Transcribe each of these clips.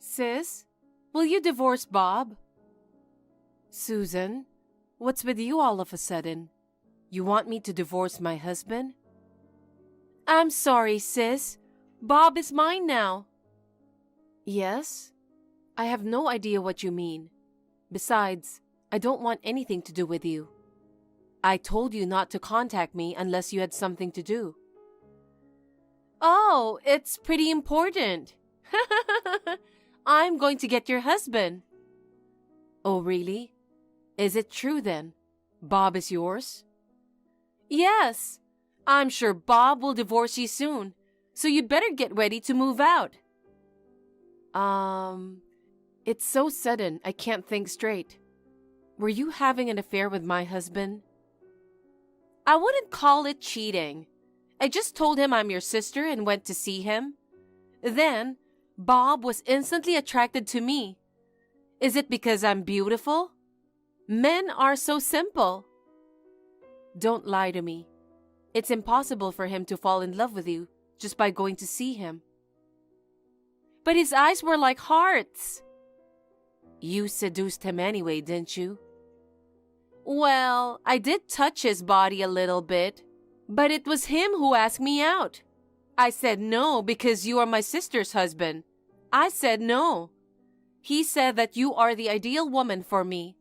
Sis, will you divorce Bob? Susan, what's with you all of a sudden? You want me to divorce my husband? I'm sorry, sis. Bob is mine now. Yes? I have no idea what you mean. Besides, I don't want anything to do with you. I told you not to contact me unless you had something to do. Oh, it's pretty important. I'm going to get your husband. Oh, really? Is it true then? Bob is yours? Yes. I'm sure Bob will divorce you soon, so you'd better get ready to move out. It's so sudden, I can't think straight. Were you having an affair with my husband? I wouldn't call it cheating. I just told him I'm your sister and went to see him. Then, Bob was instantly attracted to me. Is it because I'm beautiful? Men are so simple. Don't lie to me. It's impossible for him to fall in love with you just by going to see him. But his eyes were like hearts. You seduced him anyway, didn't you? Well, I did touch his body a little bit, but it was him who asked me out. I said no because you are my sister's husband. I said no. He said that you are the ideal woman for me.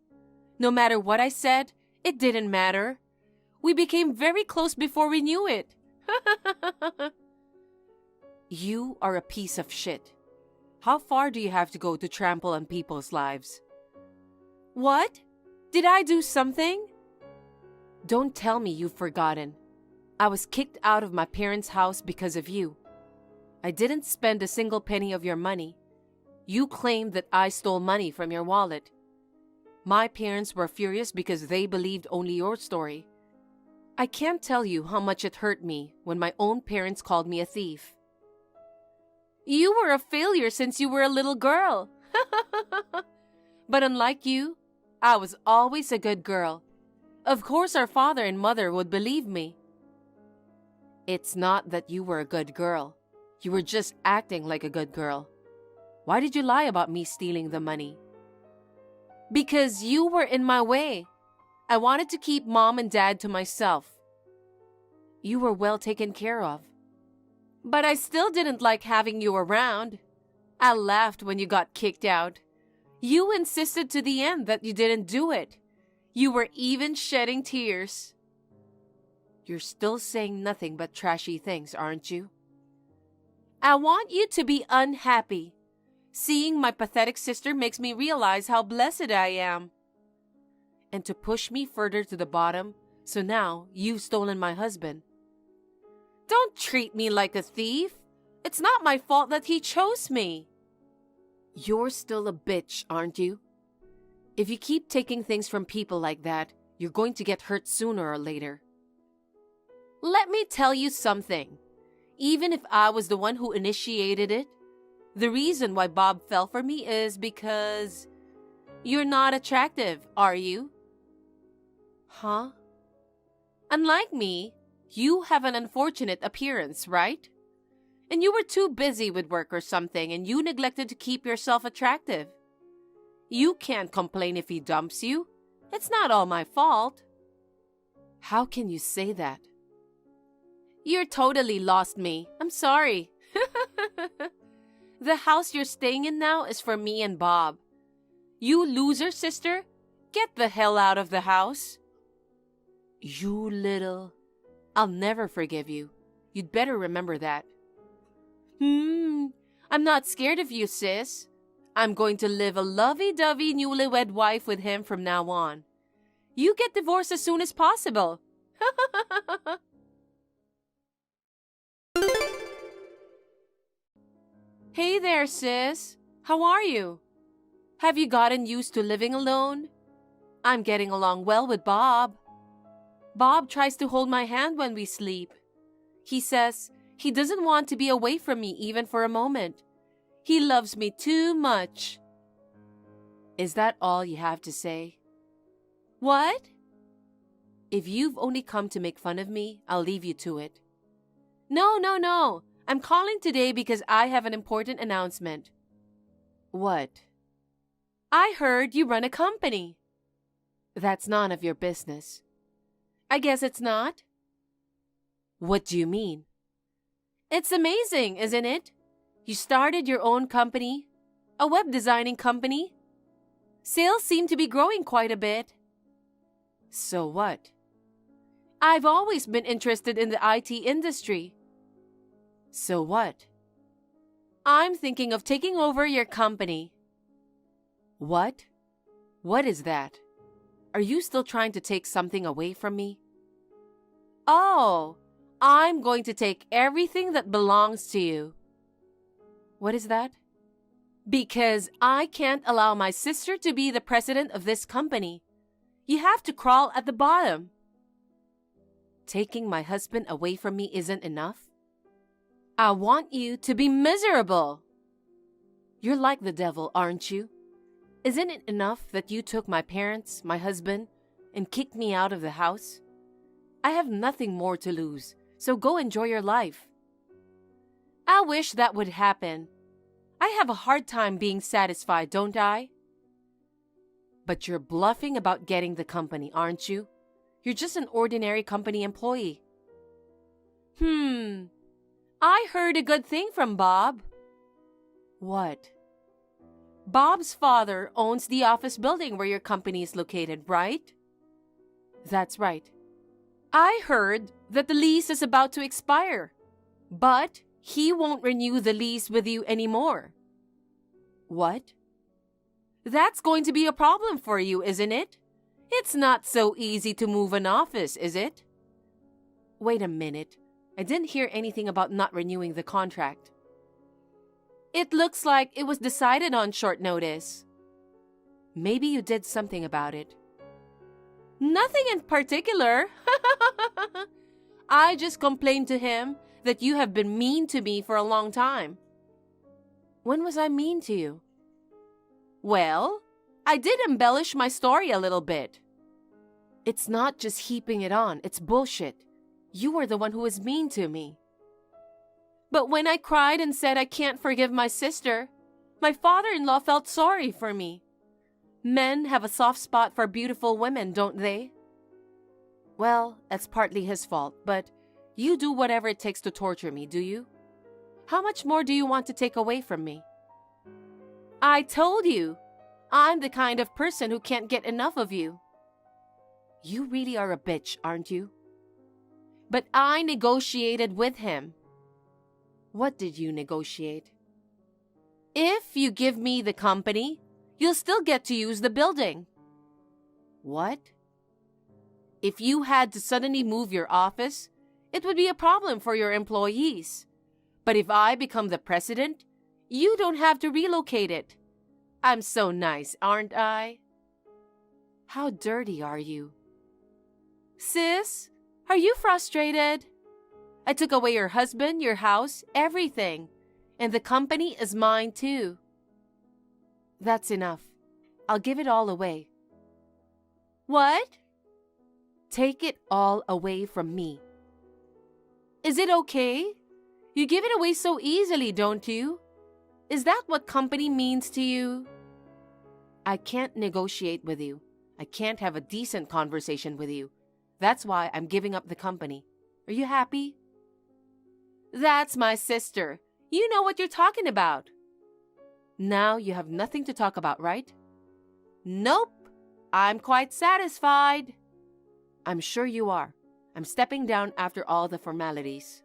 No matter what I said, it didn't matter. We became very close before we knew it. You are a piece of shit. How far do you have to go to trample on people's lives? What? Did I do something? Don't tell me you've forgotten. I was kicked out of my parents' house because of you. I didn't spend a single penny of your money. You claimed that I stole money from your wallet. My parents were furious because they believed only your story. I can't tell you how much it hurt me when my own parents called me a thief. You were a failure since you were a little girl. But unlike you, I was always a good girl. Of course our father and mother would believe me. It's not that you were a good girl. You were just acting like a good girl. Why did you lie about me stealing the money? Because you were in my way. I wanted to keep Mom and Dad to myself. You were well taken care of. But I still didn't like having you around. I laughed when you got kicked out. You insisted to the end that you didn't do it. You were even shedding tears. You're still saying nothing but trashy things, aren't you? I want you to be unhappy. Seeing my pathetic sister makes me realize how blessed I am. And to push me further to the bottom, so now you've stolen my husband. Don't treat me like a thief. It's not my fault that he chose me. You're still a bitch, aren't you? If you keep taking things from people like that, you're going to get hurt sooner or later. Let me tell you something. Even if I was the one who initiated it, the reason why Bob fell for me is because you're not attractive, are you? Huh? Unlike me, you have an unfortunate appearance, right? And you were too busy with work or something and you neglected to keep yourself attractive. You can't complain if he dumps you. It's not all my fault. How can you say that? You're totally lost me. I'm sorry. The house you're staying in now is for me and Bob. You loser, sister. Get the hell out of the house. You little... I'll never forgive you. You'd better remember that. I'm not scared of you, sis. I'm going to live a lovey-dovey newlywed wife with him from now on. You get divorced as soon as possible. Hey there, sis. How are you? Have you gotten used to living alone? I'm getting along well with Bob. Bob tries to hold my hand when we sleep. He says he doesn't want to be away from me even for a moment. He loves me too much. Is that all you have to say? What? If you've only come to make fun of me, I'll leave you to it. No. I'm calling today because I have an important announcement. What? I heard you run a company. That's none of your business. I guess it's not. What do you mean? It's amazing, isn't it? You started your own company, a web designing company. Sales seem to be growing quite a bit. So what? I've always been interested in the IT industry. So what? I'm thinking of taking over your company. What? What is that? Are you still trying to take something away from me? Oh, I'm going to take everything that belongs to you. What is that? Because I can't allow my sister to be the president of this company. You have to crawl at the bottom. Taking my husband away from me isn't enough? I want you to be miserable. You're like the devil, aren't you? Isn't it enough that you took my parents, my husband, and kicked me out of the house? I have nothing more to lose, so go enjoy your life. I wish that would happen. I have a hard time being satisfied, don't I? But you're bluffing about getting the company, aren't you? You're just an ordinary company employee. I heard a good thing from Bob. What? Bob's father owns the office building where your company is located, right? That's right. I heard that the lease is about to expire, but he won't renew the lease with you anymore. What? That's going to be a problem for you, isn't it? It's not so easy to move an office, is it? Wait a minute. I didn't hear anything about not renewing the contract. It looks like it was decided on short notice. Maybe you did something about it. Nothing in particular. I just complained to him that you have been mean to me for a long time. When was I mean to you? Well, I did embellish my story a little bit. It's not just heaping it on, it's bullshit. You were the one who was mean to me. But when I cried and said I can't forgive my sister, my father-in-law felt sorry for me. Men have a soft spot for beautiful women, don't they? Well, that's partly his fault, but you do whatever it takes to torture me, do you? How much more do you want to take away from me? I told you, I'm the kind of person who can't get enough of you. You really are a bitch, aren't you? But I negotiated with him. What did you negotiate? If you give me the company, you'll still get to use the building. What? If you had to suddenly move your office, it would be a problem for your employees. But if I become the president, you don't have to relocate it. I'm so nice, aren't I? How dirty are you? Sis, are you frustrated? I took away your husband, your house, everything. And the company is mine too. That's enough. I'll give it all away. What? Take it all away from me. Is it okay? You give it away so easily, don't you? Is that what company means to you? I can't negotiate with you. I can't have a decent conversation with you. That's why I'm giving up the company. Are you happy? That's my sister. You know what you're talking about. Now you have nothing to talk about, right? Nope. I'm quite satisfied. I'm sure you are. I'm stepping down after all the formalities.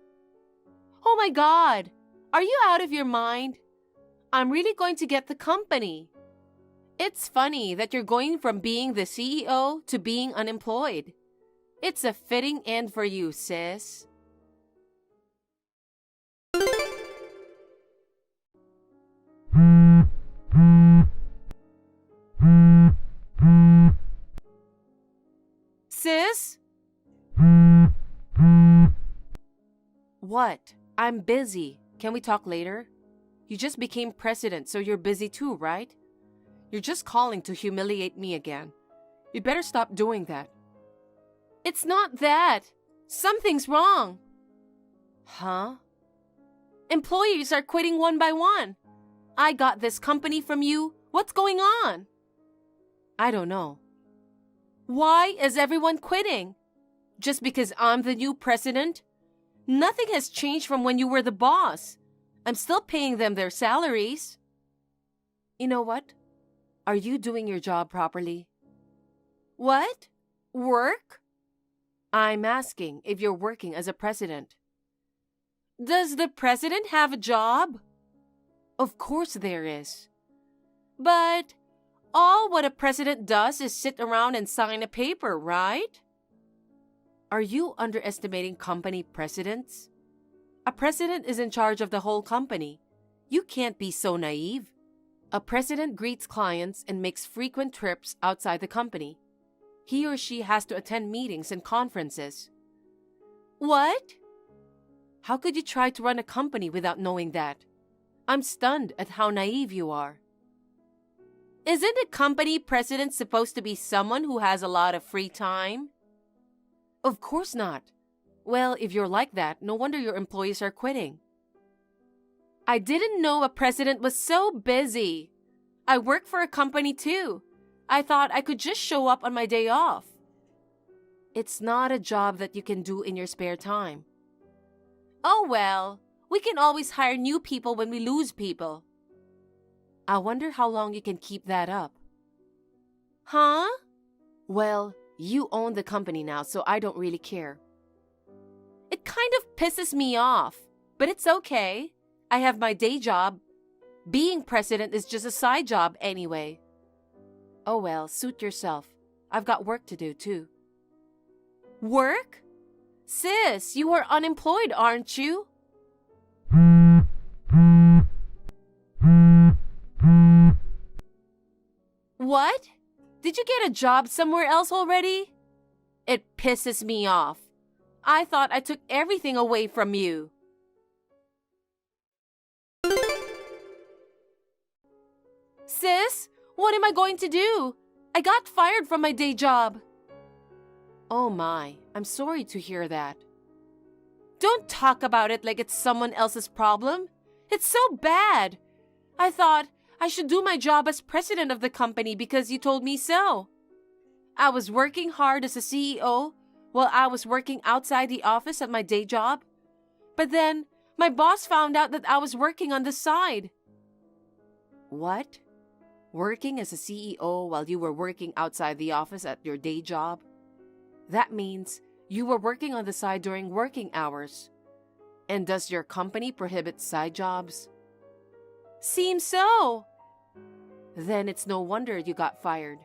Oh my God! Are you out of your mind? I'm really going to get the company. It's funny that you're going from being the CEO to being unemployed. It's a fitting end for you, sis. Sis? What? I'm busy. Can we talk later? You just became president, so you're busy too, right? You're just calling to humiliate me again. You better stop doing that. It's not that. Something's wrong. Huh? Employees are quitting one by one. I got this company from you. What's going on? I don't know. Why is everyone quitting? Just because I'm the new president? Nothing has changed from when you were the boss. I'm still paying them their salaries. You know what? Are you doing your job properly? What? Work? I'm asking if you're working as a president. Does the president have a job? Of course there is. But all what a president does is sit around and sign a paper, right? Are you underestimating company presidents? A president is in charge of the whole company. You can't be so naive. A president greets clients and makes frequent trips outside the company. He or she has to attend meetings and conferences. What? How could you try to run a company without knowing that? I'm stunned at how naive you are. Isn't a company president supposed to be someone who has a lot of free time? Of course not. Well, if you're like that, no wonder your employees are quitting. I didn't know a president was so busy. I work for a company too. I thought I could just show up on my day off. It's not a job that you can do in your spare time. Oh well, we can always hire new people when we lose people. I wonder how long you can keep that up. Huh? Well, you own the company now, so I don't really care. It kind of pisses me off, but it's okay. I have my day job. Being president is just a side job anyway. Oh well, suit yourself. I've got work to do too. Work? Sis, you are unemployed, aren't you? What? Did you get a job somewhere else already? It pisses me off. I thought I took everything away from you. Sis, what am I going to do? I got fired from my day job. Oh my, I'm sorry to hear that. Don't talk about it like it's someone else's problem. It's so bad. I thought I should do my job as president of the company because you told me so. I was working hard as a CEO while I was working outside the office at my day job. But then my boss found out that I was working on the side. What? Working as a CEO while you were working outside the office at your day job? That means you were working on the side during working hours. And does your company prohibit side jobs? Seems so. Then it's no wonder you got fired.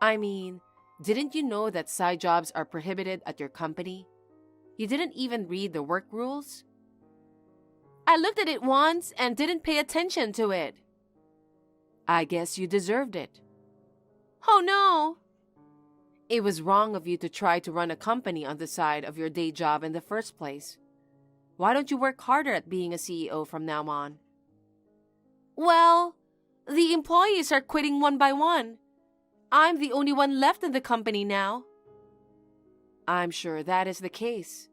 I mean, didn't you know that side jobs are prohibited at your company? You didn't even read the work rules? I looked at it once and didn't pay attention to it. I guess you deserved it. Oh no! It was wrong of you to try to run a company on the side of your day job in the first place. Why don't you work harder at being a CEO from now on? Well, the employees are quitting one by one. I'm the only one left in the company now. I'm sure that is the case.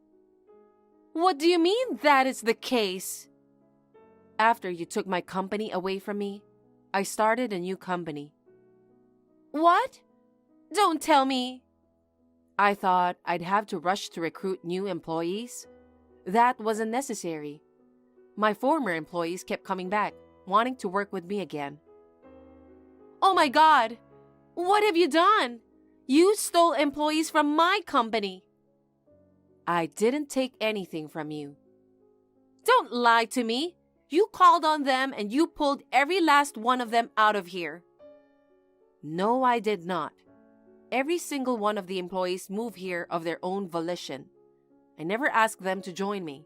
What do you mean that is the case? After you took my company away from me, I started a new company. What? Don't tell me. I thought I'd have to rush to recruit new employees. That wasn't necessary. My former employees kept coming back, wanting to work with me again. Oh my God! What have you done? You stole employees from my company. I didn't take anything from you. Don't lie to me. You called on them and you pulled every last one of them out of here. No, I did not. Every single one of the employees moved here of their own volition. I never asked them to join me.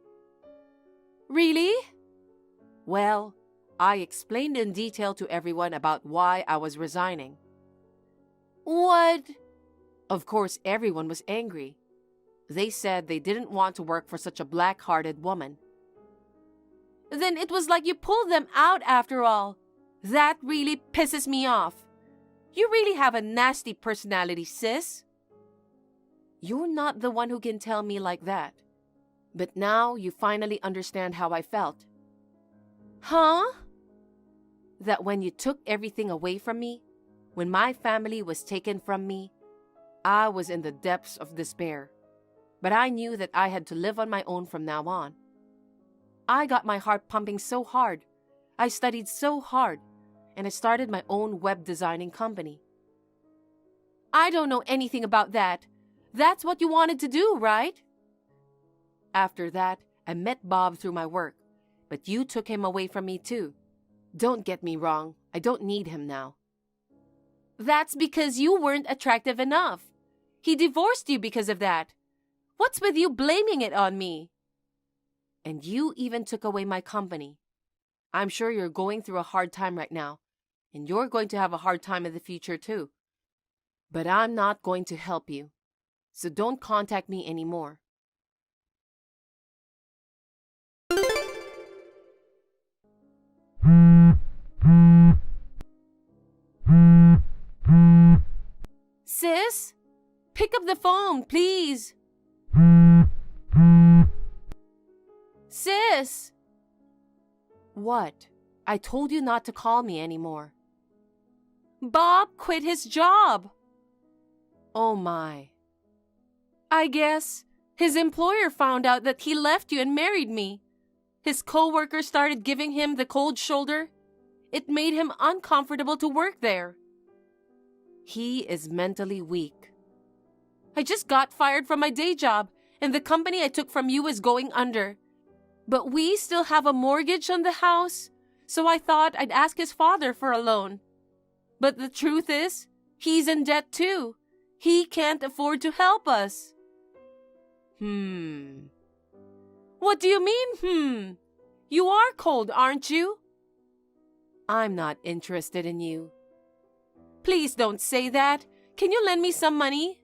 Really? Well, I explained in detail to everyone about why I was resigning. What? Of course, everyone was angry. They said they didn't want to work for such a black-hearted woman. Then it was like you pulled them out after all. That really pisses me off. You really have a nasty personality, sis. You're not the one who can tell me like that. But now you finally understand how I felt. Huh? that when you took everything away from me, when my family was taken from me, I was in the depths of despair. But I knew that I had to live on my own from now on. I got my heart pumping so hard. I studied so hard, and I started my own web designing company. I don't know anything about that. That's what you wanted to do, right? After that, I met Bob through my work, but you took him away from me too. Don't get me wrong, I don't need him now. That's because you weren't attractive enough. He divorced you because of that. What's with you blaming it on me? And you even took away my company. I'm sure you're going through a hard time right now, and you're going to have a hard time in the future too. But I'm not going to help you, so don't contact me anymore. Sis, pick up the phone, please. Sis! What? I told you not to call me anymore. Bob quit his job. Oh my. I guess his employer found out that he left you and married me. His co-worker started giving him the cold shoulder. It made him uncomfortable to work there. He is mentally weak. I just got fired from my day job, and the company I took from you is going under. But we still have a mortgage on the house, so I thought I'd ask his father for a loan. But the truth is, he's in debt too. He can't afford to help us. What do you mean, You are cold, aren't you? I'm not interested in you. Please don't say that. Can you lend me some money?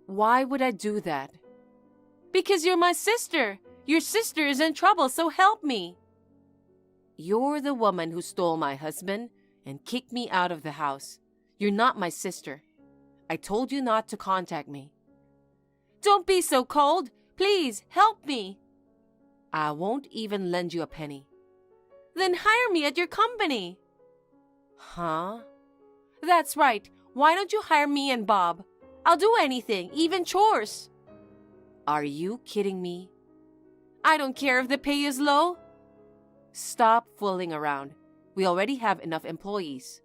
Why would I do that? Because you're my sister. Your sister is in trouble, so help me. You're the woman who stole my husband and kicked me out of the house. You're not my sister. I told you not to contact me. Don't be so cold. Please, help me. I won't even lend you a penny. Then hire me at your company. Huh? That's right. Why don't you hire me and Bob? I'll do anything, even chores. Are you kidding me? I don't care if the pay is low. Stop fooling around. We already have enough employees.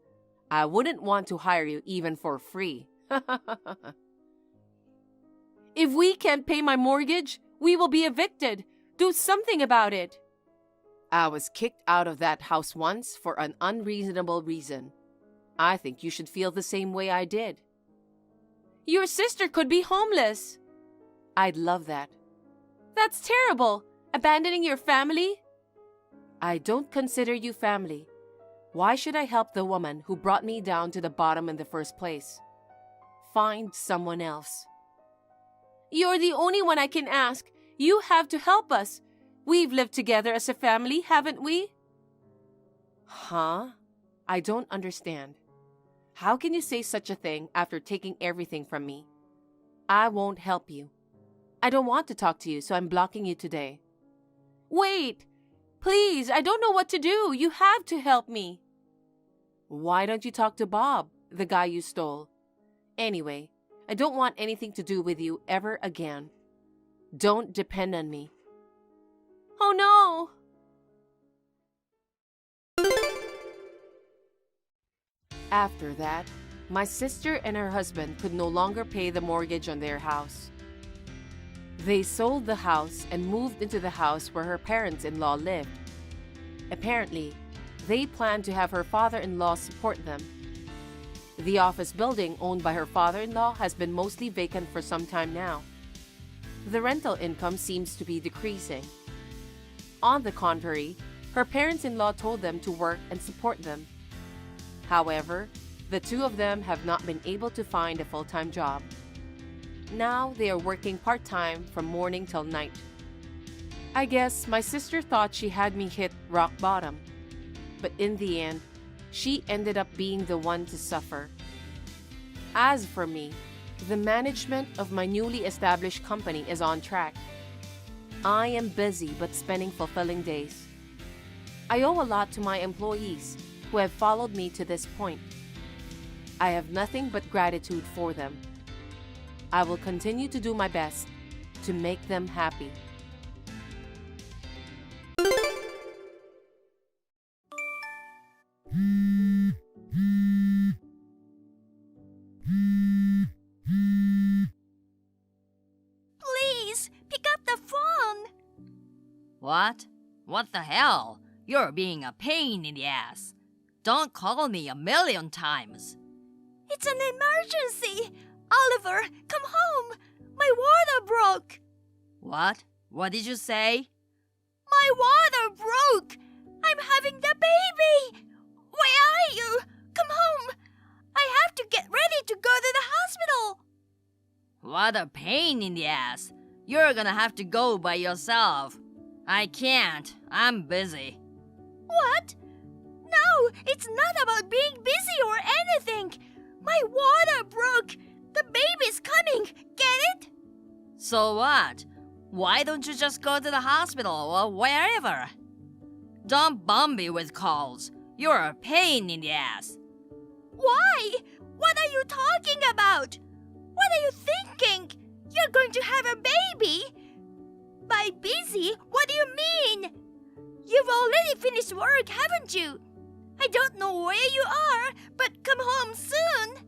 I wouldn't want to hire you even for free. If we can't pay my mortgage, we will be evicted. Do something about it. I was kicked out of that house once for an unreasonable reason. I think you should feel the same way I did. Your sister could be homeless. I'd love that. That's terrible. Abandoning your family? I don't consider you family. Why should I help the woman who brought me down to the bottom in the first place? Find someone else. You're the only one I can ask. You have to help us. We've lived together as a family, haven't we? Huh? I don't understand. How can you say such a thing after taking everything from me? I won't help you. I don't want to talk to you, so I'm blocking you today. Wait! Please, I don't know what to do. You have to help me. Why don't you talk to Bob, the guy you stole? Anyway, I don't want anything to do with you ever again. Don't depend on me. Oh no! After that, my sister and her husband could no longer pay the mortgage on their house. They sold the house and moved into the house where her parents-in-law lived. Apparently, they planned to have her father-in-law support them. The office building owned by her father-in-law has been mostly vacant for some time now. The rental income seems to be decreasing. On the contrary, her parents-in-law told them to work and support them. However, the two of them have not been able to find a full-time job. Now they are working part-time from morning till night. I guess my sister thought she had me hit rock bottom. But in the end, she ended up being the one to suffer. As for me, the management of my newly established company is on track. I am busy but spending fulfilling days. I owe a lot to my employees, who have followed me to this point. I have nothing but gratitude for them. I will continue to do my best to make them happy. Please, pick up the phone. What? What the hell? You're being a pain in the ass. Don't call me 1,000,000 times. It's an emergency. Oliver, come home. My water broke. What? What did you say? My water broke. I'm having the baby. Where are you? Come home. I have to get ready to go to the hospital. What a pain in the ass. You're gonna have to go by yourself. I can't. I'm busy. What? No, it's not about being busy or anything. My water broke. The baby's coming. Get it? So what? Why don't you just go to the hospital or wherever? Don't bomb me with calls. You're a pain in the ass. Why? What are you talking about? What are you thinking? You're going to have a baby? By busy, what do you mean? You've already finished work, haven't you? I don't know where you are, but come home soon.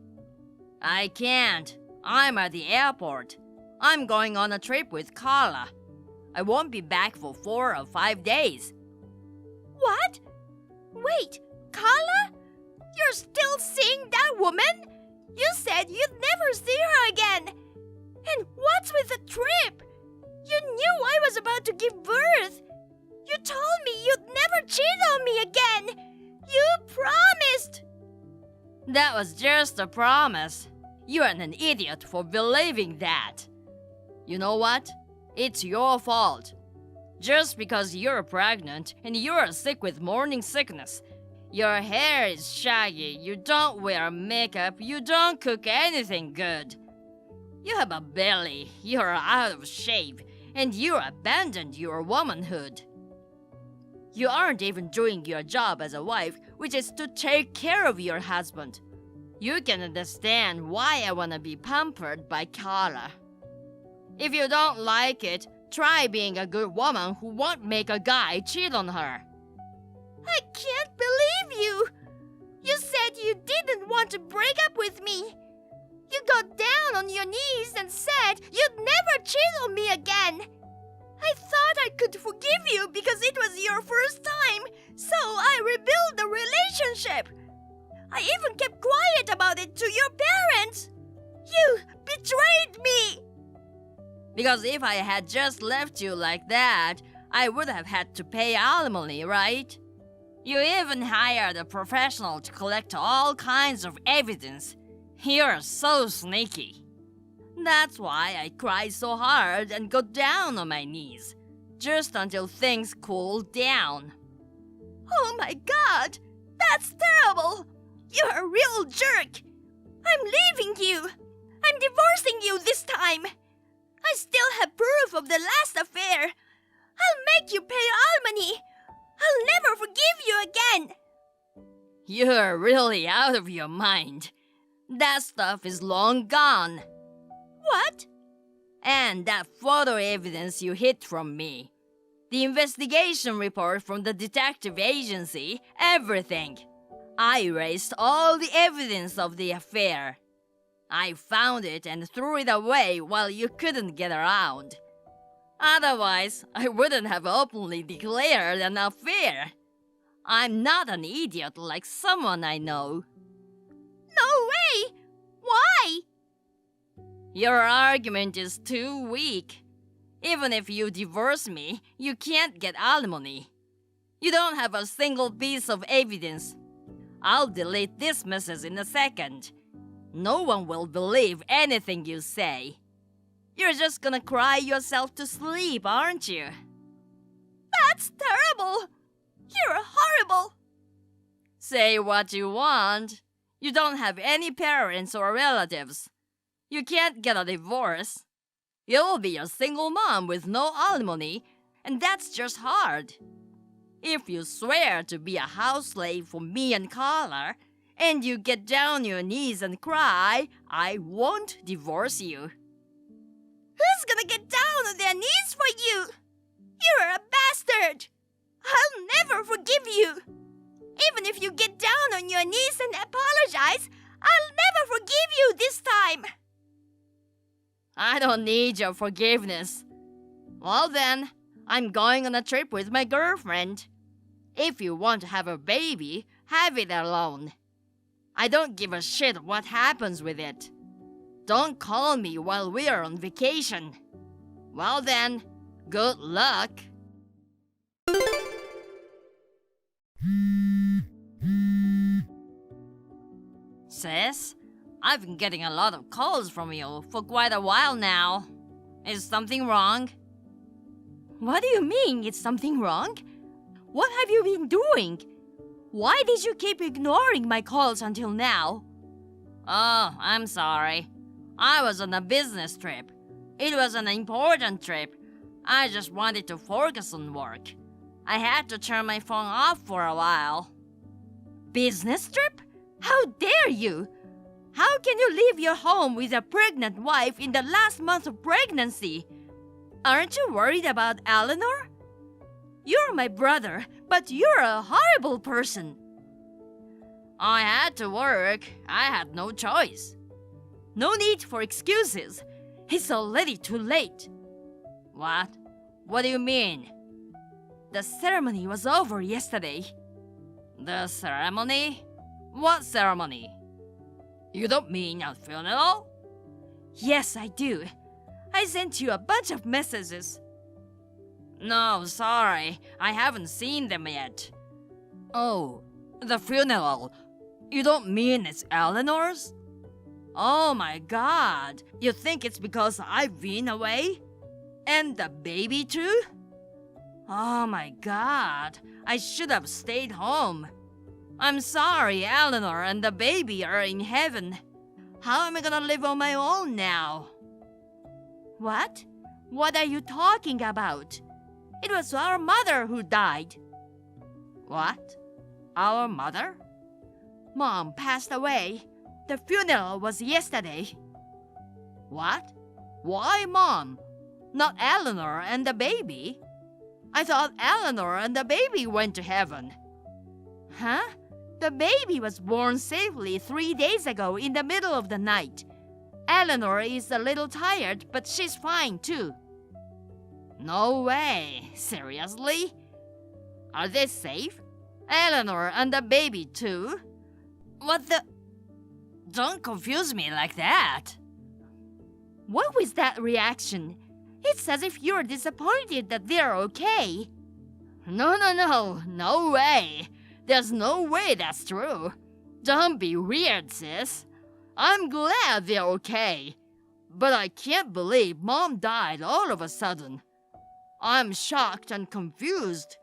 I can't. I'm at the airport. I'm going on a trip with Carla. I won't be back for 4 or 5 days. What? Wait, Carla? You're still seeing that woman? You said you'd never see her again. And what's with the trip? You knew I was about to give birth. You told me you'd never cheat on me again. You promised. That was just a promise. You're an idiot for believing that. You know what? It's your fault. Just because you're pregnant and you're sick with morning sickness, your hair is shaggy, you don't wear makeup, you don't cook anything good. You have a belly, you're out of shape, and you abandoned your womanhood. You aren't even doing your job as a wife, which is to take care of your husband. You can understand why I want to be pampered by Carla. If you don't like it, try being a good woman who won't make a guy cheat on her. I can't believe you. You said you didn't want to break up with me. You got down on your knees and said you'd never cheat on me again. I thought I could forgive you because it was your first time, so I rebuilt the relationship. I even kept quiet about it to your parents. You betrayed me. Because if I had just left you like that, I would have had to pay alimony, right? You even hired a professional to collect all kinds of evidence. You're so sneaky. That's why I cried so hard and got down on my knees, just until things cooled down. Oh my God! That's terrible! You're a real jerk! I'm leaving you! I'm divorcing you this time! I still have proof of the last affair! I'll make you pay alimony! I'll never forgive you again! You're really out of your mind. That stuff is long gone. What? And that photo evidence you hid from me. The investigation report from the detective agency, everything. I erased all the evidence of the affair. I found it and threw it away while you couldn't get around. Otherwise, I wouldn't have openly declared an affair. I'm not an idiot like someone I know. No way! Why? Your argument is too weak. Even if you divorce me, you can't get alimony. You don't have a single piece of evidence. I'll delete this message in a second. No one will believe anything you say. You're just gonna cry yourself to sleep, aren't you? That's terrible! You're horrible! Say what you want. You don't have any parents or relatives. You can't get a divorce. You'll be a single mom with no alimony, and that's just hard. If you swear to be a house slave for me and Carla, and you get down on your knees and cry, I won't divorce you. Who's gonna get down on their knees for you? You're a bastard! I'll never forgive you! Even if you get down on your knees and apologize, I'll never forgive you this time! I don't need your forgiveness. Well then, I'm going on a trip with my girlfriend. If you want to have a baby, have it alone. I don't give a shit what happens with it. Don't call me while we're on vacation. Well then, good luck. Sis, I've been getting a lot of calls from you for quite a while now. Is something wrong? What do you mean, it's something wrong? What have you been doing? Why did you keep ignoring my calls until now? Oh, I'm sorry. I was on a business trip. It was an important trip. I just wanted to focus on work. I had to turn my phone off for a while. Business trip? How dare you? How can you leave your home with a pregnant wife in the last month of pregnancy? Aren't you worried about Eleanor? You're my brother, but you're a horrible person. I had to work. I had no choice. No need for excuses. It's already too late. What? What do you mean? The ceremony was over yesterday. The ceremony? What ceremony? You don't mean a funeral? Yes, I do. I sent you a bunch of messages. No, sorry. I haven't seen them yet. Oh, the funeral. You don't mean it's Eleanor's? Oh my god. You think it's because I've been away? And the baby too? Oh my god. I should have stayed home. I'm sorry, Eleanor and the baby are in heaven. How am I gonna live on my own now? What? What are you talking about? It was our mother who died. What? Our mother? Mom passed away. The funeral was yesterday. What? Why Mom? Not Eleanor and the baby? I thought Eleanor and the baby went to heaven. Huh? The baby was born safely 3 days ago in the middle of the night. Eleanor is a little tired, but she's fine too. No way. Seriously? Are they safe? Eleanor and the baby too? What the... Don't confuse me like that. What was that reaction? It's as if you're disappointed that they're okay. No way. There's no way that's true. Don't be weird, sis. I'm glad they're okay. But I can't believe Mom died all of a sudden. I'm shocked and confused.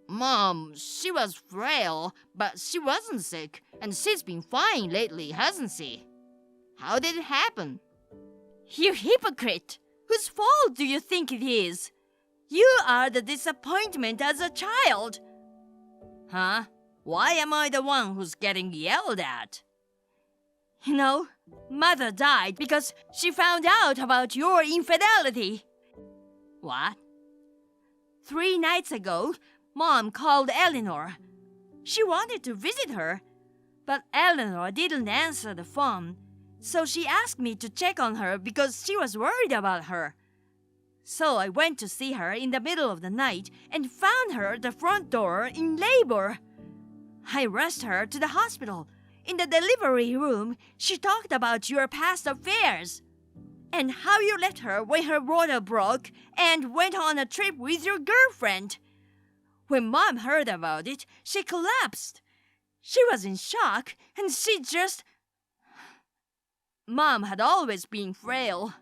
Mom, she was frail, but she wasn't sick, and she's been fine lately, hasn't she? How did it happen? You hypocrite! Whose fault do you think it is? You are the disappointment as a child. Huh? Why am I the one who's getting yelled at? You know, Mother died because she found out about your infidelity. What? 3 nights ago, Mom called Eleanor. She wanted to visit her, but Eleanor didn't answer the phone, so she asked me to check on her because she was worried about her. So I went to see her in the middle of the night and found her at the front door in labor. I rushed her to the hospital. In the delivery room, she talked about your past affairs and how you left her when her water broke and went on a trip with your girlfriend. When Mom heard about it, she collapsed. She was in shock and she just... Mom had always been frail.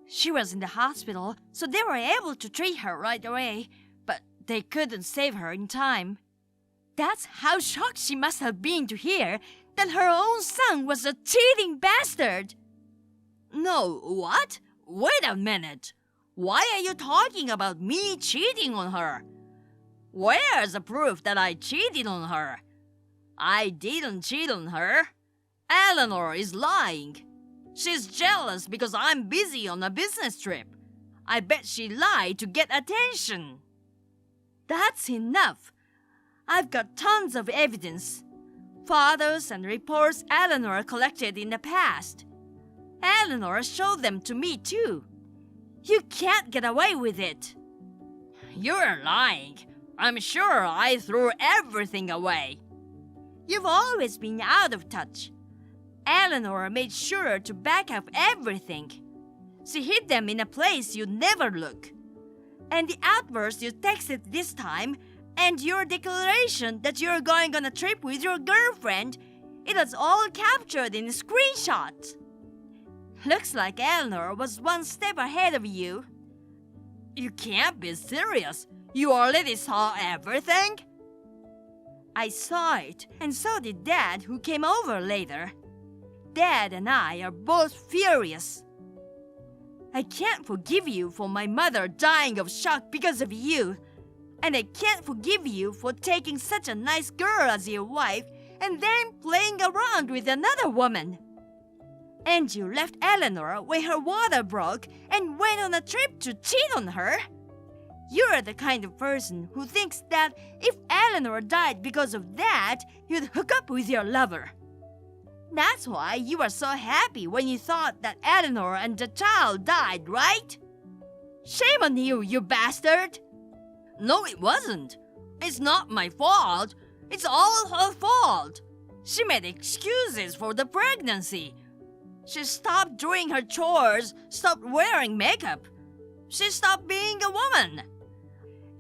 She was in the hospital, so they were able to treat her right away, but they couldn't save her in time. That's how shocked she must have been to hear that her own son was a cheating bastard. No, what? Wait a minute. Why are you talking about me cheating on her? Where's the proof that I cheated on her? I didn't cheat on her. Eleanor is lying. She's jealous because I'm busy on a business trip. I bet she lied to get attention. That's enough. I've got tons of evidence. Photos and reports Eleanor collected in the past. Eleanor showed them to me too. You can't get away with it. You're lying. I'm sure I threw everything away. You've always been out of touch. Eleanor made sure to back up everything. She hid them in a place you'd never look. And the outburst you texted this time, and your declaration that you're going on a trip with your girlfriend, it was all captured in screenshots. Looks like Eleanor was one step ahead of you. You can't be serious. You already saw everything? I saw it, and so did Dad, who came over later. Dad and I are both furious. I can't forgive you for my mother dying of shock because of you. And I can't forgive you for taking such a nice girl as your wife and then playing around with another woman. And you left Eleanor when her water broke and went on a trip to cheat on her. You're the kind of person who thinks that if Eleanor died because of that, you'd hook up with your lover. That's why you were so happy when you thought that Eleanor and the child died, right? Shame on you, you bastard! No, it wasn't. It's not my fault. It's all her fault. She made excuses for the pregnancy. She stopped doing her chores, stopped wearing makeup. She stopped being a woman.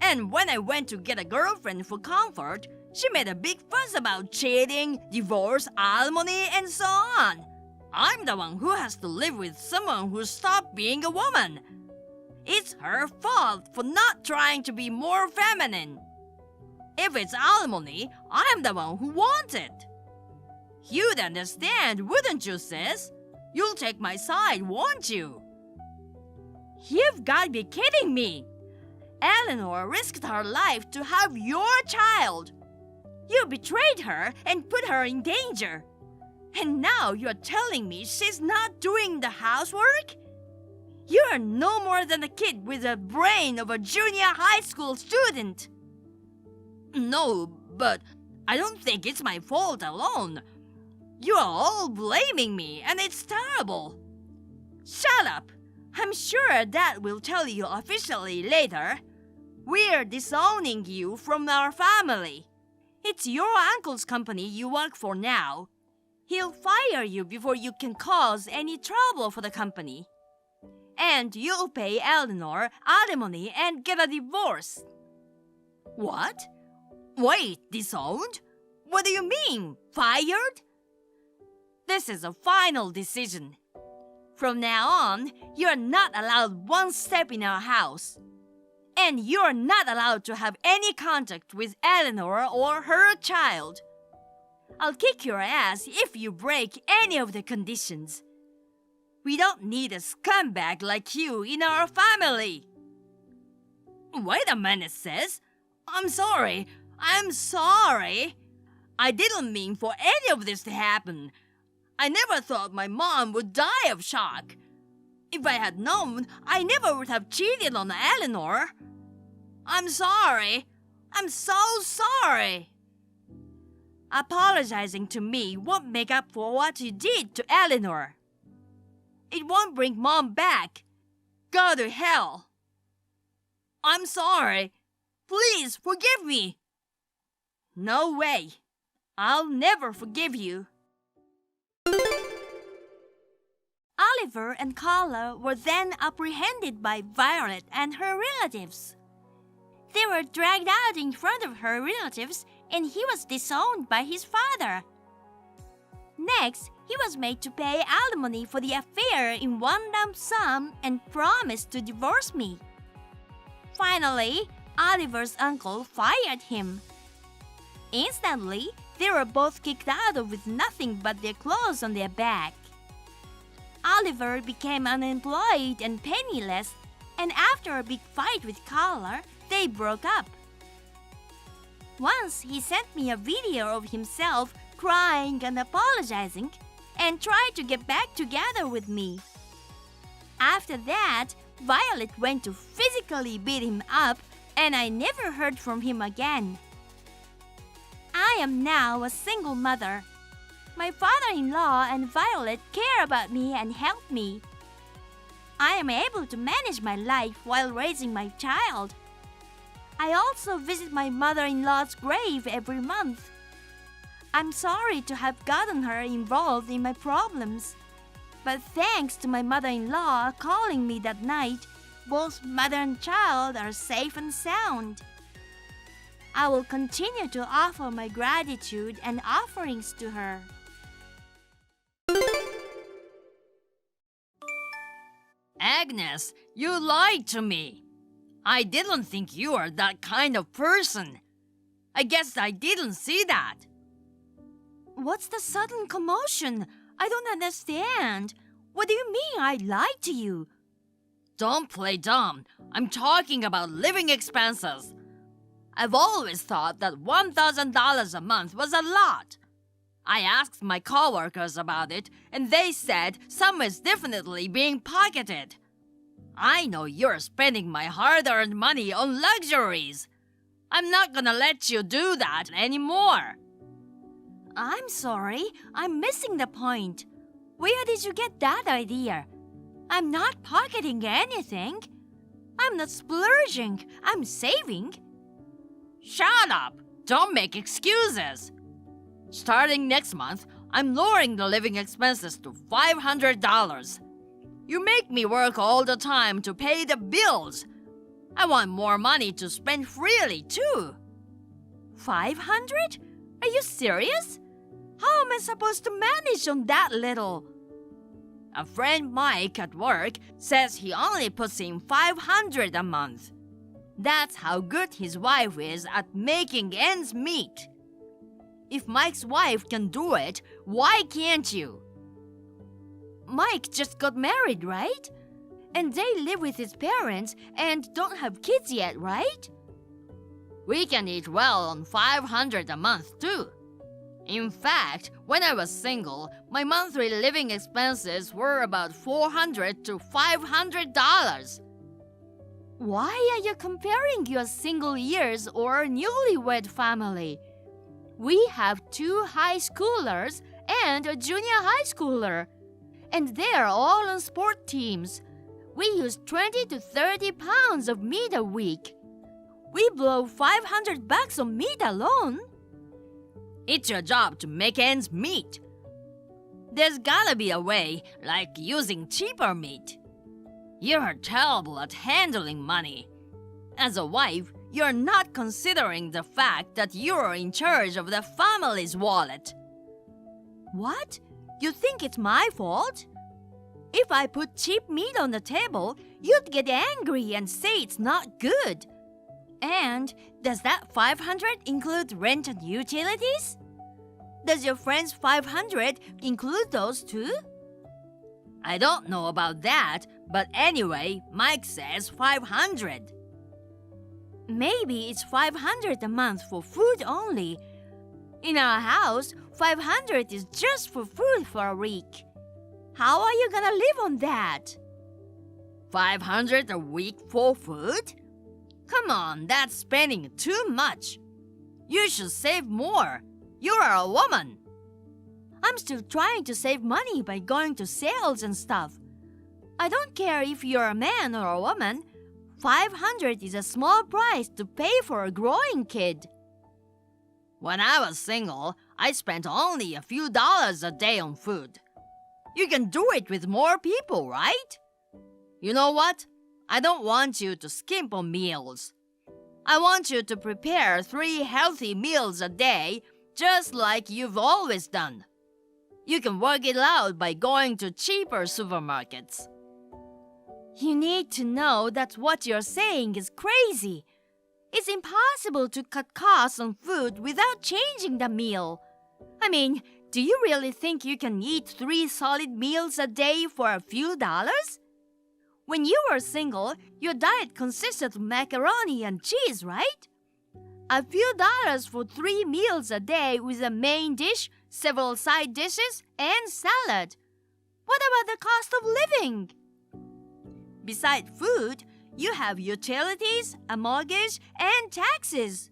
And when I went to get a girlfriend for comfort, she made a big fuss about cheating, divorce, alimony, and so on. I'm the one who has to live with someone who stopped being a woman. It's her fault for not trying to be more feminine. If it's alimony, I'm the one who wants it. You'd understand, wouldn't you, sis? You'll take my side, won't you? You've got to be kidding me. Eleanor risked her life to have your child. You betrayed her and put her in danger. And now you're telling me she's not doing the housework? You're no more than a kid with the brain of a junior high school student. No, but I don't think it's my fault alone. You're all blaming me, and it's terrible. Shut up. I'm sure Dad will tell you officially later. We're disowning you from our family. It's your uncle's company you work for now. He'll fire you before you can cause any trouble for the company. And you'll pay Eleanor alimony and get a divorce. What? Wait, disowned? What do you mean? Fired? This is a final decision. From now on, you're not allowed one step in our house. And you're not allowed to have any contact with Eleanor or her child. I'll kick your ass if you break any of the conditions. We don't need a scumbag like you in our family. Wait a minute, sis. I'm sorry. I didn't mean for any of this to happen. I never thought my mom would die of shock. If I had known, I never would have cheated on Eleanor. I'm sorry. I'm so sorry. Apologizing to me won't make up for what you did to Eleanor. It won't bring Mom back. Go to hell. I'm sorry. Please forgive me. No way. I'll never forgive you. Oliver and Carla were then apprehended by Violet and her relatives. They were dragged out in front of her relatives, and he was disowned by his father. Next, he was made to pay alimony for the affair in one lump sum and promised to divorce me. Finally, Oliver's uncle fired him. Instantly, they were both kicked out with nothing but their clothes on their back. Oliver became unemployed and penniless, and after a big fight with Carla, they broke up. Once he sent me a video of himself crying and apologizing and tried to get back together with me. After that, Violet went to physically beat him up and I never heard from him again. I am now a single mother. My father-in-law and Violet care about me and help me. I am able to manage my life while raising my child. I also visit my mother-in-law's grave every month. I'm sorry to have gotten her involved in my problems. But thanks to my mother-in-law calling me that night, both mother and child are safe and sound. I will continue to offer my gratitude and offerings to her. Agnes, you lied to me. I didn't think you were that kind of person. I guess I didn't see that. What's the sudden commotion? I don't understand. What do you mean I lied to you? Don't play dumb. I'm talking about living expenses. I've always thought that $1,000 a month was a lot. I asked my coworkers about it, and they said some is definitely being pocketed. I know you're spending my hard-earned money on luxuries. I'm not gonna let you do that anymore. I'm sorry, I'm missing the point. Where did you get that idea? I'm not pocketing anything. I'm not splurging, I'm saving. Shut up! Don't make excuses. Starting next month, I'm lowering the living expenses to $500. You make me work all the time to pay the bills. I want more money to spend freely, too. 500? Are you serious? How am I supposed to manage on that little? A friend Mike at work says he only puts in $500 a month. That's how good his wife is at making ends meet. If Mike's wife can do it, why can't you? Mike just got married, right? And they live with his parents and don't have kids yet, right? We can eat well on $500 a month, too. In fact, when I was single, my monthly living expenses were about $400 to $500. Why are you comparing your single years or newlywed family? We have 2 high schoolers and a junior high schooler. And they're all on sport teams. We use 20 to 30 pounds of meat a week. We blow $500 on meat alone. It's your job to make ends meet. There's gotta be a way, like using cheaper meat. You're terrible at handling money. As a wife, you're not considering the fact that you're in charge of the family's wallet. What? You think it's my fault? If I put cheap meat on the table, you'd get angry and say it's not good. And does that $500 include rent and utilities? Does your friend's $500 include those too? I don't know about that, but anyway, Mike says $500. Maybe it's $500 a month for food only. In our house, $500 is just for food for a week. How are you gonna live on that? $500 a week for food? Come on, that's spending too much. You should save more. You're a woman. I'm still trying to save money by going to sales and stuff. I don't care if you're a man or a woman. $500 is a small price to pay for a growing kid. When I was single, I spent only a few dollars a day on food. You can do it with more people, right? You know what? I don't want you to skimp on meals. I want you to prepare 3 healthy meals a day, just like you've always done. You can work it out by going to cheaper supermarkets. You need to know that what you're saying is crazy. It's impossible to cut costs on food without changing the meal. I mean, do you really think you can eat 3 solid meals a day for a few dollars? When you were single, your diet consisted of macaroni and cheese, right? A few dollars for 3 meals a day with a main dish, several side dishes, and salad. What about the cost of living? Besides food, you have utilities, a mortgage, and taxes.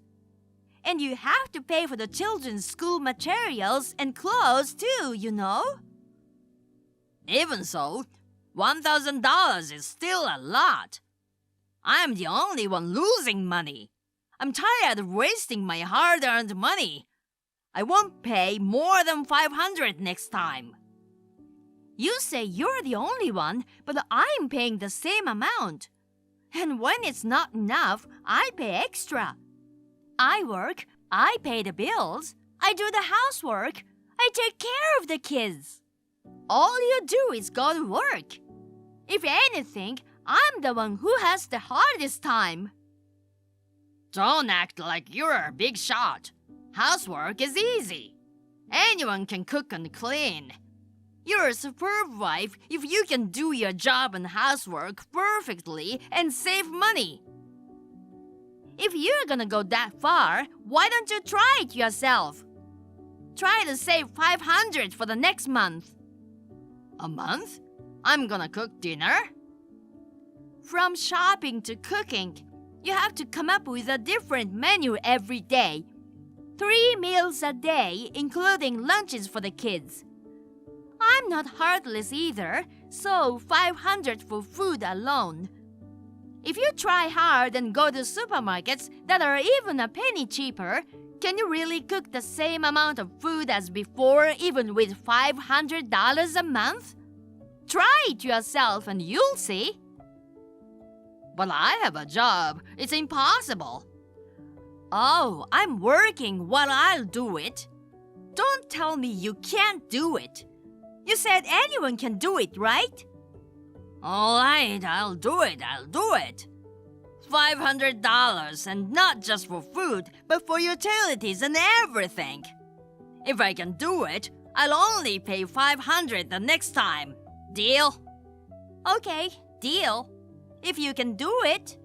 And you have to pay for the children's school materials and clothes too, you know? Even so, $1,000 is still a lot. I'm the only one losing money. I'm tired of wasting my hard-earned money. I won't pay more than $500 next time. You say you're the only one, but I'm paying the same amount. And when it's not enough, I pay extra. I work, I pay the bills, I do the housework, I take care of the kids. All you do is go to work. If anything, I'm the one who has the hardest time. Don't act like you're a big shot. Housework is easy. Anyone can cook and clean. You're a superb wife if you can do your job and housework perfectly and save money. If you're gonna go that far, why don't you try it yourself? Try to save $500 for the next month. A month? I'm gonna cook dinner? From shopping to cooking, you have to come up with a different menu every day. 3 meals a day, including lunches for the kids. I'm not heartless either, so $500 for food alone. If you try hard and go to supermarkets that are even a penny cheaper, can you really cook the same amount of food as before, even with $500 a month? Try it yourself and you'll see. But I have a job. It's impossible. Oh, I'm working while I'll do it. Don't tell me you can't do it. You said anyone can do it, right? All right, I'll do it. $500, and not just for food, but for utilities and everything. If I can do it, I'll only pay $500 the next time. Deal? Okay, deal. If you can do it.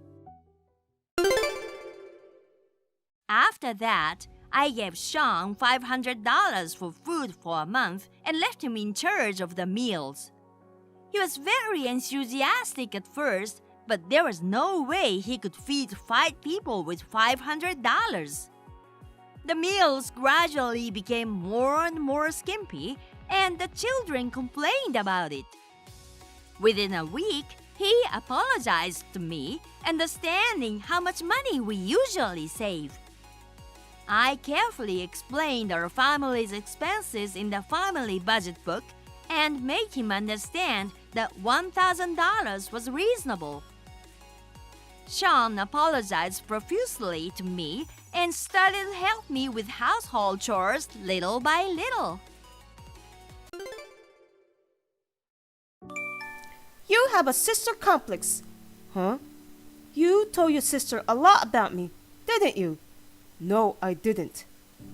After that, I gave Sean $500 for food for a month and left him in charge of the meals. He was very enthusiastic at first, but there was no way he could feed 5 people with $500. The meals gradually became more and more skimpy, and the children complained about it. Within a week, he apologized to me, understanding how much money we usually save. I carefully explained our family's expenses in the family budget book and made him understand that $1,000 was reasonable. Sean apologized profusely to me and started to help me with household chores little by little. You have a sister complex. Huh? You told your sister a lot about me, didn't you? No, I didn't.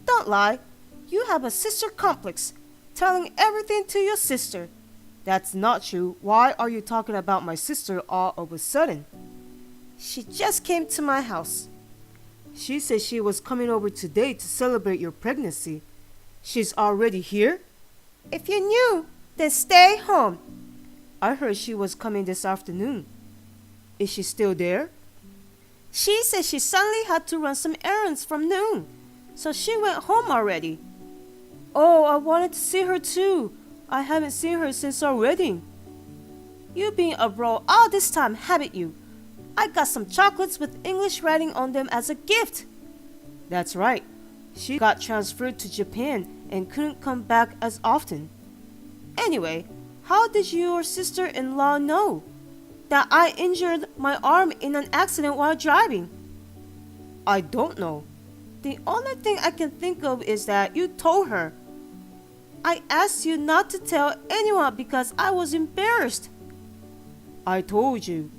Don't lie. You have a sister complex, telling everything to your sister. That's not true. Why are you talking about my sister all of a sudden? She just came to my house. She said she was coming over today to celebrate your pregnancy. She's already here? If you knew, then stay home. I heard she was coming this afternoon. Is she still there? She said she suddenly had to run some errands from noon, so she went home already. Oh, I wanted to see her too. I haven't seen her since our wedding. You've been abroad all this time, haven't you? I got some chocolates with English writing on them as a gift. That's right. She got transferred to Japan and couldn't come back as often. Anyway, how did your sister-in-law know that I injured my arm in an accident while driving? I don't know. The only thing I can think of is that you told her. I asked you not to tell anyone because I was embarrassed. I told you.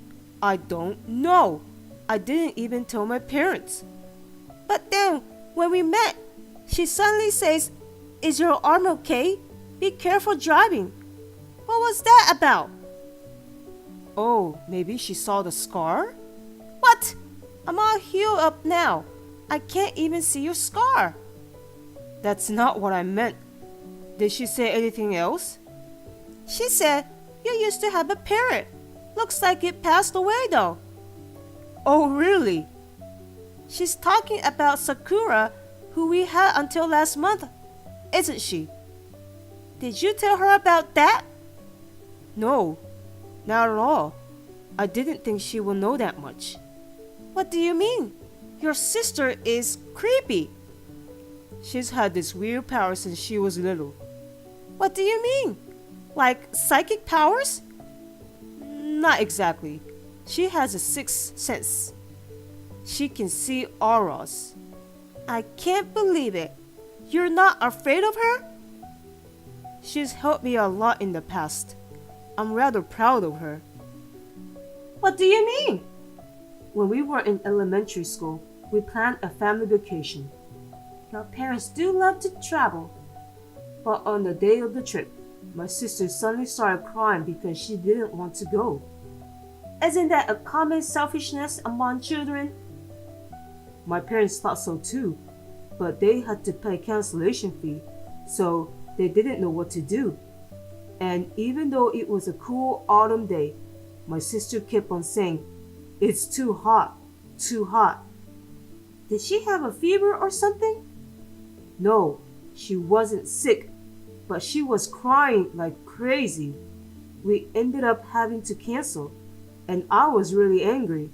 I don't know. I didn't even tell my parents. But then, when we met, she suddenly says, "Is your arm okay? Be careful driving." What was that about? Oh, maybe she saw the scar? What? I'm all healed up now. I can't even see your scar. That's not what I meant. Did she say anything else? She said you used to have a parrot. Looks like it passed away though. Oh, really? She's talking about Sakura, who we had until last month, isn't she? Did you tell her about that? No, not at all. I didn't think she will know that much. What do you mean? Your sister is creepy. She's had this weird power since she was little. What do you mean? Like psychic powers? Not exactly. She has a sixth sense. She can see auras. I can't believe it. You're not afraid of her? She's helped me a lot in the past. I'm rather proud of her. What do you mean? When we were in elementary school, we planned a family vacation. Our parents do love to travel. But on the day of the trip, my sister suddenly started crying because she didn't want to go. Isn't that a common selfishness among children? My parents thought so too, but they had to pay cancellation fee, so they didn't know what to do. And even though it was a cool autumn day, my sister kept on saying, "It's too hot, too hot." Did she have a fever or something? No, she wasn't sick, but she was crying like crazy. We ended up having to cancel, and I was really angry.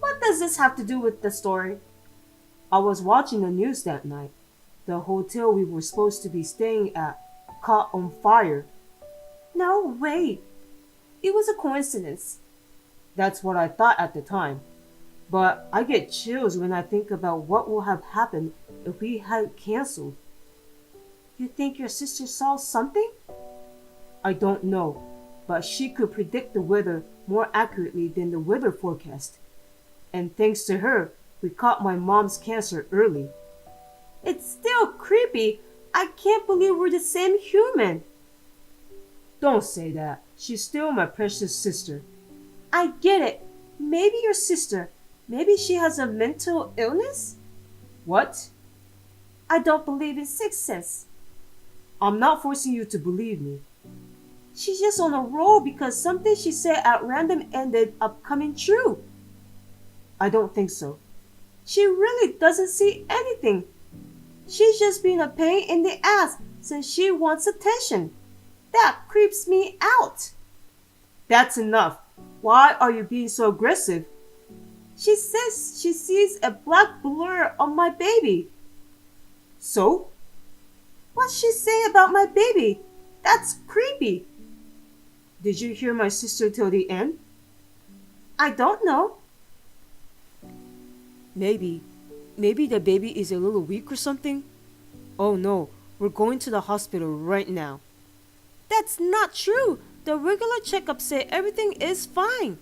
What does this have to do with the story? I was watching the news that night. The hotel we were supposed to be staying at caught on fire. No way. It was a coincidence. That's what I thought at the time. But I get chills when I think about what would have happened if we hadn't canceled. You think your sister saw something? I don't know, but she could predict the weather more accurately than the weather forecast. And thanks to her, we caught my mom's cancer early. It's still creepy. I can't believe we're the same human. Don't say that. She's still my precious sister. I get it. Maybe your sister. Maybe she has a mental illness? What? I don't believe in sixth sense. I'm not forcing you to believe me. She's just on a roll because something she said at random ended up coming true. I don't think so. She really doesn't see anything. She's just being a pain in the ass since she wants attention. That creeps me out. That's enough. Why are you being so aggressive? She says she sees a black blur on my baby. So? What's she saying about my baby? That's creepy. Did you hear my sister till the end? I don't know. Maybe the baby is a little weak or something? Oh no, we're going to the hospital right now. That's not true. The regular checkup said everything is fine.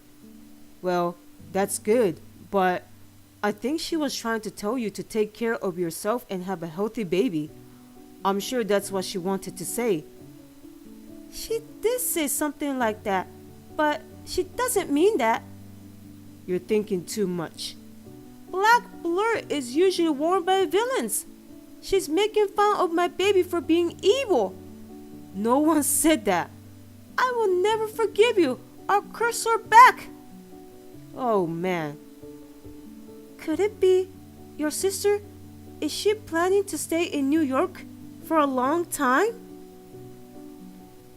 Well, that's good, but I think she was trying to tell you to take care of yourself and have a healthy baby. I'm sure that's what she wanted to say. She did say something like that, but she doesn't mean that. You're thinking too much. Black blur is usually worn by villains. She's making fun of my baby for being evil. No one said that. I will never forgive you or curse her back. Oh man. Could it be your sister? Is she planning to stay in New York for a long time?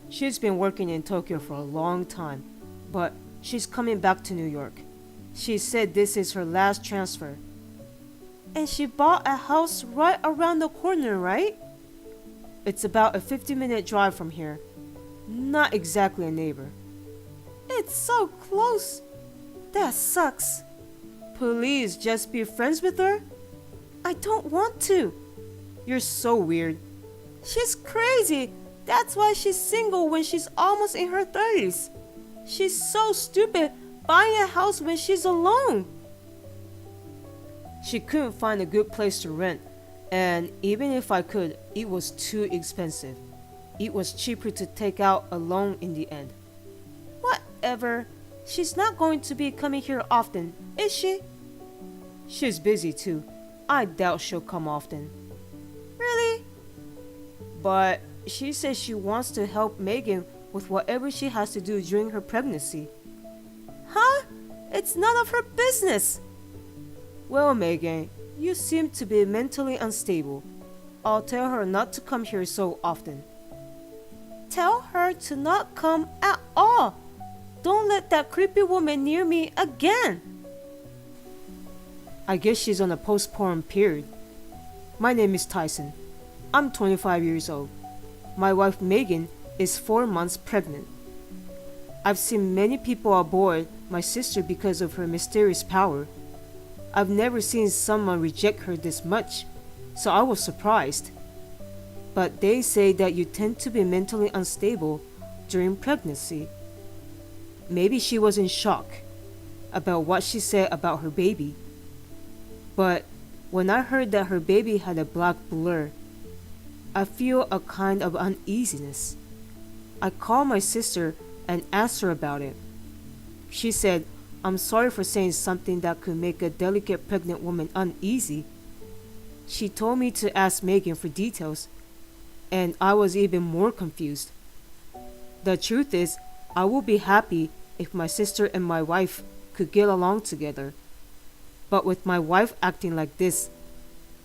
She's been working in Tokyo for a long time, but she's coming back to New York. She said this is her last transfer. And she bought a house right around the corner, right? It's about a 50-minute drive from here. Not exactly a neighbor. It's so close. That sucks. Please just be friends with her. I don't want to. You're so weird. She's crazy. That's why she's single when she's almost in her 30s. She's so stupid buying a house when she's alone. She couldn't find a good place to rent, and even if I could, it was too expensive. It was cheaper to take out a loan in the end. Whatever. She's not going to be coming here often, is she? She's busy too. I doubt she'll come often. Really? But she says she wants to help Megan with whatever she has to do during her pregnancy. Huh? It's none of her business. Well, Megan, you seem to be mentally unstable. I'll tell her not to come here so often. Tell her to not come at all. Don't let that creepy woman near me again. I guess she's on a postpartum period. My name is Tyson. I'm 25 years old. My wife Megan is 4 months pregnant. I've seen many people aboard my sister because of her mysterious power. I've never seen someone reject her this much, so I was surprised. But they say that you tend to be mentally unstable during pregnancy. Maybe she was in shock about what she said about her baby. But when I heard that her baby had a black blur, I feel a kind of uneasiness. I called my sister and asked her about it. She said, "I'm sorry for saying something that could make a delicate pregnant woman uneasy." She told me to ask Megan for details, and I was even more confused. The truth is, I would be happy if my sister and my wife could get along together. But with my wife acting like this,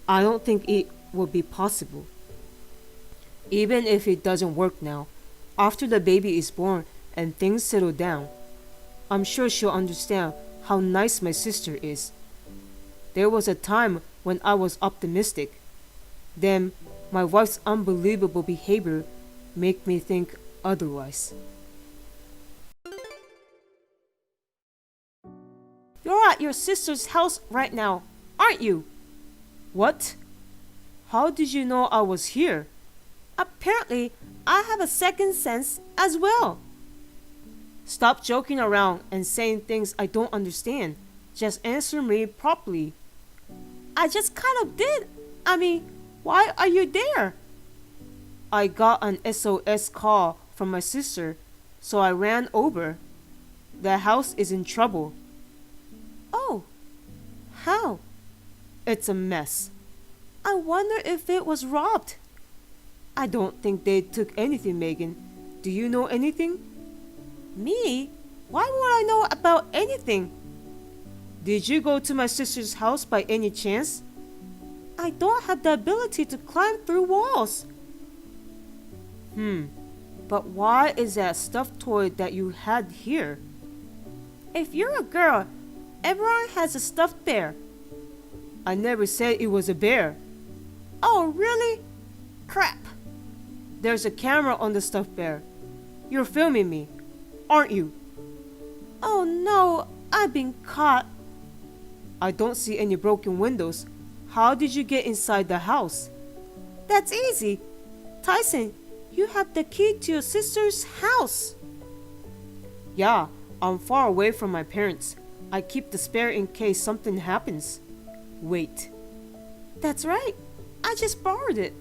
I don't think it will be possible. Even if it doesn't work now, after the baby is born and things settle down, I'm sure she'll understand how nice my sister is. There was a time when I was optimistic. Then my wife's unbelievable behavior made me think otherwise. You're at your sister's house right now, aren't you? What? How did you know I was here? Apparently, I have a second sense as well. Stop joking around and saying things I don't understand. Just answer me properly. I just kind of did. I mean, why are you there? I got an SOS call from my sister, so I ran over. The house is in trouble. Oh, how? It's a mess. I wonder if it was robbed. I don't think they took anything, Megan. Do you know anything? Me? Why would I know about anything? Did you go to my sister's house by any chance? I don't have the ability to climb through walls. But why is that stuffed toy that you had here? If you're a girl, everyone has a stuffed bear. I never said it was a bear. Oh, really? Crap. There's a camera on the stuffed bear. You're filming me, aren't you? Oh no, I've been caught. I don't see any broken windows. How did you get inside the house? That's easy. Tyson, you have the key to your sister's house. Yeah, I'm far away from my parents. I keep the spare in case something happens. Wait. That's right. I just borrowed it.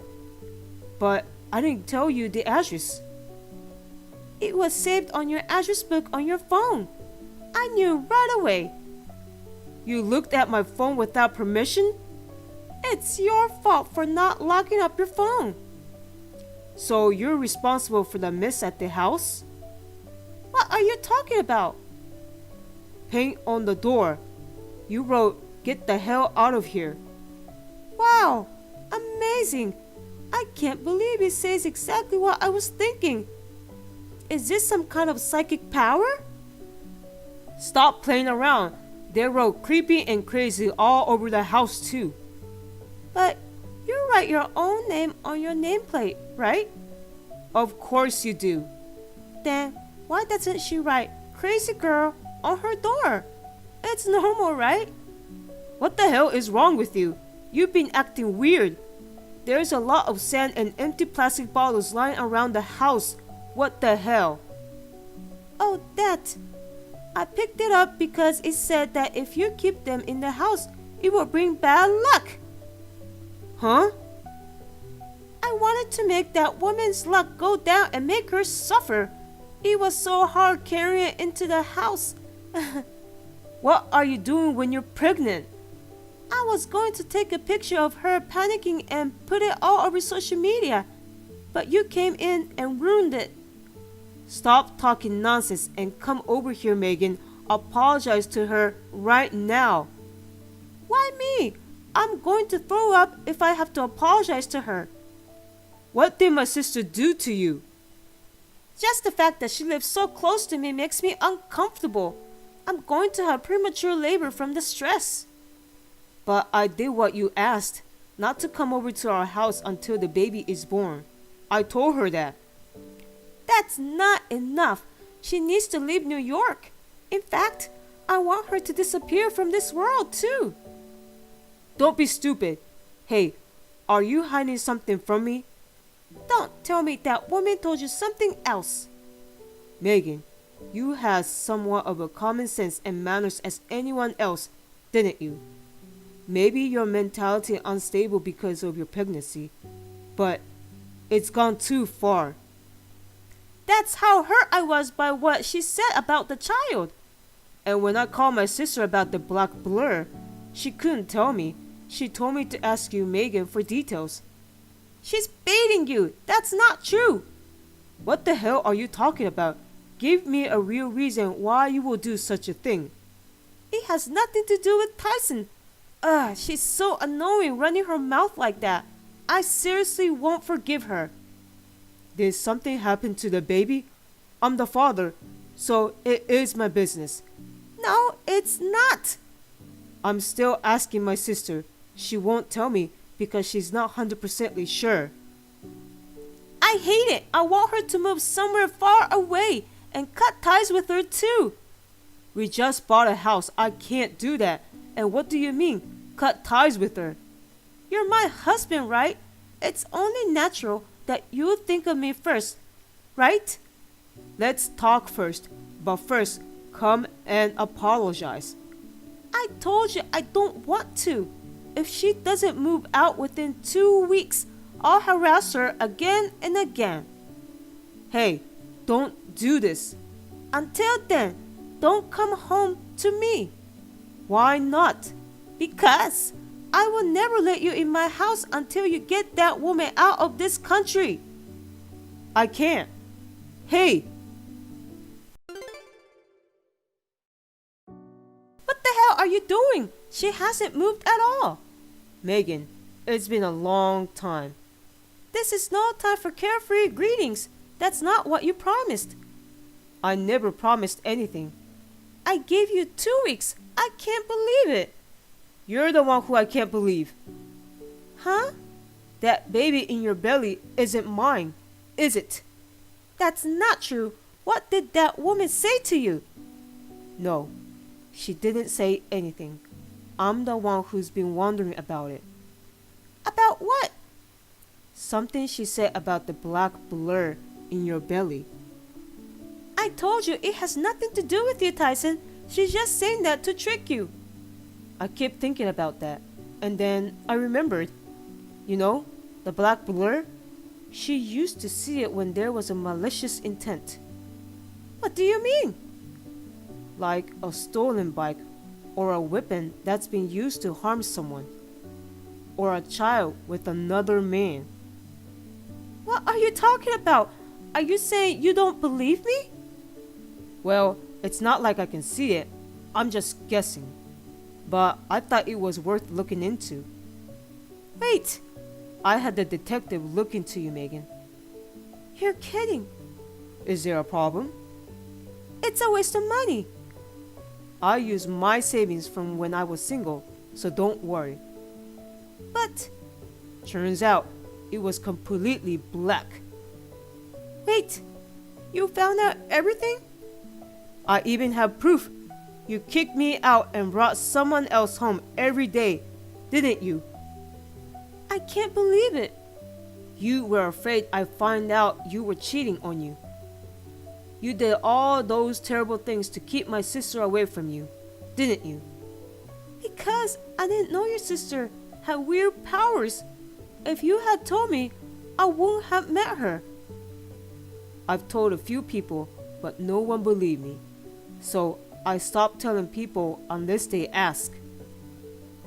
But I didn't tell you the address. It was saved on your address book on your phone. I knew right away. You looked at my phone without permission? It's your fault for not locking up your phone. So you're responsible for the mess at the house? What are you talking about? Paint on the door. You wrote, "Get the hell out of here." Wow, amazing. I can't believe it says exactly what I was thinking. Is this some kind of psychic power? Stop playing around. They wrote creepy and crazy all over the house too. But you write your own name on your nameplate, right? Of course you do. Then why doesn't she write "crazy girl" on her door? It's normal, right? What the hell is wrong with you? You've been acting weird. There's a lot of sand and empty plastic bottles lying around the house. What the hell? Oh, that. I picked it up because it said that if you keep them in the house, it will bring bad luck. Huh? I wanted to make that woman's luck go down and make her suffer. It was so hard carrying it into the house. What are you doing when you're pregnant? I was going to take a picture of her panicking and put it all over social media, but you came in and ruined it. Stop talking nonsense and come over here, Megan. Apologize to her right now. Why me? I'm going to throw up if I have to apologize to her. What did my sister do to you? Just the fact that she lives so close to me makes me uncomfortable. I'm going to have premature labor from the stress. But I did what you asked, not to come over to our house until the baby is born. I told her that. That's not enough. She needs to leave New York. In fact, I want her to disappear from this world too. Don't be stupid. Hey, are you hiding something from me? Don't tell me that woman told you something else. Megan, you had somewhat of a common sense and manners as anyone else, didn't you? Maybe your mentality unstable because of your pregnancy, but it's gone too far. That's how hurt I was by what she said about the child. And when I called my sister about the black blur, she couldn't tell me. She told me to ask you, Megan, for details. She's baiting you. That's not true. What the hell are you talking about? Give me a real reason why you will do such a thing. It has nothing to do with Tyson. She's so annoying running her mouth like that. I seriously won't forgive her. Did something happen to the baby? I'm the father, so it is my business. No, it's not. I'm still asking my sister. She won't tell me because she's not 100% sure. I hate it. I want her to move somewhere far away and cut ties with her too. We just bought a house. I can't do that. And what do you mean, cut ties with her? You're my husband, right? It's only natural that you think of me first, right? Let's talk first. But first, come and apologize. I told you I don't want to. If she doesn't move out within 2 weeks, I'll harass her again and again. Hey, don't do this. Until then, don't come home to me. Why not? Because I will never let you in my house until you get that woman out of this country. I can't. Hey! What the hell are you doing? She hasn't moved at all. Megan, it's been a long time. This is no time for carefree greetings. That's not what you promised. I never promised anything. I gave you 2 weeks. I can't believe it. You're the one who I can't believe. Huh? That baby in your belly isn't mine, is it? That's not true. What did that woman say to you? No, she didn't say anything. I'm the one who's been wondering about it. About what? Something she said about the black blur in your belly. I told you it has nothing to do with you, Tyson. She's just saying that to trick you. I kept thinking about that, and then I remembered. You know, the black blur? She used to see it when there was a malicious intent. What do you mean? Like a stolen bike, or a weapon that's been used to harm someone, or a child with another man. What are you talking about? Are you saying you don't believe me? Well, it's not like I can see it. I'm just guessing. But I thought it was worth looking into. Wait! I had the detective look into you, Megan. You're kidding. Is there a problem? It's a waste of money. I used my savings from when I was single, so don't worry. But turns out it was completely black. Wait, you found out everything? I even have proof. You kicked me out and brought someone else home every day, didn't you? I can't believe it. You were afraid I'd find out you were cheating on you. You did all those terrible things to keep my sister away from you, didn't you? Because I didn't know your sister had weird powers. If you had told me, I wouldn't have met her. I've told a few people, but no one believed me. So I stopped telling people unless they ask.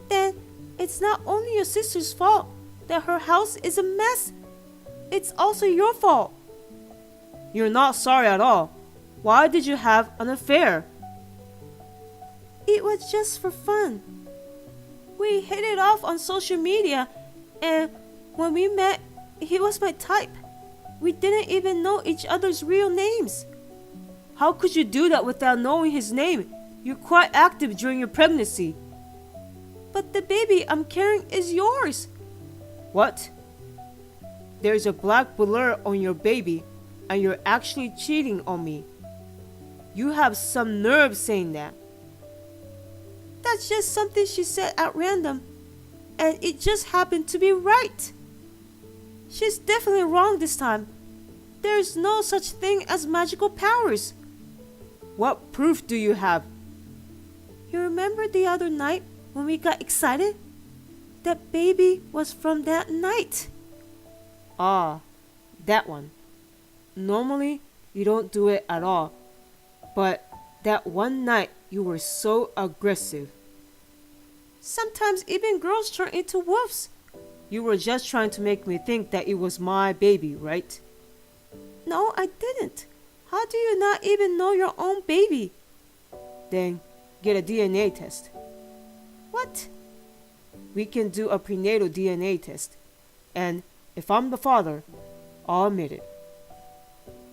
Then It's not only your sister's fault that her house is a mess. It's also your fault. You're not sorry at all. Why did you have an affair? It was just for fun. We hit it off on social media, and when we met, he was my type. We didn't even know each other's real names. How could you do that without knowing his name? You're quite active during your pregnancy. But the baby I'm carrying is yours. What? There's a black blur on your baby, and you're actually cheating on me. You have some nerve saying that. That's just something she said at random, and it just happened to be right. She's definitely wrong this time. There's no such thing as magical powers. What proof do you have? You remember the other night when we got excited? That baby was from that night. Ah, that one. Normally, you don't do it at all. But that one night, you were so aggressive. Sometimes even girls turn into wolves. You were just trying to make me think that it was my baby, right? No, I didn't. How do you not even know your own baby? Then get a DNA test. What? We can do a prenatal DNA test. And if I'm the father, I'll admit it.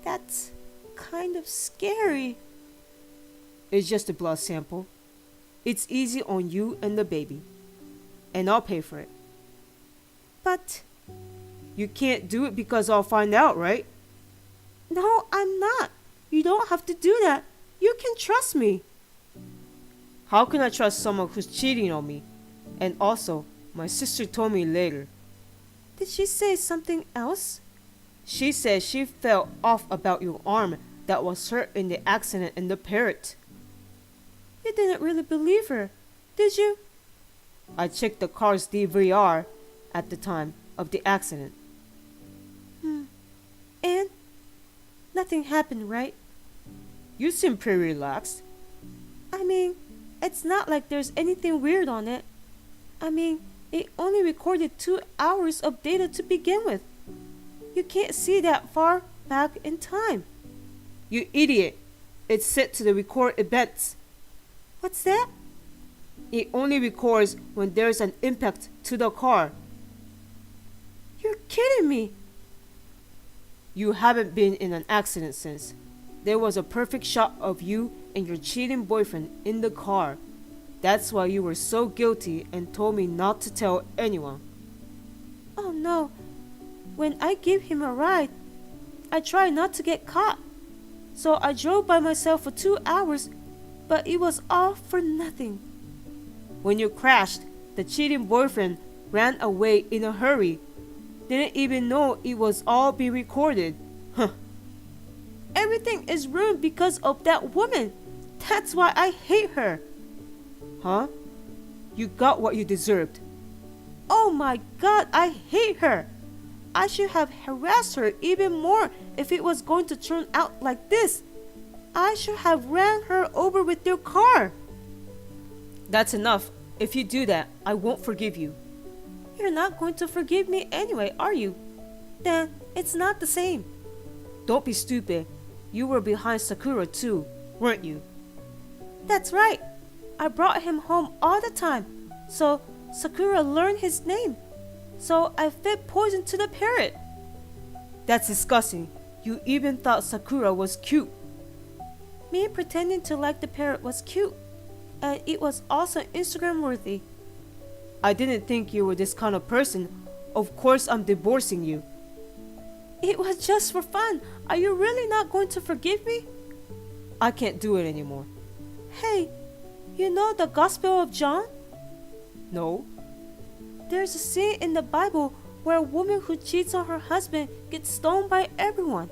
That's kind of scary. It's just a blood sample. It's easy on you and the baby. And I'll pay for it. But you can't do it because I'll find out, right? No, I'm not. You don't have to do that. You can trust me. How can I trust someone who's cheating on me? And also, my sister told me later. Did she say something else? She said she felt off about your arm that was hurt in the accident in the parrot. You didn't really believe her, did you? I checked the car's DVR at the time of the accident. And? Nothing happened, right? You seem pretty relaxed. I mean, it's not like there's anything weird on it. I mean, it only recorded 2 hours of data to begin with. You can't see that far back in time. You idiot. It's set to the record events. What's that? It only records when there's an impact to the car. You're kidding me. You haven't been in an accident since. There was a perfect shot of you and your cheating boyfriend in the car. That's why you were so guilty and told me not to tell anyone. Oh no. When I gave him a ride, I tried not to get caught. So I drove by myself for 2 hours, but it was all for nothing. When you crashed, the cheating boyfriend ran away in a hurry. Didn't even know it was all being recorded. Huh. Everything is ruined because of that woman. That's why I hate her. Huh? You got what you deserved. Oh my God, I hate her. I should have harassed her even more if it was going to turn out like this. I should have ran her over with your car. That's enough. If you do that, I won't forgive you. You're not going to forgive me anyway, are you? Then it's not the same. Don't be stupid. You were behind Sakura too, weren't you? That's right. I brought him home all the time, so Sakura learned his name. So I fed poison to the parrot. That's disgusting. You even thought Sakura was cute. Me pretending to like the parrot was cute, and it was also Instagram worthy. I didn't think you were this kind of person. Of course I'm divorcing you. It was just for fun. Are you really not going to forgive me? I can't do it anymore. Hey, you know the Gospel of John? No. There's a scene in the Bible where a woman who cheats on her husband gets stoned by everyone.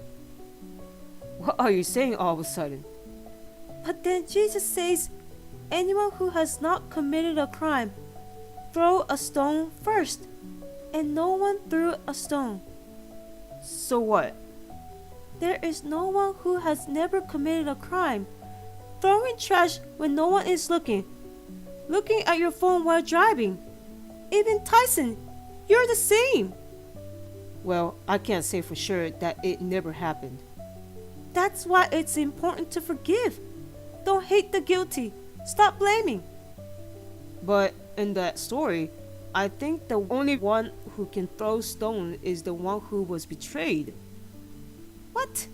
What are you saying all of a sudden? But then Jesus says, anyone who has not committed a crime, throw a stone first. And no one threw a stone. So what? There is no one who has never committed a crime. Throwing trash when no one is looking. Looking at your phone while driving. Even Tyson, you're the same. Well, I can't say for sure that it never happened. That's why it's important to forgive. Don't hate the guilty. Stop blaming. But in that story, I think the only one who can throw stone is the one who was betrayed. What?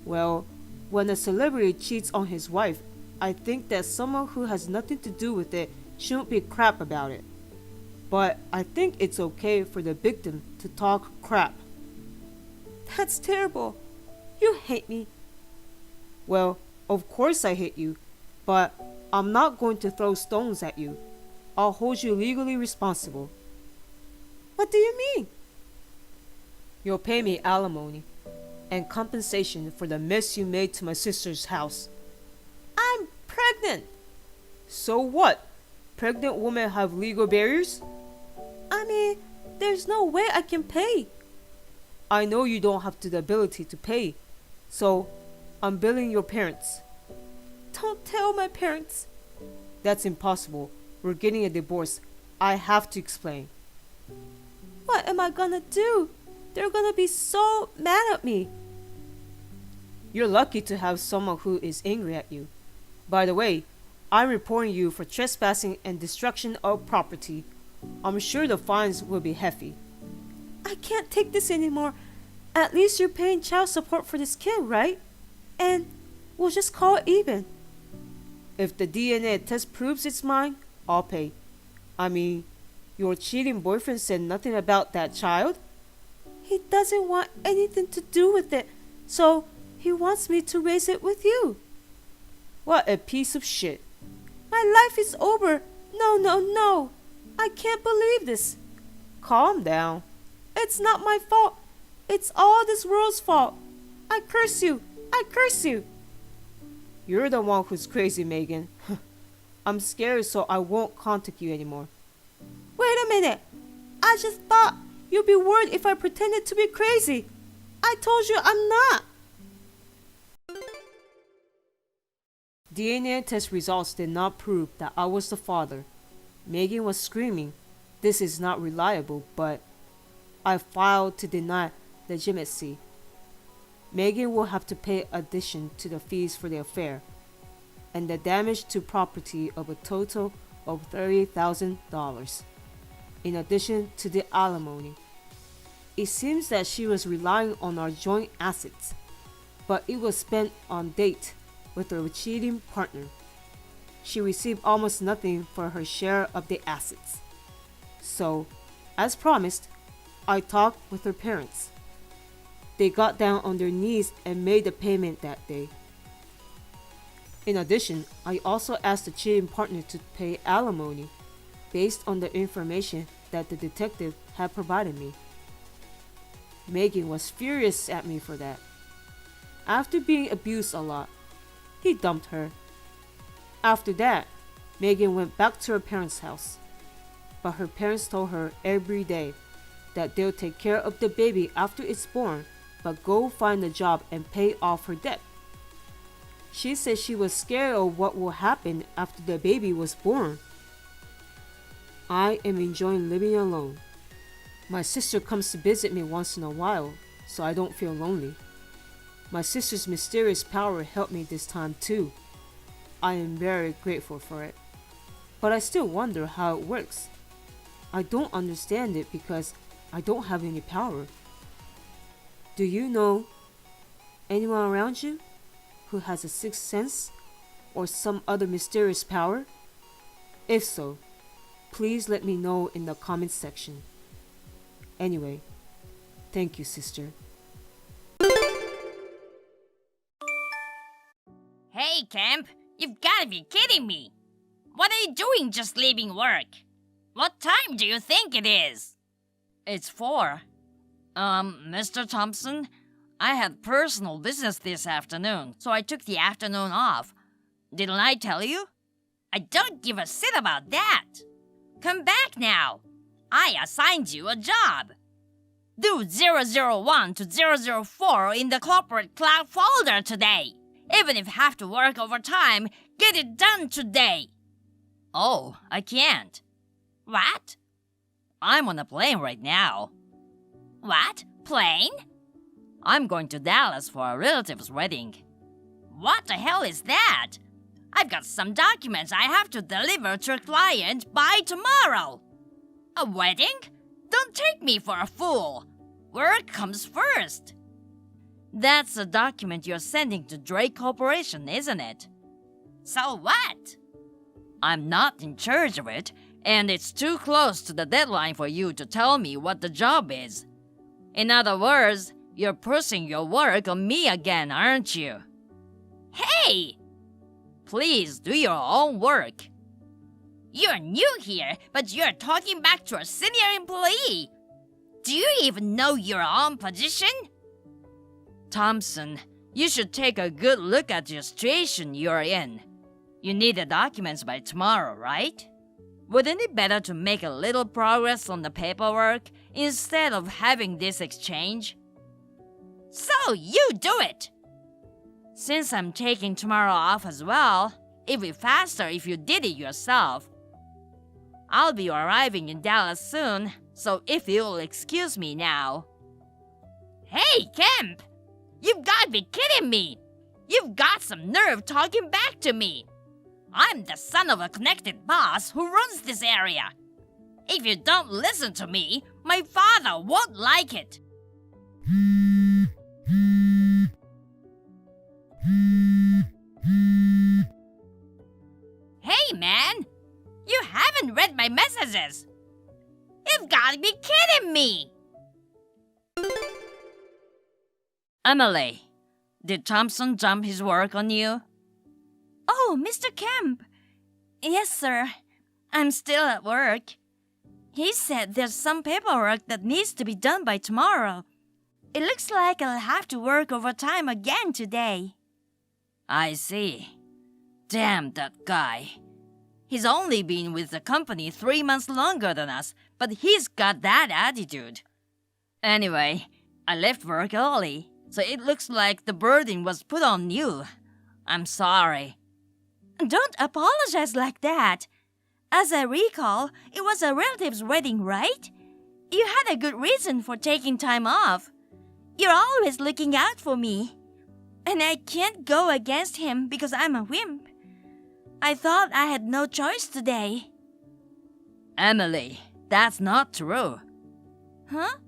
Well, when a celebrity cheats on his wife, I think that someone who has nothing to do with it shouldn't be crap about it. But I think it's okay for the victim to talk crap. That's terrible. You hate me. Well, of course I hate you, but I'm not going to throw stones at you. I'll hold you legally responsible. What do you mean? You'll pay me alimony and compensation for the mess you made to my sister's house. I'm pregnant. So what? Pregnant women have legal barriers? I mean, there's no way I can pay. I know you don't have the ability to pay, so I'm billing your parents. Don't tell my parents. That's impossible. We're getting a divorce. I have to explain. What am I gonna do? They're gonna be so mad at me. You're lucky to have someone who is angry at you. By the way, I'm reporting you for trespassing and destruction of property. I'm sure the fines will be hefty. I can't take this anymore. At least you're paying child support for this kid, right? And we'll just call it even. If the DNA test proves it's mine, I'll pay. I mean, your cheating boyfriend said nothing about that child. He doesn't want anything to do with it, so he wants me to raise it with you. What a piece of shit. My life is over. No. I can't believe this. Calm down. It's not my fault. It's all this world's fault. I curse you. You're the one who's crazy, Megan. I'm scared, so I won't contact you anymore. Wait a minute. I just thought you'd be worried if I pretended to be crazy. I told you I'm not. DNA test results did not prove that I was the father. Megan was screaming, "This is not reliable," but I filed to deny legitimacy. Megan will have to pay addition to the fees for the affair and the damage to property of a total of $30,000, in addition to the alimony. It seems that she was relying on our joint assets, but it was spent on date with her cheating partner. She received almost nothing for her share of the assets. So, as promised, I talked with her parents. They got down on their knees and made the payment that day. In addition, I also asked the cheating partner to pay alimony based on the information that the detective had provided me. Megan was furious at me for that. After being abused a lot, he dumped her. After that, Megan went back to her parents' house. But her parents told her every day that they'll take care of the baby after it's born, but go find a job and pay off her debt. She said she was scared of what will happen after the baby was born. I am enjoying living alone. My sister comes to visit me once in a while, so I don't feel lonely. My sister's mysterious power helped me this time too. I am very grateful for it. But I still wonder how it works. I don't understand it because I don't have any power. Do you know anyone around you who has a sixth sense or some other mysterious power? If so, please let me know in the comments section. Anyway, thank you, sister. Hey, Camp, you've gotta be kidding me. What are you doing just leaving work? What time do you think it is? It's 4. Mr. Thompson, I had personal business this afternoon, so I took the afternoon off. Didn't I tell you? I don't give a shit about that. Come back now. I assigned you a job. Do 001 to 004 in the corporate cloud folder today. Even if you have to work overtime, get it done today. Oh, I can't. What? I'm on a plane right now. What? Plane? I'm going to Dallas for a relative's wedding. What the hell is that? I've got some documents I have to deliver to a client by tomorrow. A wedding? Don't take me for a fool. Work comes first. That's a document you're sending to Drake Corporation, isn't it? So what? I'm not in charge of it, and it's too close to the deadline for you to tell me what the job is. In other words, you're pushing your work on me again, aren't you? Hey! Please do your own work. You're new here, but you're talking back to a senior employee. Do you even know your own position? Thompson, you should take a good look at the situation you're in. You need the documents by tomorrow, right? Wouldn't it be better to make a little progress on the paperwork instead of having this exchange? So you do it! Since I'm taking tomorrow off as well, it'd be faster if you did it yourself. I'll be arriving in Dallas soon, so if you'll excuse me now. Hey, Kemp! You've got to be kidding me! You've got some nerve talking back to me! I'm the son of a connected boss who runs this area. If you don't listen to me, my father won't like it. Hey, man! You haven't read my messages! You've got to be kidding me! Emily, did Thompson jump his work on you? Oh, Mr. Kemp. Yes, sir. I'm still at work. He said there's some paperwork that needs to be done by tomorrow. It looks like I'll have to work overtime again today. I see. Damn that guy. He's only been with the company 3 months longer than us, but he's got that attitude. Anyway, I left work early, so it looks like the burden was put on you. I'm sorry. Don't apologize like that. As I recall, it was a relative's wedding, right? You had a good reason for taking time off. You're always looking out for me. And I can't go against him because I'm a wimp. I thought I had no choice today. Emily, that's not true. Huh?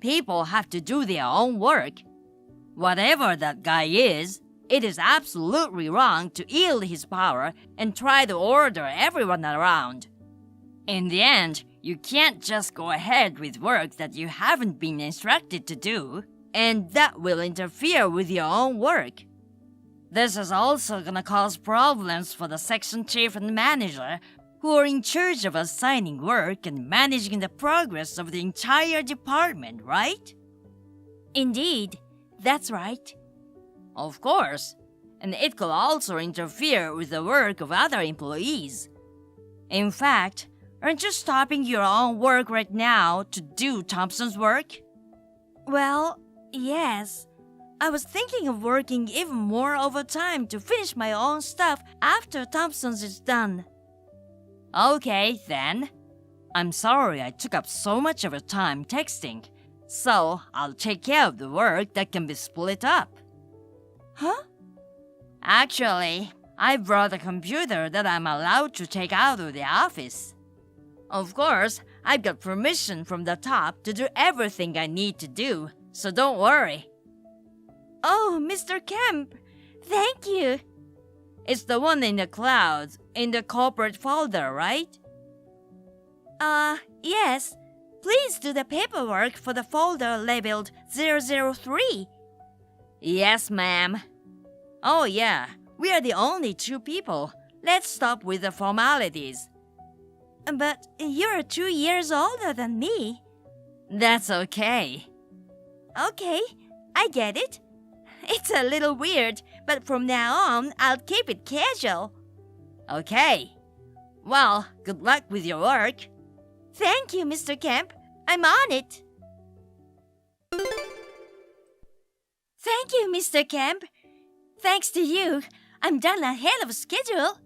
People have to do their own work. Whatever that guy is, it is absolutely wrong to yield his power and try to order everyone around. In the end, you can't just go ahead with work that you haven't been instructed to do, and that will interfere with your own work. This is also gonna cause problems for the section chief and manager who are in charge of assigning work and managing the progress of the entire department, right? Indeed, that's right. Of course, and it could also interfere with the work of other employees. In fact, aren't you stopping your own work right now to do Thompson's work? Well, yes. I was thinking of working even more overtime to finish my own stuff after Thompson's is done. Okay, then. I'm sorry I took up so much of your time texting, so I'll take care of the work that can be split up. Huh? Actually, I brought a computer that I'm allowed to take out of the office. Of course, I've got permission from the top to do everything I need to do, so don't worry. Oh, Mr. Kemp, thank you. It's the one in the cloud, in the corporate folder, right? Yes. Please do the paperwork for the folder labeled 003. Yes, ma'am. Oh, yeah, we are the only 2 people. Let's stop with the formalities. But you're 2 years older than me. That's okay. Okay, I get it. It's a little weird, but from now on, I'll keep it casual. Okay. Well, good luck with your work. Thank you, Mr. Kemp. I'm on it. Thank you, Mr. Kemp. Thanks to you, I'm done ahead of schedule.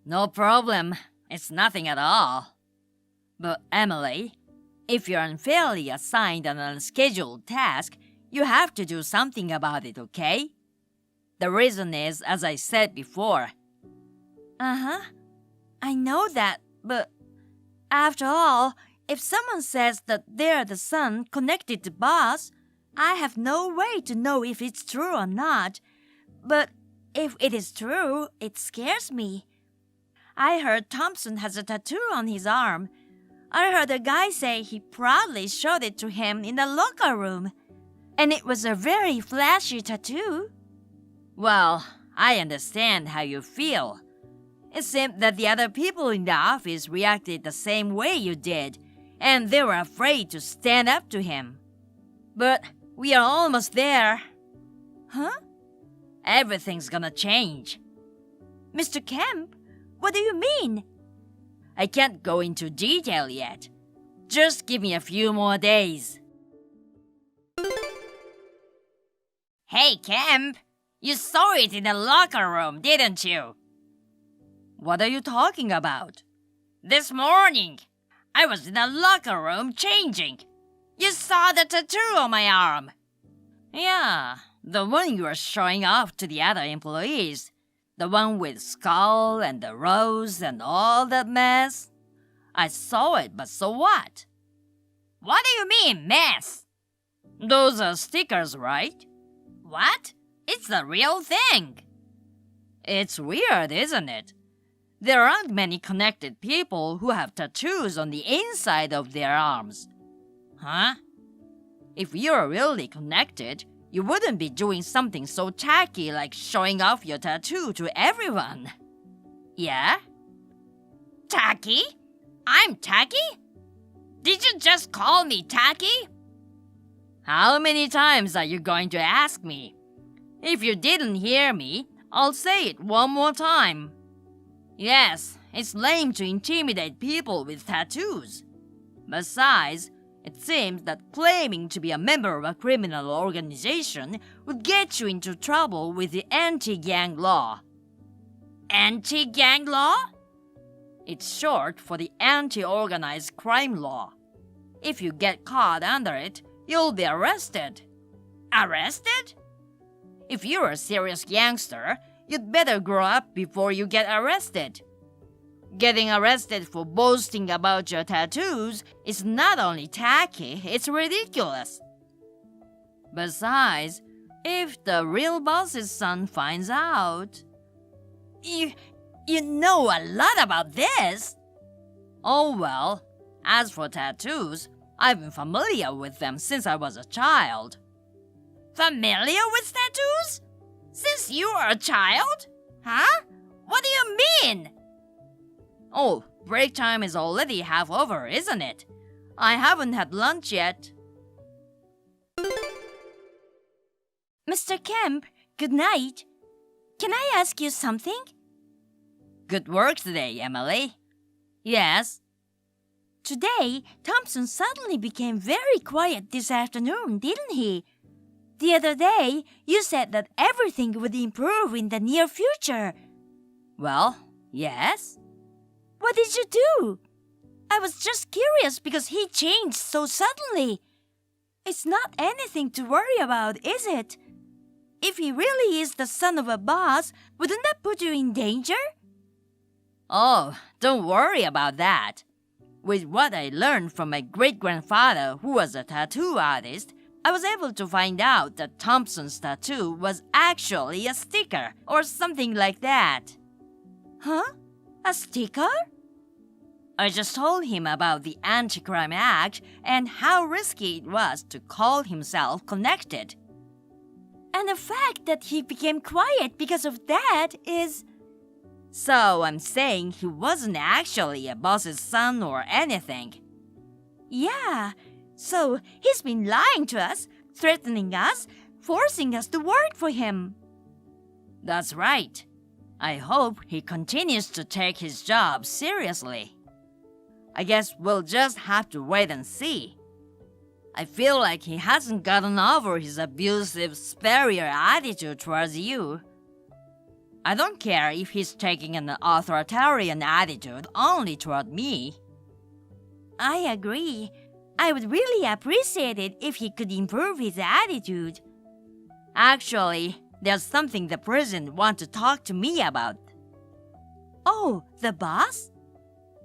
No problem. It's nothing at all. But Emily, if you're unfairly assigned an unscheduled task, you have to do something about it, okay? The reason is, as I said before. Uh-huh. I know that, but after all, if someone says that they're the son connected to boss, I have no way to know if it's true or not. But if it is true, it scares me. I heard Thompson has a tattoo on his arm. I heard a guy say he proudly showed it to him in the locker room. And it was a very flashy tattoo. Well, I understand how you feel. It seemed that the other people in the office reacted the same way you did, and they were afraid to stand up to him. But we are almost there. Huh? Everything's gonna change. Mr. Kemp, what do you mean? I can't go into detail yet. Just give me a few more days. Hey, Kemp! You saw it in the locker room, didn't you? What are you talking about? This morning, I was in the locker room changing. You saw the tattoo on my arm. Yeah, the one you were showing off to the other employees. The one with skull and the rose and all that mess. I saw it, but so what? What do you mean, mess? Those are stickers, right? What? It's the real thing. It's weird, isn't it? There aren't many connected people who have tattoos on the inside of their arms. Huh? If you're really connected, you wouldn't be doing something so tacky like showing off your tattoo to everyone. Yeah? Tacky? I'm tacky? Did you just call me tacky? How many times are you going to ask me? If you didn't hear me, I'll say it one more time. Yes, it's lame to intimidate people with tattoos. Besides, it seems that claiming to be a member of a criminal organization would get you into trouble with the anti-gang law. Anti-gang law? It's short for the anti-organized crime law. If you get caught under it, you'll be arrested. Arrested? If you're a serious gangster, you'd better grow up before you get arrested. Getting arrested for boasting about your tattoos is not only tacky, it's ridiculous. Besides, if the real boss's son finds out... You know a lot about this. Oh well, as for tattoos, I've been familiar with them since I was a child. Familiar with tattoos? Since you were a child? Huh? What do you mean? Oh, break time is already half over, isn't it? I haven't had lunch yet. Mr. Kemp, good night. Can I ask you something? Good work today, Emily. Yes? Today, Thompson suddenly became very quiet this afternoon, didn't he? The other day, you said that everything would improve in the near future. Well, yes. What did you do? I was just curious because he changed so suddenly. It's not anything to worry about, is it? If he really is the son of a boss, wouldn't that put you in danger? Oh, don't worry about that. With what I learned from my great-grandfather who was a tattoo artist, I was able to find out that Thompson's tattoo was actually a sticker or something like that. Huh? A sticker? I just told him about the Anti-Crime Act and how risky it was to call himself connected. And the fact that he became quiet because of that is... So I'm saying he wasn't actually a boss's son or anything. Yeah, so he's been lying to us, threatening us, forcing us to work for him. That's right. I hope he continues to take his job seriously. I guess we'll just have to wait and see. I feel like he hasn't gotten over his abusive, superior attitude towards you. I don't care if he's taking an authoritarian attitude only toward me. I agree. I would really appreciate it if he could improve his attitude. Actually, there's something the president wants to talk to me about. Oh, the boss?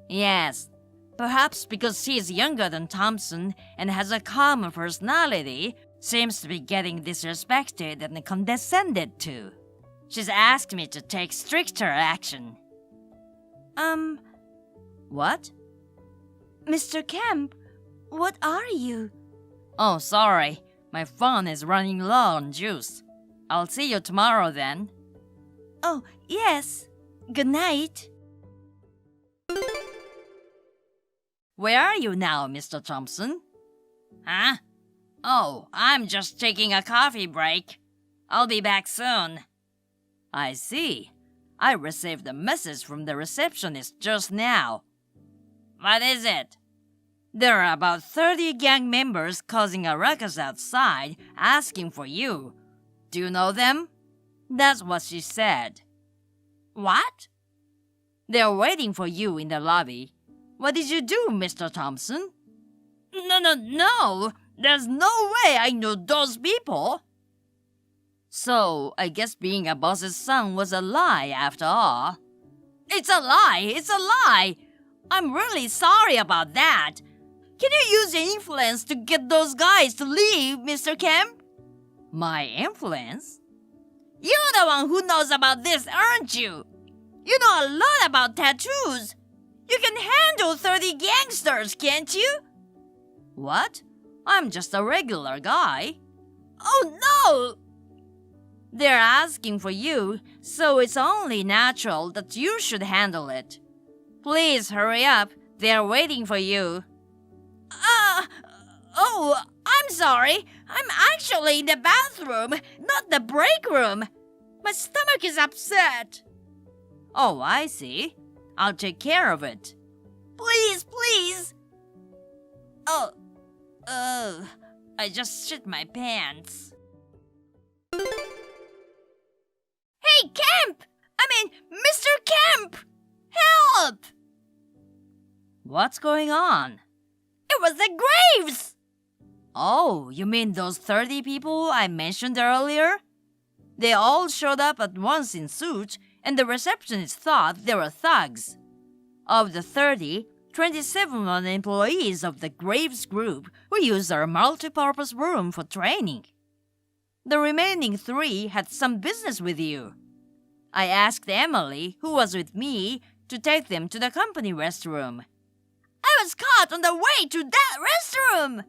Yes, perhaps because she's younger than Thompson and has a calmer personality, seems to be getting disrespected and condescended to. She's asked me to take stricter action. What? Mr. Kemp, what are you? Oh, sorry. My phone is running low on juice. I'll see you tomorrow then. Oh, yes. Good night. Where are you now, Mr. Thompson? Huh? Oh, I'm just taking a coffee break. I'll be back soon. I see. I received a message from the receptionist just now. What is it? There are about 30 gang members causing a ruckus outside, asking for you. Do you know them? That's what she said. What? They're waiting for you in the lobby. What did you do, Mr. Thompson? No. There's no way I know those people. So, I guess being a boss's son was a lie after all. It's a lie! I'm really sorry about that. Can you use your influence to get those guys to leave, Mr. Kemp? My influence? You're the one who knows about this, aren't you? You know a lot about tattoos. You can handle 30 gangsters, can't you? What? I'm just a regular guy. Oh no! They're asking for you, so it's only natural that you should handle it. Please hurry up. They're waiting for you. I'm sorry. I'm actually in the bathroom, not the break room. My stomach is upset. Oh, I see. I'll take care of it. Please. Oh, I just shit my pants. Hey, Kemp! Mr. Kemp! Help! What's going on? It was the Graves! Oh, you mean those 30 people I mentioned earlier? They all showed up at once in suits, and the receptionist thought they were thugs. Of the 30, 27 were employees of the Graves group who used our multi-purpose room for training. The remaining 3 had some business with you. I asked Emily, who was with me, to take them to the company restroom. I was caught on the way to that restroom!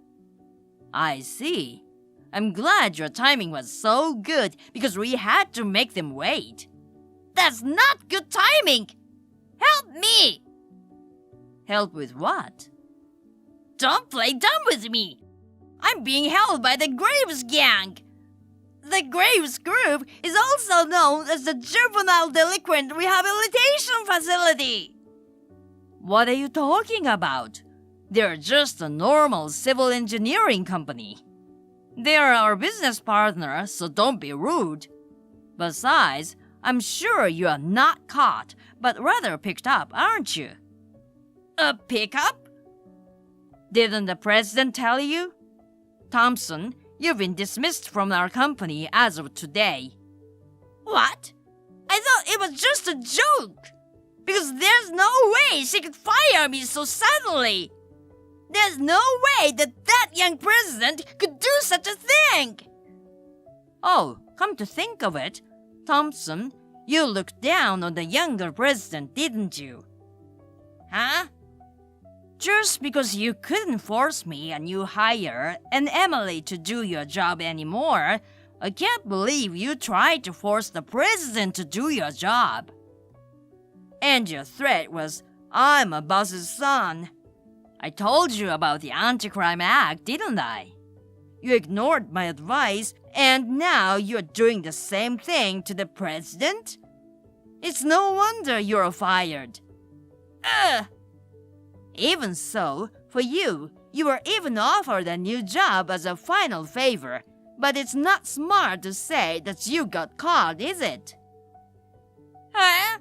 I see. I'm glad your timing was so good because we had to make them wait. That's not good timing! Help me! Help with what? Don't play dumb with me! I'm being held by the Graves gang! The Graves group is also known as the Juvenile Delinquent Rehabilitation Facility. What are you talking about? They're just a normal civil engineering company. They're our business partner, so don't be rude. Besides, I'm sure you are not caught, but rather picked up, aren't you? A pickup? Didn't the president tell you? Thompson, you've been dismissed from our company as of today. What? I thought it was just a joke. Because there's no way she could fire me so suddenly. There's no way that young president could do such a thing. Oh, come to think of it, Thompson, you looked down on the younger president, didn't you? Huh? Just because you couldn't force me a new hire and Emily to do your job anymore, I can't believe you tried to force the president to do your job. And your threat was, I'm a boss's son. I told you about the Anti-Crime Act, didn't I? You ignored my advice, and now you're doing the same thing to the president? It's no wonder you're fired. Even so, for you were even offered a new job as a final favor, but it's not smart to say that you got caught, is it? Huh?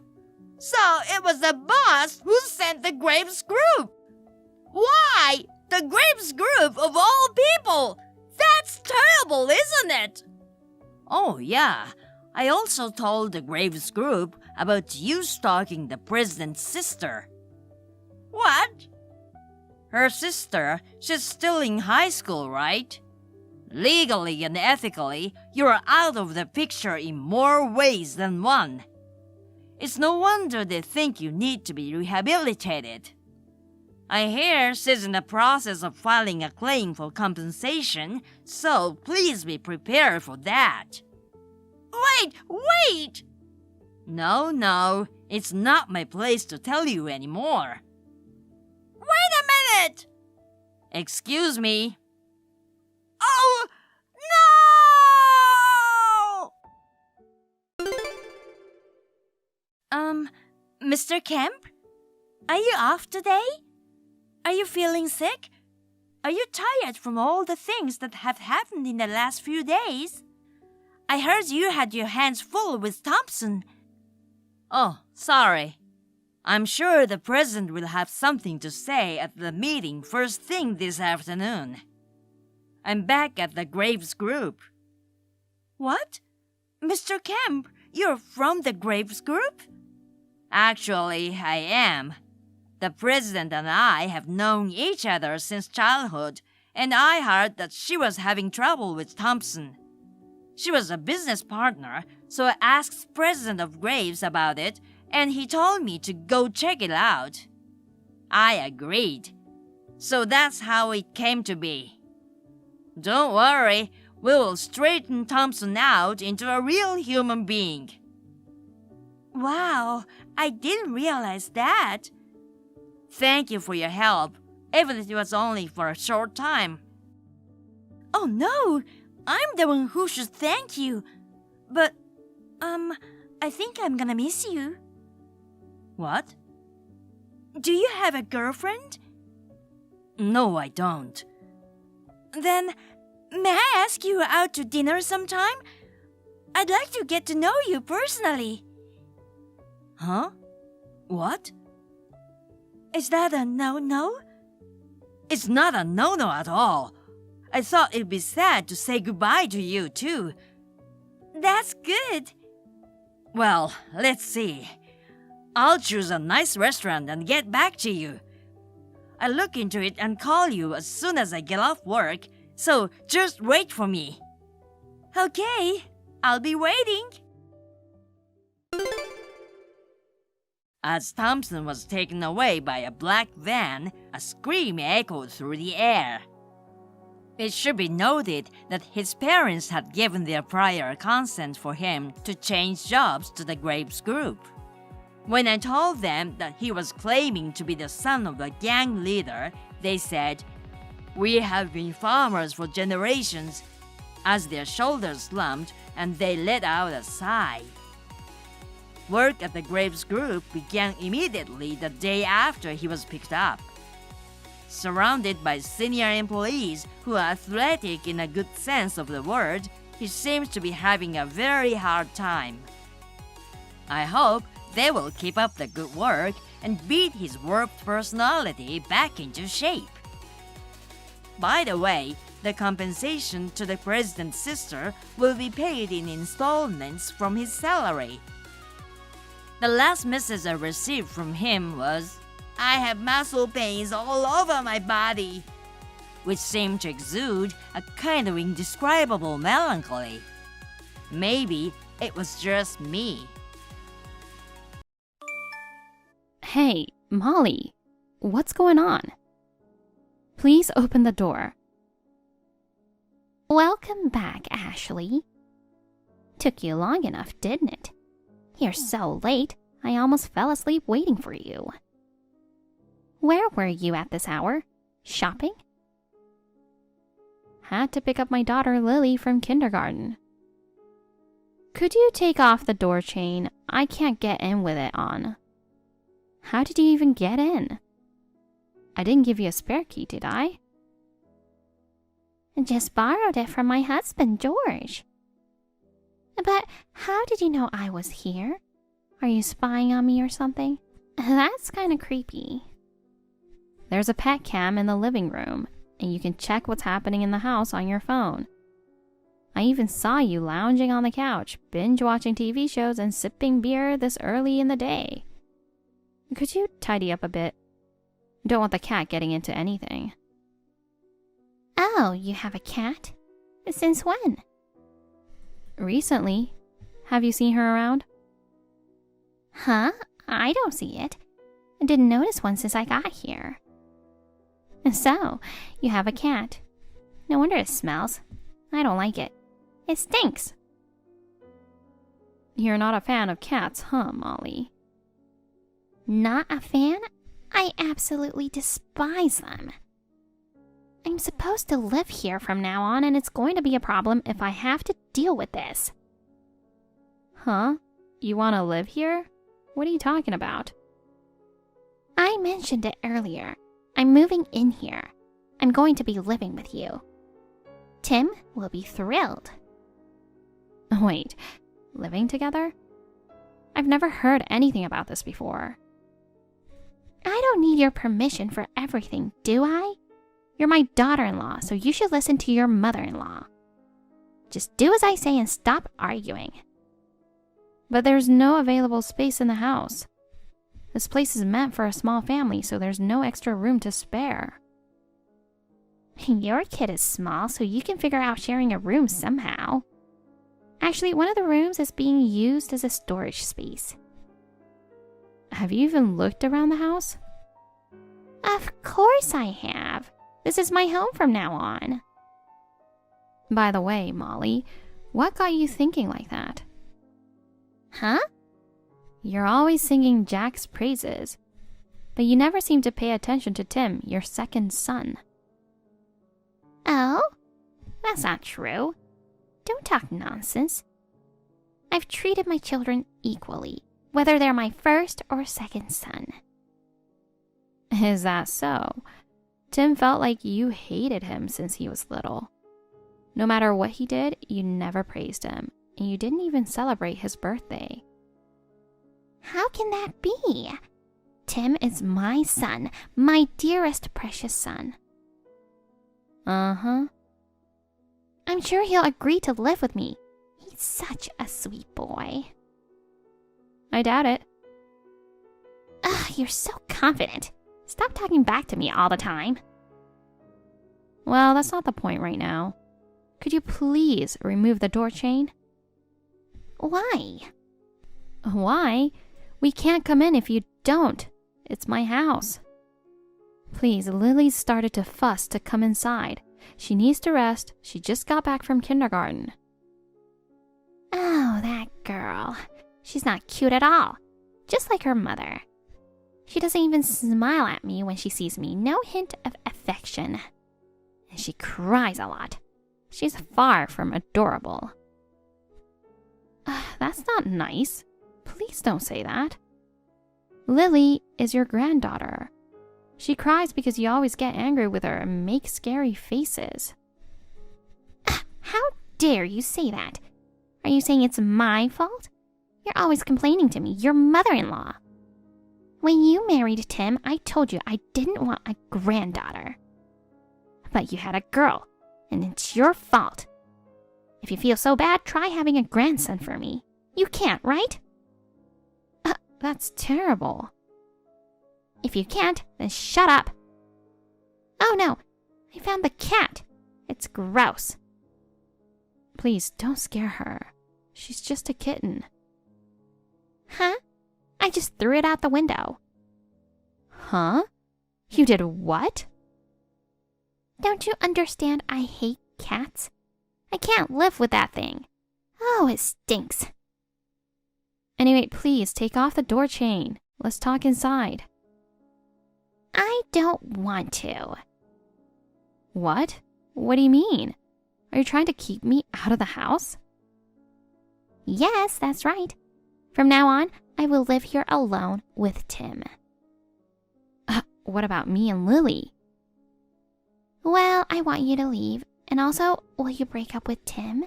So it was the boss who sent the Graves group? Why? The Graves group of all people! That's terrible, isn't it? Oh, yeah. I also told the Graves group about you stalking the president's sister. What? Her sister, she's still in high school, right? Legally and ethically, you're out of the picture in more ways than one. It's no wonder they think you need to be rehabilitated. I hear she's in the process of filing a claim for compensation, so please be prepared for that. Wait! No, it's not my place to tell you anymore. Wait a minute! Excuse me. Oh, no! Mr. Kemp? Are you off today? Are you feeling sick? Are you tired from all the things that have happened in the last few days? I heard you had your hands full with Thompson. Oh, sorry. I'm sure the president will have something to say at the meeting first thing this afternoon. I'm back at the Graves group. What? Mr. Kemp, you're from the Graves group? Actually, I am. The president and I have known each other since childhood, and I heard that she was having trouble with Thompson. She was a business partner, so I asked President of Graves about it, and he told me to go check it out. I agreed. So that's how it came to be. Don't worry, we will straighten Thompson out into a real human being. Wow, I didn't realize that. Thank you for your help, even if it was only for a short time. Oh no, I'm the one who should thank you. But, I think I'm gonna miss you. What? Do you have a girlfriend? No, I don't. Then, may I ask you out to dinner sometime? I'd like to get to know you personally. Huh? What? Is that a no-no? It's not a no-no at all. I thought it'd be sad to say goodbye to you, too. That's good. Well, let's see. I'll choose a nice restaurant and get back to you. I'll look into it and call you as soon as I get off work, so just wait for me. Okay, I'll be waiting. As Thompson was taken away by a black van, a scream echoed through the air. It should be noted that his parents had given their prior consent for him to change jobs to the Graves group. When I told them that he was claiming to be the son of a gang leader, they said, "We have been farmers for generations," as their shoulders slumped and they let out a sigh. Work at the Graves group began immediately the day after he was picked up. Surrounded by senior employees who are athletic in a good sense of the word, he seems to be having a very hard time. I hope they will keep up the good work and beat his warped personality back into shape. By the way, the compensation to the president's sister will be paid in installments from his salary. The last message I received from him was, "I have muscle pains all over my body," which seemed to exude a kind of indescribable melancholy. Maybe it was just me. Hey, Molly, what's going on? Please open the door. Welcome back, Ashley. Took you long enough, didn't it? You're so late, I almost fell asleep waiting for you. Where were you at this hour? Shopping? Had to pick up my daughter Lily from kindergarten. Could you take off the door chain? I can't get in with it on. How did you even get in? I didn't give you a spare key, did I? Just borrowed it from my husband, George. But how did you know I was here? Are you spying on me or something? That's kind of creepy. There's a pet cam in the living room, and you can check what's happening in the house on your phone. I even saw you lounging on the couch, binge-watching TV shows and sipping beer this early in the day. Could you tidy up a bit? Don't want the cat getting into anything. Oh, you have a cat? Since when? Recently. Have you seen her around? Huh? I don't see it. I didn't notice one since I got here. So, you have a cat. No wonder it smells. I don't like it. It stinks. You're not a fan of cats, huh, Molly? Not a fan? I absolutely despise them. I'm supposed to live here from now on, and it's going to be a problem if I have to deal with this. Huh? You want to live here? What are you talking about? I mentioned it earlier. I'm moving in here. I'm going to be living with you. Tim will be thrilled. Wait, living together? I've never heard anything about this before. I don't need your permission for everything, do I? You're my daughter-in-law, so you should listen to your mother-in-law. Just do as I say and stop arguing. But there's no available space in the house. This place is meant for a small family, so there's no extra room to spare. Your kid is small, so you can figure out sharing a room somehow. Actually, one of the rooms is being used as a storage space. Have you even looked around the house? Of course I have. This is my home from now on. By the way, Molly, what got you thinking like that? Huh? You're always singing Jack's praises, but you never seem to pay attention to Tim, your second son. Oh? That's not true. Don't talk nonsense. I've treated my children equally, whether they're my first or second son. Is that so? Tim felt like you hated him since he was little. No matter what he did, you never praised him, and you didn't even celebrate his birthday. How can that be? Tim is my son, my dearest precious son. Uh-huh. I'm sure he'll agree to live with me. He's such a sweet boy. I doubt it. Ugh, you're so confident. Stop talking back to me all the time. Well, that's not the point right now. Could you please remove the door chain? Why? Why? We can't come in if you don't. It's my house. Please, Lily's started to fuss to come inside. She needs to rest. She just got back from kindergarten. Oh, that girl. She's not cute at all. Just like her mother. She doesn't even smile at me when she sees me. No hint of affection. And she cries a lot. She's far from adorable. That's not nice. Please don't say that. Lily is your granddaughter. She cries because you always get angry with her and make scary faces. How dare you say that? Are you saying it's my fault? You're always complaining to me, your mother-in-law. When you married Tim, I told you I didn't want a granddaughter. But you had a girl, and it's your fault. If you feel so bad, try having a grandson for me. You can't, right? That's terrible. If you can't, then shut up. Oh no, I found the cat. It's gross. Please don't scare her. She's just a kitten. Huh? I just threw it out the window. Huh? You did what? Don't you understand I hate cats? I can't live with that thing. Oh, it stinks. Anyway, please take off the door chain. Let's talk inside. I don't want to. What? What do you mean? Are you trying to keep me out of the house? Yes, that's right. From now on, I will live here alone with Tim. What about me and Lily? Well, I want you to leave. And also, will you break up with Tim?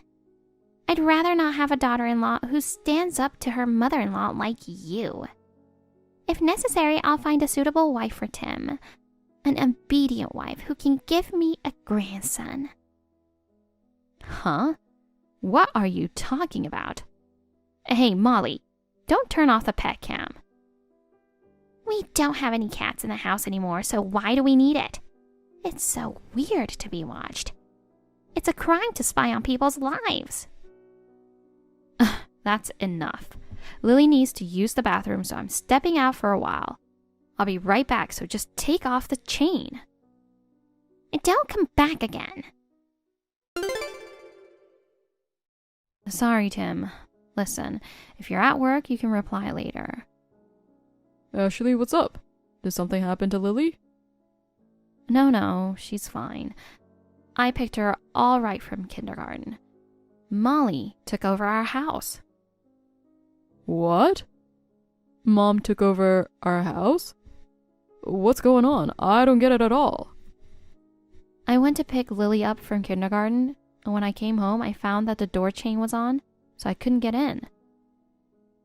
I'd rather not have a daughter-in-law who stands up to her mother-in-law like you. If necessary, I'll find a suitable wife for Tim. An obedient wife who can give me a grandson. Huh? What are you talking about? Hey, Molly, don't turn off the pet cam. We don't have any cats in the house anymore, so why do we need it? It's so weird to be watched. It's a crime to spy on people's lives. That's enough. Lily needs to use the bathroom, so I'm stepping out for a while. I'll be right back, so just take off the chain. And don't come back again. Sorry, Tim. Listen, if you're at work, you can reply later. Ashley, what's up? Did something happen to Lily? No, she's fine. I picked her all right from kindergarten. Molly took over our house. What? Mom took over our house? What's going on? I don't get it at all. I went to pick Lily up from kindergarten, and when I came home, I found that the door chain was on, so I couldn't get in.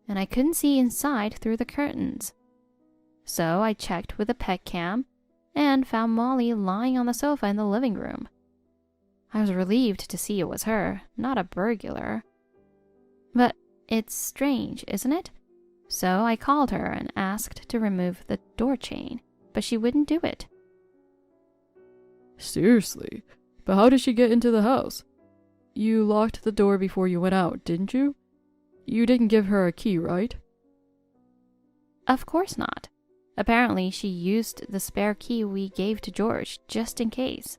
And I couldn't see inside through the curtains. So I checked with the pet cam and found Molly lying on the sofa in the living room. I was relieved to see it was her, not a burglar. But it's strange, isn't it? So I called her and asked to remove the door chain, but she wouldn't do it. Seriously? But how did she get into the house? You locked the door before you went out, didn't you? You didn't give her a key, right? Of course not. Apparently, she used the spare key we gave to George, just in case.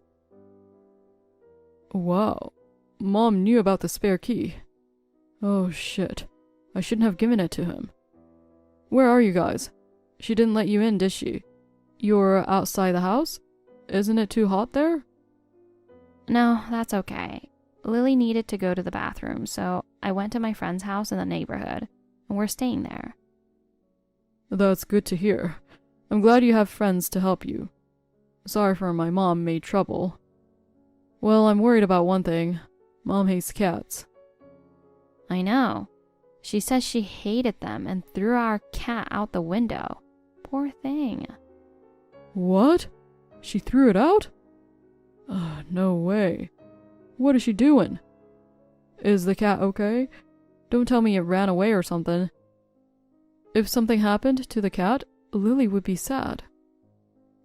Wow. Mom knew about the spare key. Oh shit. I shouldn't have given it to him. Where are you guys? She didn't let you in, did she? You're outside the house? Isn't it too hot there? No, that's okay. Lily needed to go to the bathroom, so I went to my friend's house in the neighborhood, and we're staying there. That's good to hear. I'm glad you have friends to help you. Sorry for my mom made trouble. Well, I'm worried about one thing. Mom hates cats. I know. She says she hated them and threw our cat out the window. Poor thing. What? She threw it out? No way. What is she doing? Is the cat okay? Don't tell me it ran away or something. If something happened to the cat, Lily would be sad.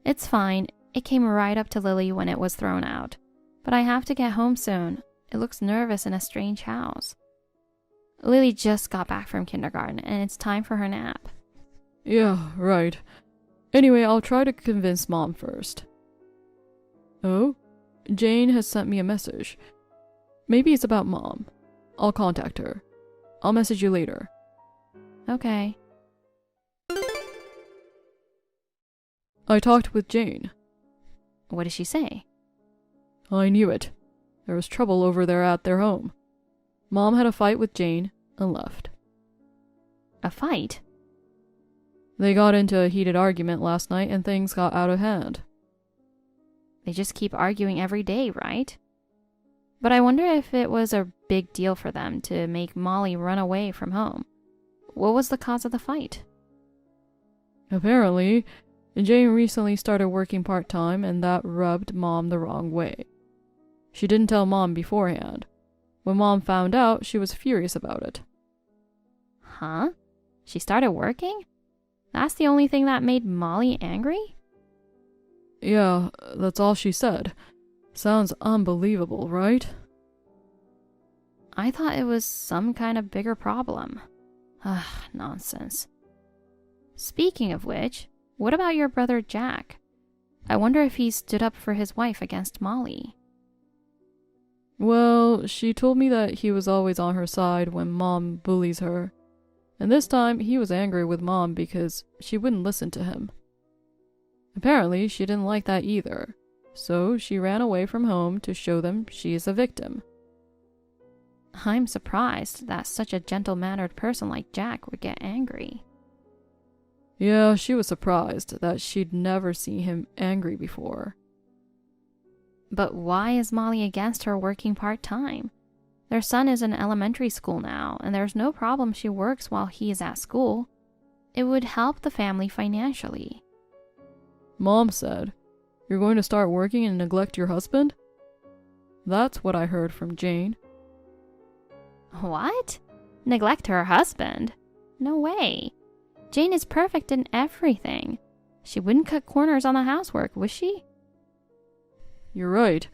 It's fine. It came right up to Lily when it was thrown out. But I have to get home soon. It looks nervous in a strange house. Lily just got back from kindergarten, and it's time for her nap. Yeah, right. Anyway, I'll try to convince Mom first. Oh? Jane has sent me a message. Maybe it's about Mom. I'll contact her. I'll message you later. Okay. I talked with Jane. What did she say? I knew it. There was trouble over there at their home. Mom had a fight with Jane and left. A fight? They got into a heated argument last night and things got out of hand. They just keep arguing every day, right? But I wonder if it was a big deal for them to make Molly run away from home. What was the cause of the fight? Apparently, Jane recently started working part-time and that rubbed Mom the wrong way. She didn't tell Mom beforehand. When Mom found out, she was furious about it. Huh? She started working? That's the only thing that made Molly angry? Yeah, that's all she said. Sounds unbelievable, right? I thought it was some kind of bigger problem. Ugh, nonsense. Speaking of which, what about your brother Jack? I wonder if he stood up for his wife against Molly. Well, she told me that he was always on her side when Mom bullies her. And this time, he was angry with Mom because she wouldn't listen to him. Apparently, she didn't like that either, so she ran away from home to show them she is a victim. I'm surprised that such a gentle-mannered person like Jack would get angry. Yeah, she was surprised that she'd never seen him angry before. But why is Molly against her working part-time? Their son is in elementary school now, and there's no problem she works while he is at school. It would help the family financially. Mom said, You're going to start working and neglect your husband? That's what I heard from Jane. What? Neglect her husband? No way. Jane is perfect in everything. She wouldn't cut corners on the housework, would she? You're right.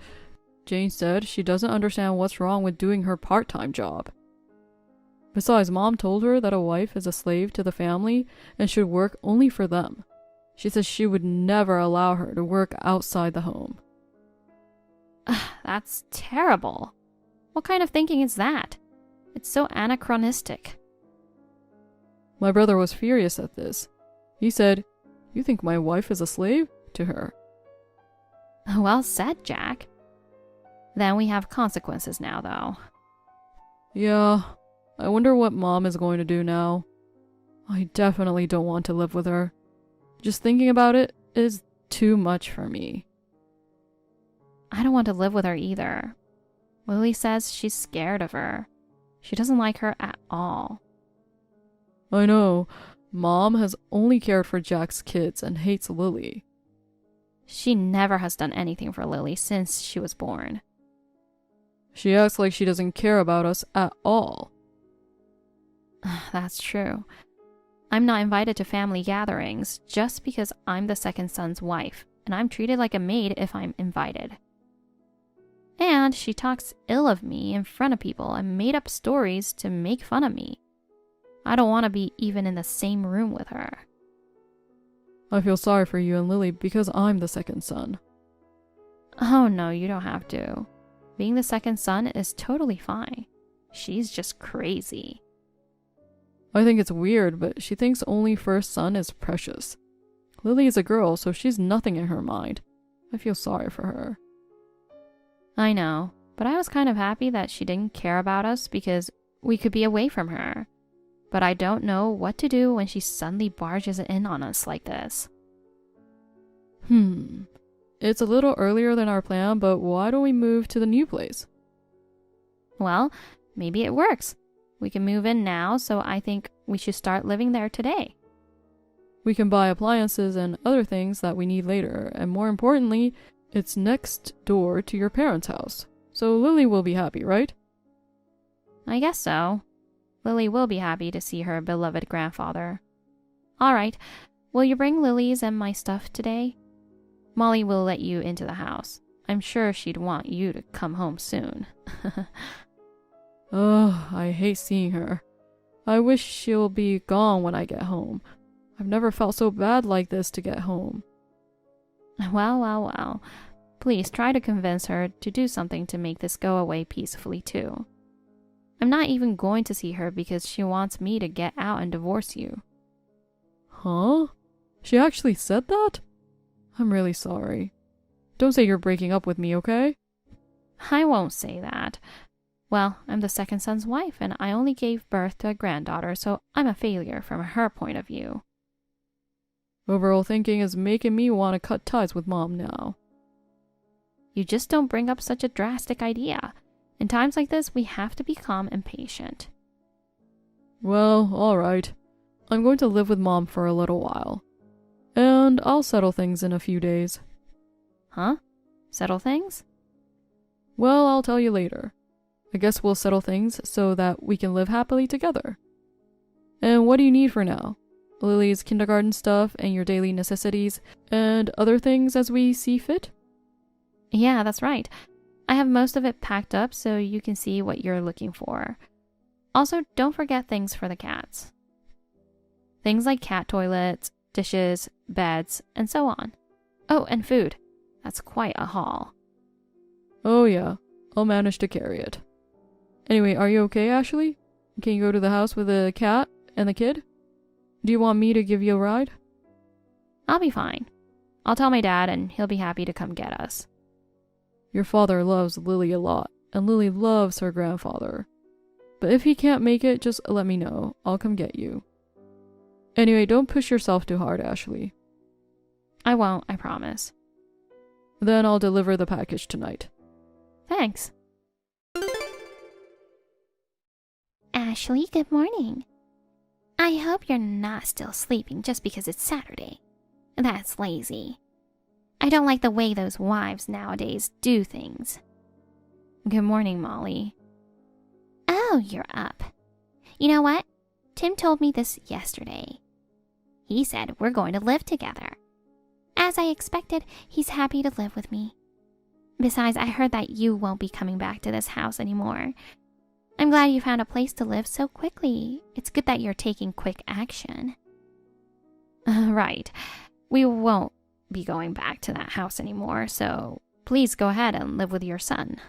Jane said she doesn't understand what's wrong with doing her part-time job. Besides, Mom told her that a wife is a slave to the family and should work only for them. She says she would never allow her to work outside the home. That's terrible. What kind of thinking is that? It's so anachronistic. My brother was furious at this. He said, "You think my wife is a slave?" to her. Well said, Jack. Then we have consequences now, though. Yeah, I wonder what Mom is going to do now. I definitely don't want to live with her. Just thinking about it is too much for me. I don't want to live with her either. Lily says she's scared of her. She doesn't like her at all. I know. Mom has only cared for Jack's kids and hates Lily. She never has done anything for Lily since she was born. She acts like she doesn't care about us at all. That's true. I'm not invited to family gatherings just because I'm the second son's wife, and I'm treated like a maid if I'm invited. And she talks ill of me in front of people and made up stories to make fun of me. I don't want to be even in the same room with her. I feel sorry for you and Lily because I'm the second son. Oh no, you don't have to. Being the second son is totally fine. She's just crazy. I think it's weird, but she thinks only first son is precious. Lily is a girl, so she's nothing in her mind. I feel sorry for her. I know, but I was kind of happy that she didn't care about us because we could be away from her. But I don't know what to do when she suddenly barges in on us like this. It's a little earlier than our plan, but why don't we move to the new place? Well, maybe it works. We can move in now, so I think we should start living there today. We can buy appliances and other things that we need later, and more importantly, it's next door to your parents' house. So Lily will be happy, right? I guess so. Lily will be happy to see her beloved grandfather. All right, will you bring Lily's and my stuff today? Molly will let you into the house. I'm sure she'd want you to come home soon. Ugh, I hate seeing her. I wish she'll be gone when I get home. I've never felt so bad like this to get home. Well. Please try to convince her to do something to make this go away peacefully too. I'm not even going to see her because she wants me to get out and divorce you. Huh? She actually said that? I'm really sorry. Don't say you're breaking up with me, okay? I won't say that. Well, I'm the second son's wife and I only gave birth to a granddaughter, so I'm a failure from her point of view. Overall thinking is making me want to cut ties with Mom now. You just don't bring up such a drastic idea. In times like this, we have to be calm and patient. Well, alright. I'm going to live with Mom for a little while. And I'll settle things in a few days. Huh? Settle things? Well, I'll tell you later. I guess we'll settle things so that we can live happily together. And what do you need for now? Lily's kindergarten stuff and your daily necessities and other things as we see fit? Yeah, that's right. I have most of it packed up so you can see what you're looking for. Also, don't forget things for the cats. Things like cat toilets, dishes, beds, and so on. Oh, and food. That's quite a haul. Oh yeah, I'll manage to carry it. Anyway, are you okay, Ashley? Can you go to the house with the cat and the kid? Do you want me to give you a ride? I'll be fine. I'll tell my dad and he'll be happy to come get us. Your father loves Lily a lot, and Lily loves her grandfather. But if he can't make it, just let me know. I'll come get you. Anyway, don't push yourself too hard, Ashley. I won't, I promise. Then I'll deliver the package tonight. Thanks. Ashley, good morning. I hope you're not still sleeping just because it's Saturday. That's lazy. I don't like the way those wives nowadays do things. Good morning, Molly. Oh, you're up. You know what? Tim told me this yesterday. He said we're going to live together. As I expected, he's happy to live with me. Besides, I heard that you won't be coming back to this house anymore. I'm glad you found a place to live so quickly. It's good that you're taking quick action. Right. We won't be going back to that house anymore, so please go ahead and live with your son.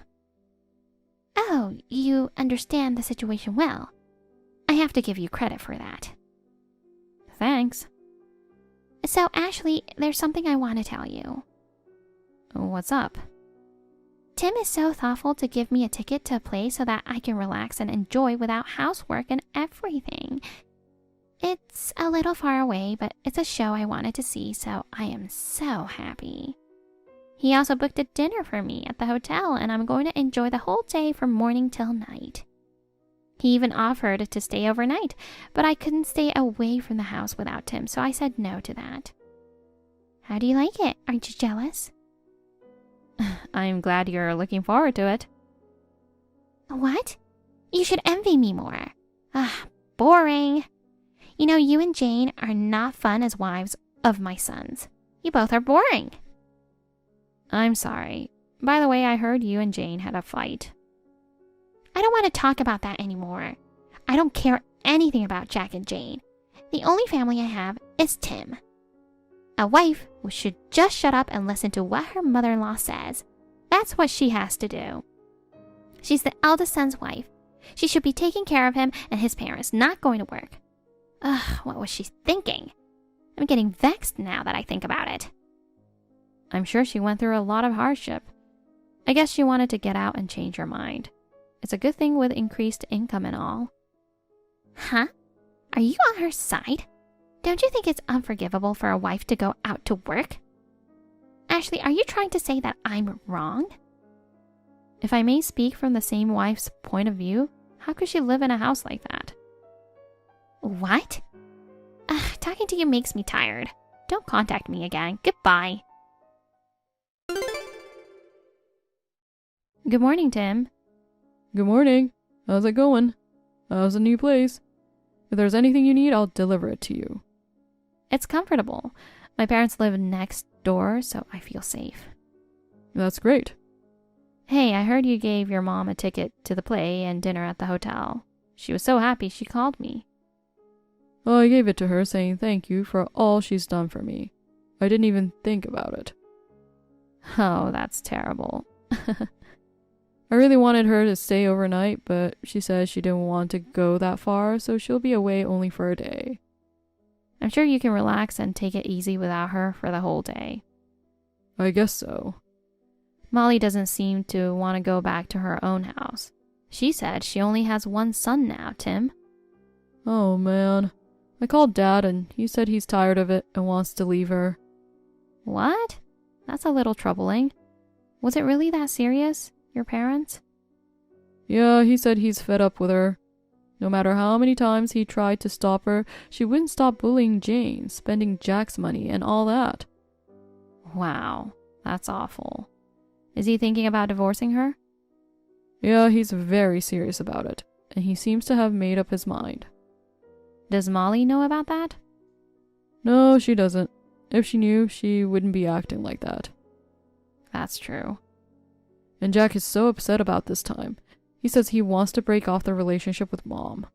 Oh, you understand the situation well. I have to give you credit for that. Thanks. So, Ashley, there's something I want to tell you. What's up? Tim is so thoughtful to give me a ticket to a play so that I can relax and enjoy without housework and everything. It's a little far away, but it's a show I wanted to see, so I am so happy. He also booked a dinner for me at the hotel, and I'm going to enjoy the whole day from morning till night. He even offered to stay overnight, but I couldn't stay away from the house without Tim, so I said no to that. How do you like it? Aren't you jealous? I'm glad you're looking forward to it. What? You should envy me more. Boring. You know, you and Jane are not fun as wives of my sons. You both are boring. I'm sorry. By the way, I heard you and Jane had a fight. I don't want to talk about that anymore. I don't care anything about Jack and Jane. The only family I have is Tim. A wife should just shut up and listen to what her mother-in-law says. That's what she has to do. She's the eldest son's wife. She should be taking care of him and his parents, not going to work. Ugh, what was she thinking? I'm getting vexed now that I think about it. I'm sure she went through a lot of hardship. I guess she wanted to get out and change her mind. It's a good thing with increased income and all. Huh? Are you on her side? Don't you think it's unforgivable for a wife to go out to work? Ashley, are you trying to say that I'm wrong? If I may speak from the same wife's point of view, how could she live in a house like that? What? Talking to you makes me tired. Don't contact me again. Goodbye. Good morning, Tim. Good morning. How's it going? How's the new place? If there's anything you need, I'll deliver it to you. It's comfortable. My parents live next door, so I feel safe. That's great. Hey, I heard you gave your mom a ticket to the play and dinner at the hotel. She was so happy she called me. Well, I gave it to her saying thank you for all she's done for me. I didn't even think about it. Oh, that's terrible. I really wanted her to stay overnight, but she said she didn't want to go that far, so she'll be away only for a day. I'm sure you can relax and take it easy without her for the whole day. I guess so. Molly doesn't seem to want to go back to her own house. She said she only has one son now, Tim. Oh, man. I called Dad, and he said he's tired of it and wants to leave her. What? That's a little troubling. Was it really that serious, your parents? Yeah, he said he's fed up with her. No matter how many times he tried to stop her, she wouldn't stop bullying Jane, spending Jack's money, and all that. Wow, that's awful. Is he thinking about divorcing her? Yeah, he's very serious about it, and he seems to have made up his mind. Does Molly know about that? No, she doesn't. If she knew, she wouldn't be acting like that. That's true. And Jack is so upset about this time. He says he wants to break off the relationship with Mom.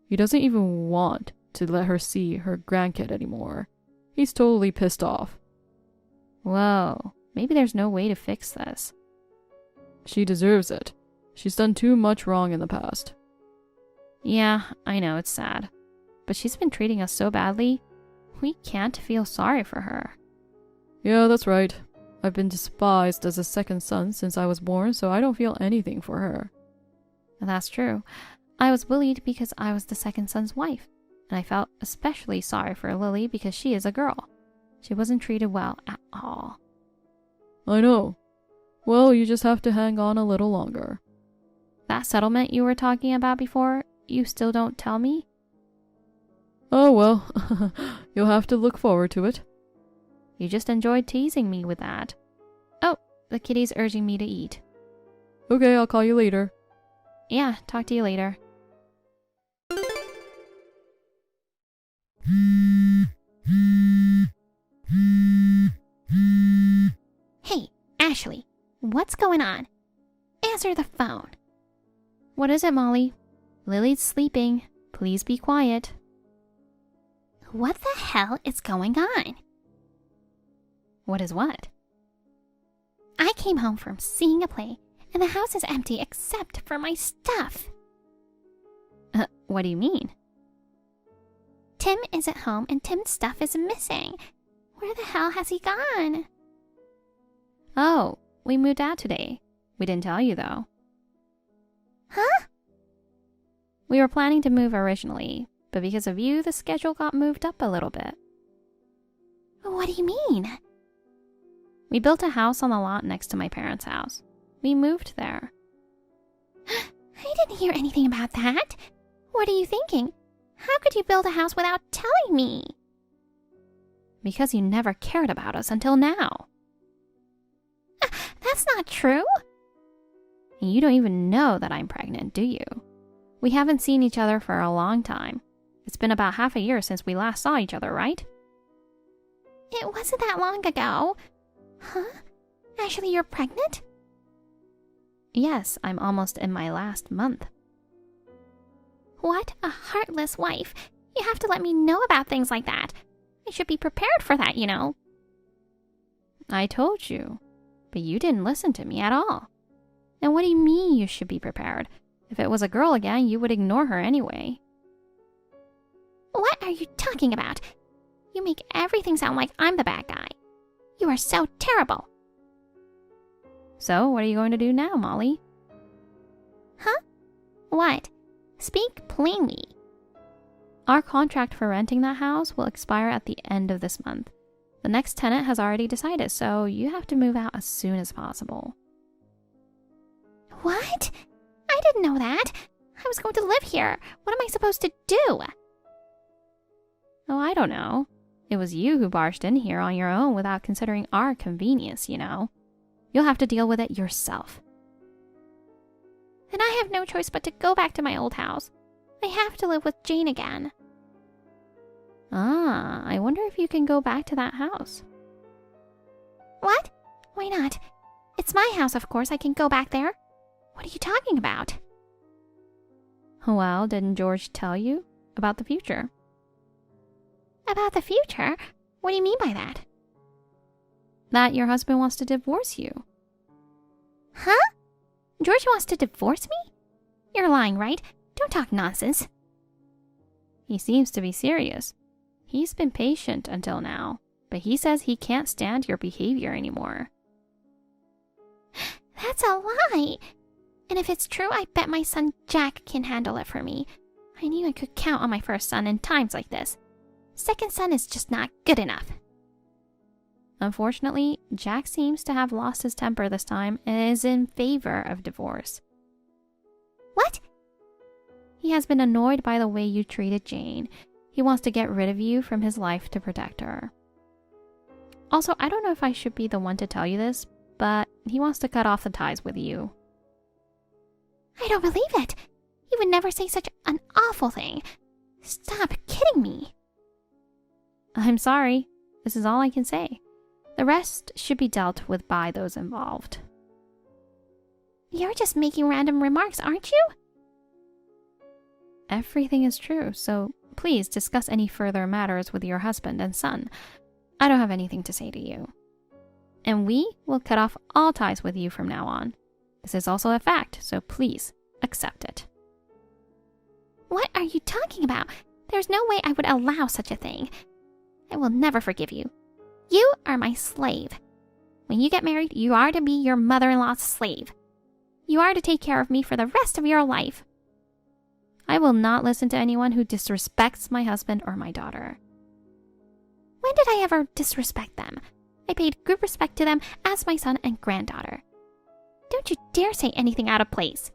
He doesn't even want to let her see her grandkid anymore. He's totally pissed off. Whoa, maybe there's no way to fix this. She deserves it. She's done too much wrong in the past. Yeah, I know, it's sad. But she's been treating us so badly, we can't feel sorry for her. Yeah, that's right. I've been despised as a second son since I was born, so I don't feel anything for her. That's true. I was bullied because I was the second son's wife, and I felt especially sorry for Lily because she is a girl. She wasn't treated well at all. I know. Well, you just have to hang on a little longer. That settlement you were talking about before, you still don't tell me? Oh well, you'll have to look forward to it. You just enjoyed teasing me with that. Oh, the kitty's urging me to eat. Okay, I'll call you later. Yeah, talk to you later. Hey, Ashley, what's going on? Answer the phone. What is it, Molly? Lily's sleeping. Please be quiet. What the hell is going on? What is what? I came home from seeing a play, and the house is empty except for my stuff. What do you mean? Tim isn't home, and Tim's stuff is missing. Where the hell has he gone? Oh, we moved out today. We didn't tell you, though. Huh? We were planning to move originally, but because of you, the schedule got moved up a little bit. What do you mean? We built a house on the lot next to my parents' house. We moved there. I didn't hear anything about that. What are you thinking? How could you build a house without telling me? Because you never cared about us until now. That's not true. And you don't even know that I'm pregnant, do you? We haven't seen each other for a long time. It's been about half a year since we last saw each other, right? It wasn't that long ago. Huh? Ashley, you're pregnant? Yes, I'm almost in my last month. What a heartless wife. You have to let me know about things like that. I should be prepared for that, you know. I told you, but you didn't listen to me at all. And what do you mean you should be prepared? If it was a girl again, you would ignore her anyway. What are you talking about? You make everything sound like I'm the bad guy. You are so terrible. So, what are you going to do now, Molly? Huh? What? Speak plainly. Our contract for renting that house will expire at the end of this month. The next tenant has already decided, so you have to move out as soon as possible. What? I didn't know that. I was going to live here. What am I supposed to do? Oh, I don't know. It was you who barged in here on your own without considering our convenience, you know. You'll have to deal with it yourself. Then I have no choice but to go back to my old house. I have to live with Jane again. Ah, I wonder if you can go back to that house. What? Why not? It's my house, of course. I can go back there. What are you talking about? Well, didn't George tell you about the future? About the future? What do you mean by that? That your husband wants to divorce you. Huh? George wants to divorce me? You're lying, right? Don't talk nonsense. He seems to be serious. He's been patient until now, but he says he can't stand your behavior anymore. That's a lie. And if it's true, I bet my son Jack can handle it for me. I knew I could count on my first son in times like this. Second son is just not good enough. Unfortunately, Jack seems to have lost his temper this time and is in favor of divorce. What? He has been annoyed by the way you treated Jane. He wants to get rid of you from his life to protect her. Also, I don't know if I should be the one to tell you this, but he wants to cut off the ties with you. I don't believe it. He would never say such an awful thing. Stop kidding me. I'm sorry. This is all I can say. The rest should be dealt with by those involved. You're just making random remarks, aren't you? Everything is true, so please discuss any further matters with your husband and son. I don't have anything to say to you. And we will cut off all ties with you from now on. This is also a fact, so please accept it. What are you talking about? There's no way I would allow such a thing. I will never forgive you. You are my slave. When you get married, you are to be your mother-in-law's slave. You are to take care of me for the rest of your life. I will not listen to anyone who disrespects my husband or my daughter. When did I ever disrespect them? I paid good respect to them as my son and granddaughter. Don't you dare say anything out of place.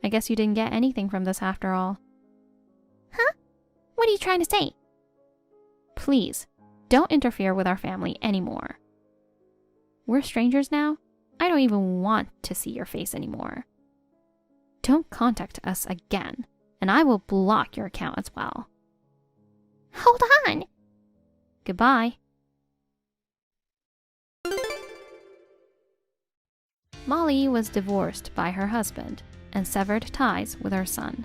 I guess you didn't get anything from this after all. Huh? What are you trying to say? Please, don't interfere with our family anymore. We're strangers now? I don't even want to see your face anymore. Don't contact us again, and I will block your account as well. Hold on! Goodbye. Molly was divorced by her husband and severed ties with her son.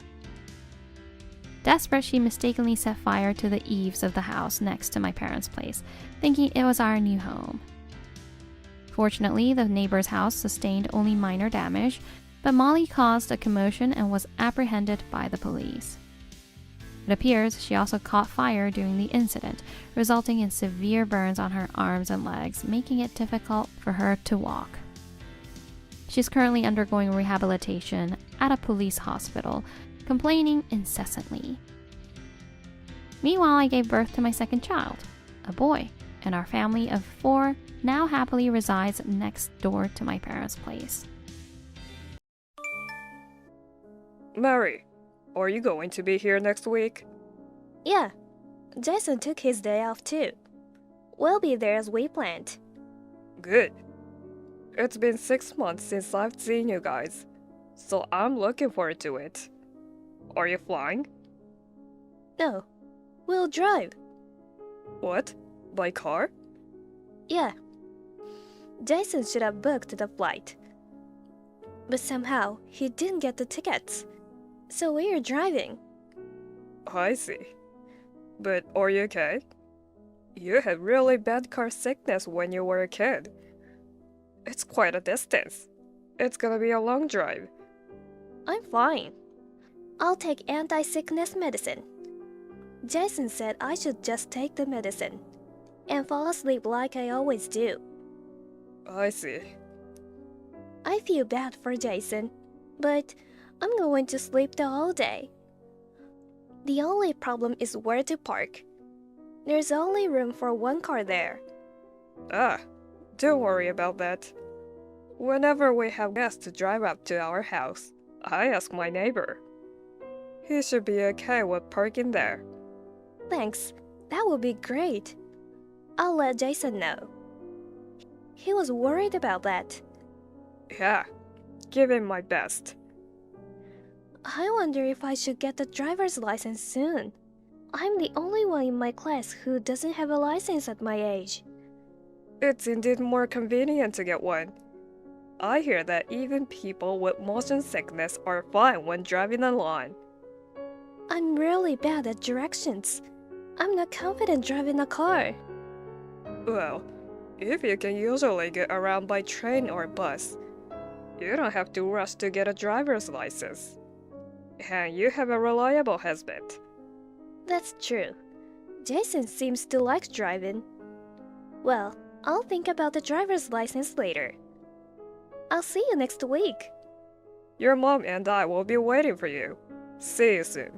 Desperate, she mistakenly set fire to the eaves of the house next to my parents' place, thinking it was our new home. Fortunately, the neighbor's house sustained only minor damage, but Molly caused a commotion and was apprehended by the police. It appears she also caught fire during the incident, resulting in severe burns on her arms and legs, making it difficult for her to walk. She's currently undergoing rehabilitation at a police hospital, complaining incessantly. Meanwhile, I gave birth to my second child, a boy, and our family of 4 now happily resides next door to my parents' place. Mary, are you going to be here next week? Yeah, Jason took his day off too. We'll be there as we planned. Good. It's been 6 months since I've seen you guys, so I'm looking forward to it. Are you flying? No, we'll drive. What? By car? Yeah. Jason should have booked the flight. But somehow, he didn't get the tickets. So we're driving. I see. But are you okay? You had really bad car sickness when you were a kid. It's quite a distance. It's gonna be a long drive. I'm fine. I'll take anti-sickness medicine. Jason said I should just take the medicine and fall asleep like I always do. I see. I feel bad for Jason, but I'm going to sleep the whole day. The only problem is where to park. There's only room for 1 car there. Ah, don't worry about that. Whenever we have guests to drive up to our house, I ask my neighbor. He should be okay with parking there. Thanks, that would be great. I'll let Jason know. He was worried about that. Yeah, give him my best. I wonder if I should get the driver's license soon. I'm the only one in my class who doesn't have a license at my age. It's indeed more convenient to get one. I hear that even people with motion sickness are fine when driving alone. I'm really bad at directions. I'm not confident driving a car. Well, if you can usually get around by train or bus, you don't have to rush to get a driver's license. And you have a reliable husband. That's true. Jason seems to like driving. Well, I'll think about the driver's license later. I'll see you next week. Your mom and I will be waiting for you. See you soon.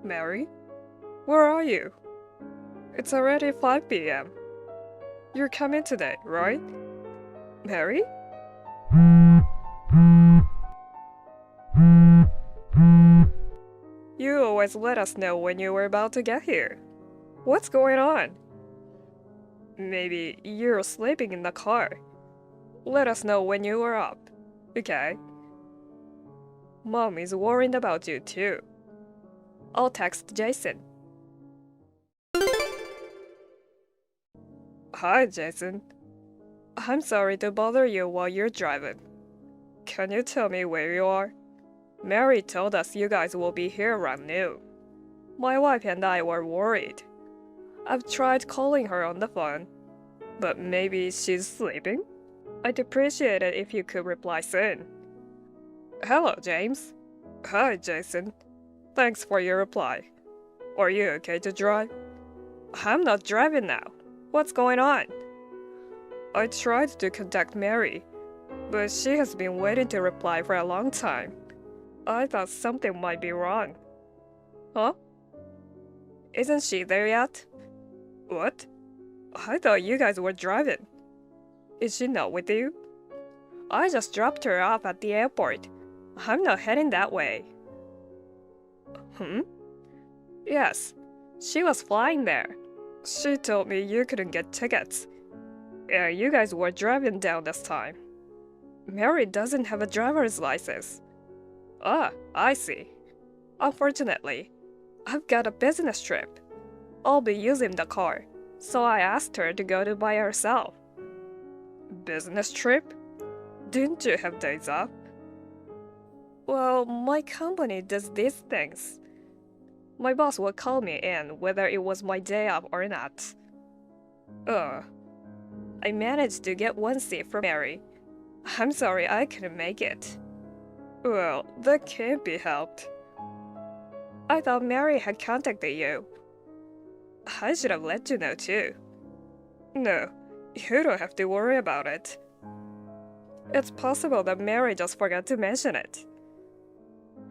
Mary? Where are you? It's already 5 p.m. You're coming today, right? Mary? You always let us know when you were about to get here. What's going on? Maybe you're sleeping in the car. Let us know when you are up, okay? Mom is worried about you too. I'll text Jason. Hi, Jason. I'm sorry to bother you while you're driving. Can you tell me where you are? Mary told us you guys will be here around noon. My wife and I were worried. I've tried calling her on the phone, but maybe she's sleeping? I'd appreciate it if you could reply soon. Hello, James. Hi, Jason. Thanks for your reply. Are you okay to drive? I'm not driving now. What's going on? I tried to contact Mary, but she has been waiting to reply for a long time. I thought something might be wrong. Huh? Isn't she there yet? What? I thought you guys were driving. Is she not with you? I just dropped her off at the airport. I'm not heading that way. Yes, she was flying there. She told me you couldn't get tickets. Yeah, you guys were driving down this time. Mary doesn't have a driver's license. Ah, I see. Unfortunately, I've got a business trip. I'll be using the car, so I asked her to go to by herself. Business trip? Didn't you have days off? Well, my company does these things. My boss would call me in whether it was my day off or not. I managed to get one seat for Mary. I'm sorry I couldn't make it. Well, that can't be helped. I thought Mary had contacted you. I should have let you know too. No, you don't have to worry about it. It's possible that Mary just forgot to mention it.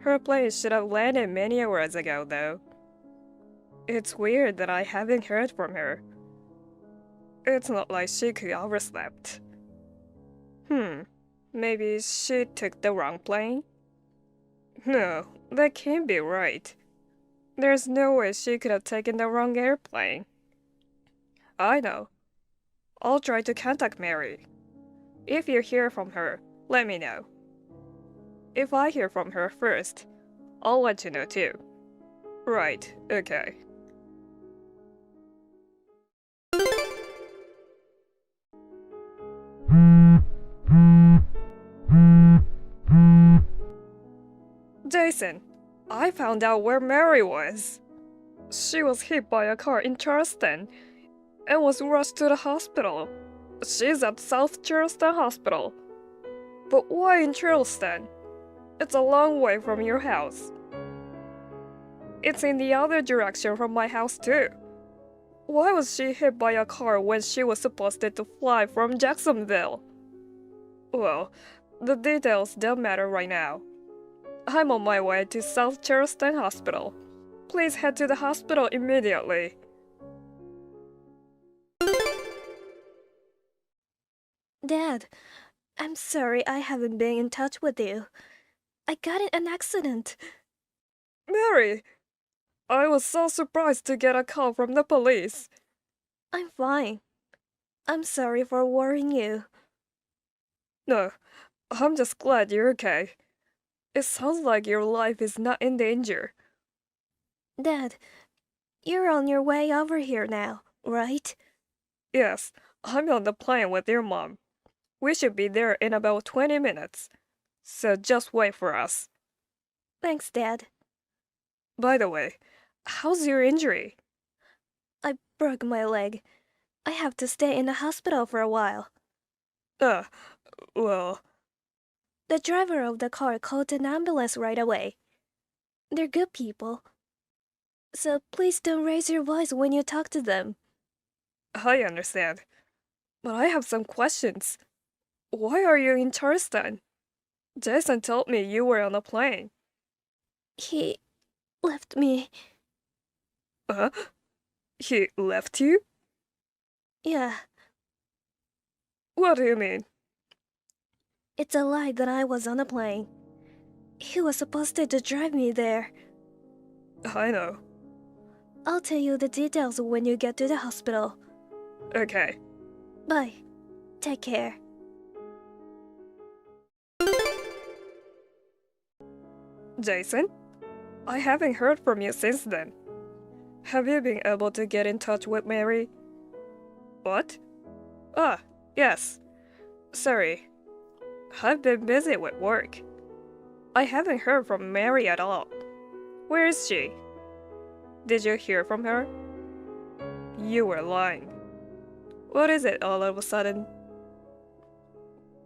Her plane should have landed many hours ago, though. It's weird that I haven't heard from her. It's not like she could overslept. Maybe she took the wrong plane? No, that can't be right. There's no way she could have taken the wrong airplane. I know. I'll try to contact Mary. If you hear from her, let me know. If I hear from her first, I'll let you know too. Right, okay. Jason, I found out where Mary was. She was hit by a car in Charleston and was rushed to the hospital. She's at South Charleston Hospital. But why in Charleston? It's a long way from your house. It's in the other direction from my house too. Why was she hit by a car when she was supposed to fly from Jacksonville? Well, the details don't matter right now. I'm on my way to South Charleston Hospital. Please head to the hospital immediately. Dad, I'm sorry I haven't been in touch with you. I got in an accident. Mary! I was so surprised to get a call from the police. I'm fine. I'm sorry for worrying you. No, I'm just glad you're okay. It sounds like your life is not in danger. Dad, you're on your way over here now, right? Yes, I'm on the plane with your mom. We should be there in about 20 minutes. So just wait for us. Thanks, Dad. By the way, how's your injury? I broke my leg. I have to stay in the hospital for a while. Well... The driver of the car called an ambulance right away. They're good people. So please don't raise your voice when you talk to them. I understand. But I have some questions. Why are you in Charleston? Jason told me you were on a plane. He left me. He left you? Yeah, What do you mean? it's a lie that I was on a plane. He was supposed to drive me there. I know. I'll tell you the details when you get to the hospital. Okay. Bye. Take care. Jason? I haven't heard from you since then. Have you been able to get in touch with Mary? What? Ah, yes. Sorry. I've been busy with work. I haven't heard from Mary at all. Where is she? Did you hear from her? You were lying. What is it all of a sudden?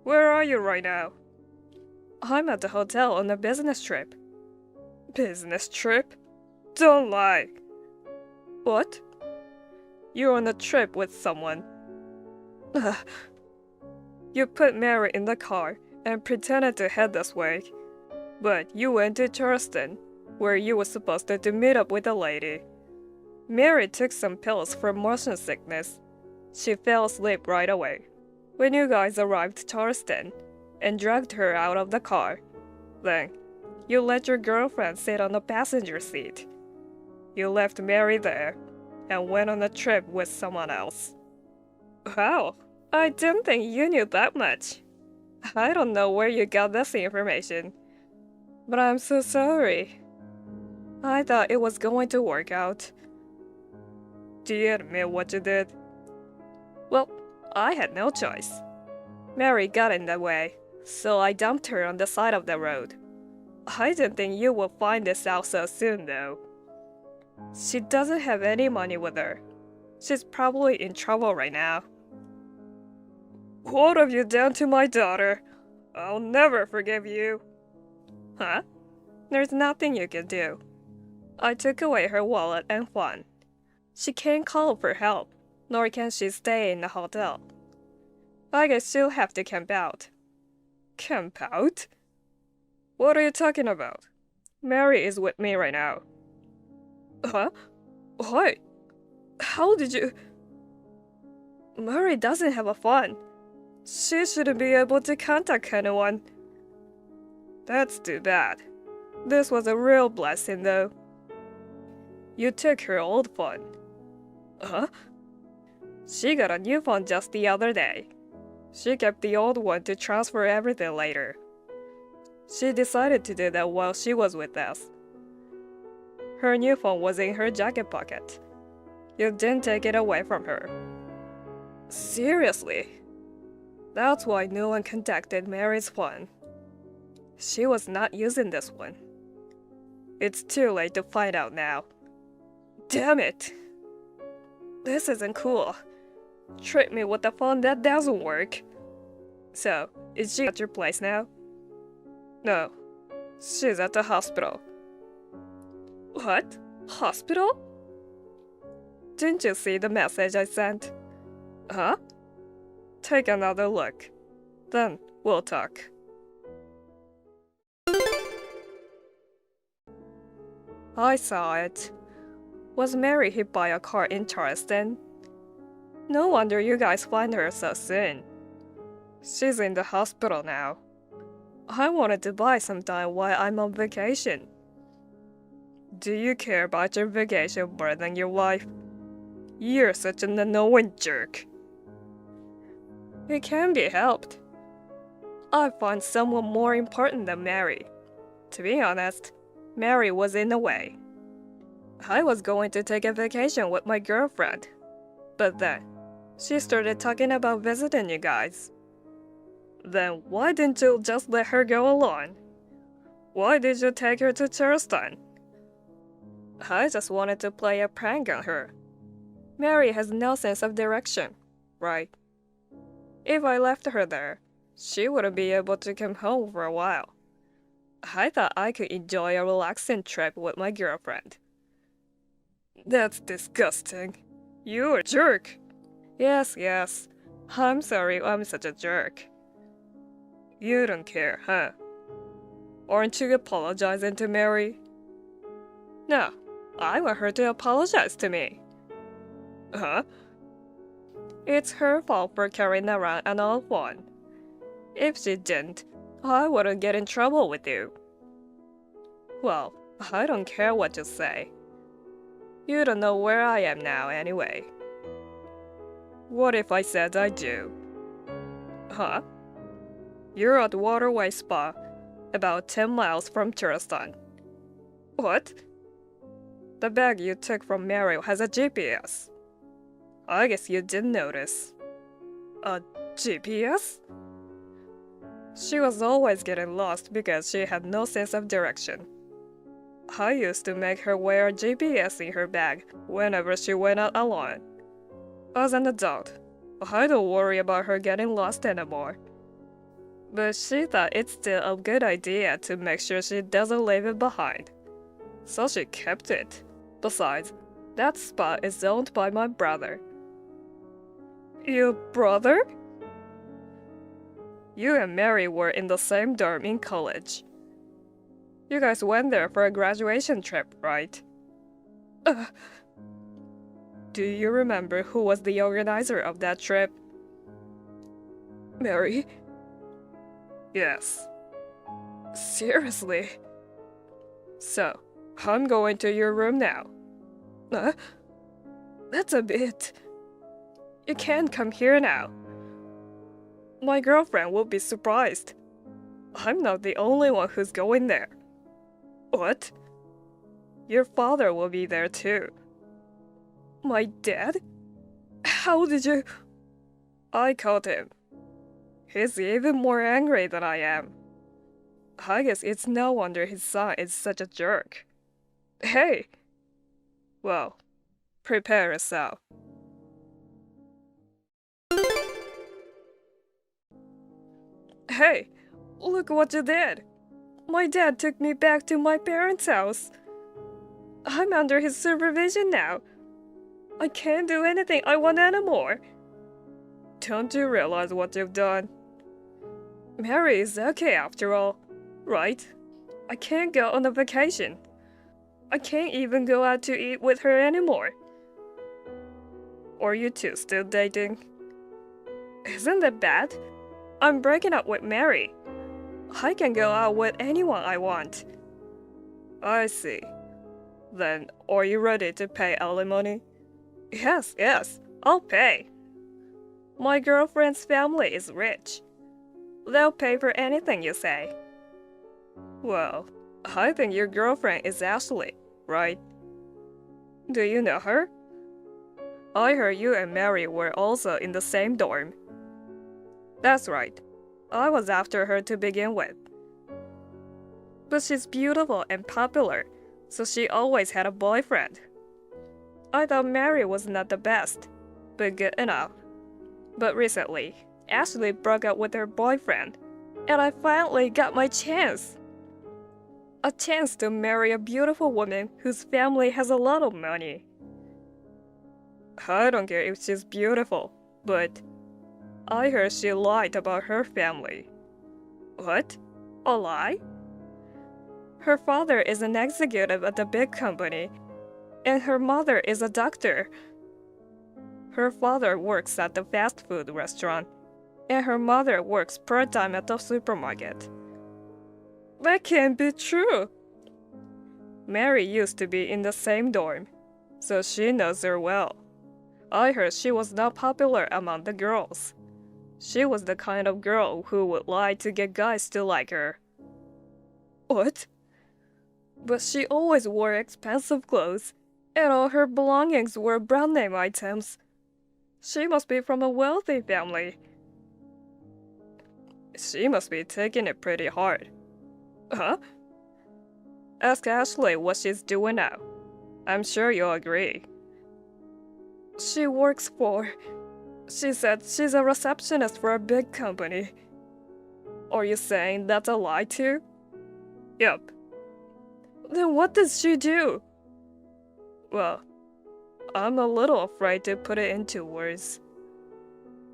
Where are you right now? I'm at the hotel on a business trip. Business trip? Don't lie. What? You're on a trip with someone. You put Mary in the car and pretended to head this way. But you went to Charleston, where you were supposed to meet up with a lady. Mary took some pills for motion sickness. She fell asleep right away. When you guys arrived to Charleston, and dragged her out of the car. Then, you let your girlfriend sit on the passenger seat. You left Mary there and went on a trip with someone else. Wow, I didn't think you knew that much. I don't know where you got this information, but I'm so sorry. I thought it was going to work out. Do you admit what you did? Well, I had no choice. Mary got in the way, so I dumped her on the side of the road. I didn't think you would find this out so soon, though. She doesn't have any money with her. She's probably in trouble right now. What have you done to my daughter? I'll never forgive you. Huh? There's nothing you can do. I took away her wallet and phone. She can't call for help, nor can she stay in the hotel. I guess she'll have to camp out. Camp out? What are you talking about? Mary is with me right now. Huh? Why? How did you... Mary doesn't have a phone. She shouldn't be able to contact anyone. That's too bad. This was a real blessing, though. You took her old phone. Huh? She got a new phone just the other day. She kept the old one to transfer everything later. She decided to do that while she was with us. Her new phone was in her jacket pocket. You didn't take it away from her. Seriously? That's why no one contacted Mary's phone. She was not using this one. It's too late to find out now. Damn it! This isn't cool. Treat me with a phone that doesn't work. So, is she at your place now? No. She's at the hospital. What? Hospital? Didn't you see the message I sent? Huh? Take another look. Then we'll talk. I saw it. Was Mary hit by a car in Charleston? No wonder you guys find her so soon. She's in the hospital now. I wanted to buy some time while I'm on vacation. Do you care about your vacation more than your wife? You're such an annoying jerk. It can be helped. I find someone more important than Mary. To be honest, Mary was in the way. I was going to take a vacation with my girlfriend, but then she started talking about visiting you guys. Then why didn't you just let her go alone? Why did you take her to Charleston? I just wanted to play a prank on her. Mary has no sense of direction, right? If I left her there, she wouldn't be able to come home for a while. I thought I could enjoy a relaxing trip with my girlfriend. That's disgusting. You're a jerk. Yes. I'm sorry I'm such a jerk. You don't care, huh? Aren't you apologizing to Mary? No, I want her to apologize to me. Huh? It's her fault for carrying around an old phone. If she didn't, I wouldn't get in trouble with you. Well, I don't care what you say. You don't know where I am now anyway. What if I said I do? Huh? You're at Waterway Spa, about 10 miles from Charleston. What? The bag you took from Mary has a GPS. I guess you didn't notice. A GPS? She was always getting lost because she had no sense of direction. I used to make her wear a GPS in her bag whenever she went out alone. As an adult, I don't worry about her getting lost anymore. But she thought it's still a good idea to make sure she doesn't leave it behind. So she kept it. Besides, that spot is owned by my brother. Your brother? You and Mary were in the same dorm in college. You guys went there for a graduation trip, right? Do you remember who was the organizer of that trip? Mary? Yes. Seriously? So, I'm going to your room now. That's a bit... You can't come here now. My girlfriend will be surprised. I'm not the only one who's going there. What? Your father will be there too. My dad? How did you... I caught him. He's even more angry than I am. I guess it's no wonder his son is such a jerk. Hey! Well, prepare yourself. Hey, look what you did. My dad took me back to my parents' house. I'm under his supervision now. I can't do anything I want anymore. Don't you realize what you've done? Mary is okay after all, right? I can't go on a vacation. I can't even go out to eat with her anymore. Are you two still dating? Isn't that bad? I'm breaking up with Mary. I can go out with anyone I want. I see. Then, are you ready to pay alimony? Yes, I'll pay. My girlfriend's family is rich. They'll pay for anything you say. Well, I think your girlfriend is Ashley, right? Do you know her? I heard you and Mary were also in the same dorm. That's right. I was after her to begin with. But she's beautiful and popular, so she always had a boyfriend. I thought Mary was not the best, but good enough. But recently, Ashley broke up with her boyfriend, and I finally got my chance. A chance to marry a beautiful woman whose family has a lot of money. I don't care if she's beautiful, but I heard she lied about her family. What? A lie? Her father is an executive at a big company, and her mother is a doctor. Her father works at the fast food restaurant, and her mother works part-time at the supermarket. That can't be true. Mary used to be in the same dorm, so she knows her well. I heard she was not popular among the girls. She was the kind of girl who would lie to get guys to like her. What? But she always wore expensive clothes, and all her belongings were brand name items. She must be from a wealthy family. She must be taking it pretty hard. Huh? Ask Ashley what she's doing now. I'm sure you'll agree. She works for... She said she's a receptionist for a big company. Are you saying that's a lie too? Yep. Then what does she do? Well, I'm a little afraid to put it into words.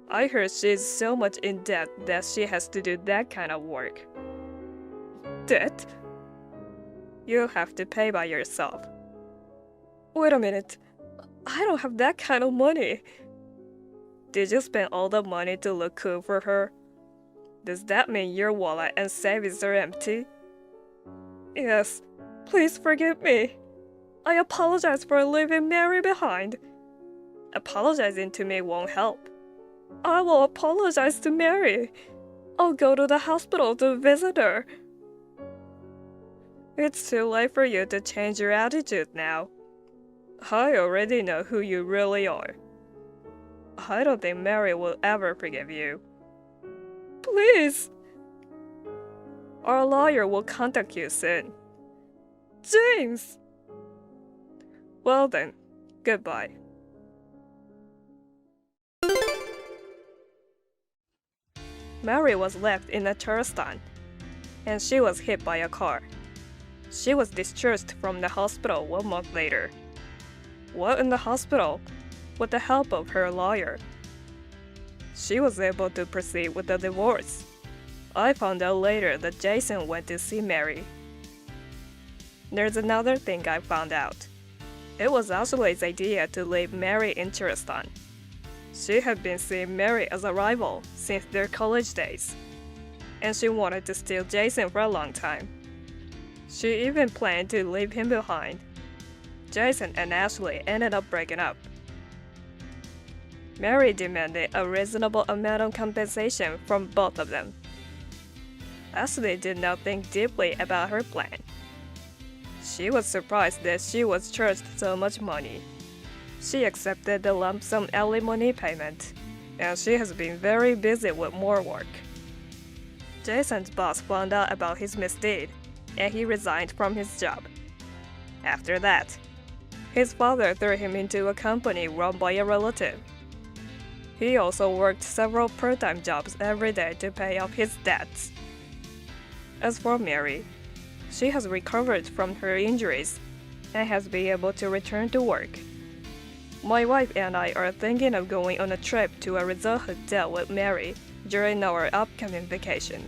I heard she's so much in debt that she has to do that kind of work. Debt? You'll have to pay by yourself. Wait a minute. I don't have that kind of money. Did you spend all the money to look cool for her? Does that mean your wallet and savings are empty? Yes. Please forgive me. I apologize for leaving Mary behind. Apologizing to me won't help. I will apologize to Mary. I'll go to the hospital to visit her. It's too late for you to change your attitude now. I already know who you really are. I don't think Mary will ever forgive you. Please! Our lawyer will contact you soon. James! Well then, goodbye. Mary was left in a Charleston, and she was hit by a car. She was discharged from the hospital 1 month later. While in the hospital, with the help of her lawyer, she was able to proceed with the divorce. I found out later that Jason went to see Mary. There's another thing I found out. It was Ashley's idea to leave Mary in Charleston. She had been seeing Mary as a rival since their college days. and she wanted to steal Jason for a long time. She even planned to leave him behind. Jason and Ashley ended up breaking up. Mary demanded a reasonable amount of compensation from both of them. Ashley did not think deeply about her plan. She was surprised that she was charged so much money. She accepted the lump sum alimony payment, and she has been very busy with more work. Jason's boss found out about his misdeed, and he resigned from his job. After that, his father threw him into a company run by a relative. He also worked several part-time jobs every day to pay off his debts. As for Mary, she has recovered from her injuries and has been able to return to work. My wife and I are thinking of going on a trip to a resort hotel with Mary during our upcoming vacation.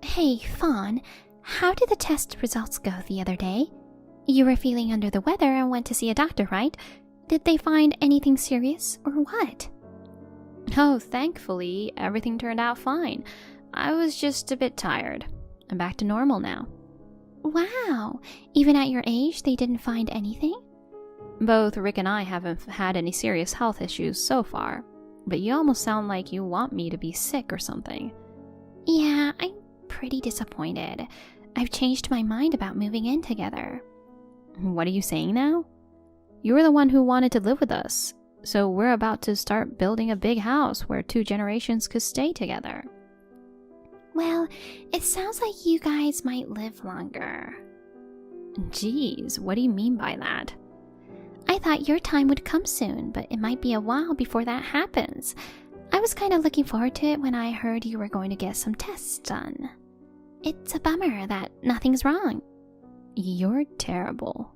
Hey, Fawn, how did the test results go the other day? You were feeling under the weather and went to see a doctor, right? Did they find anything serious or what? Oh, thankfully, everything turned out fine. I was just a bit tired. I'm back to normal now. Wow, even at your age they didn't find anything? Both Rick and I haven't had any serious health issues so far, but you almost sound like you want me to be sick or something. Yeah, I'm pretty disappointed. I've changed my mind about moving in together. What are you saying now? You were the one who wanted to live with us, so we're about to start building a big house where 2 generations could stay together. Well, it sounds like you guys might live longer. Geez, what do you mean by that? I thought your time would come soon, but it might be a while before that happens. I was kind of looking forward to it when I heard you were going to get some tests done. It's a bummer that nothing's wrong. You're terrible.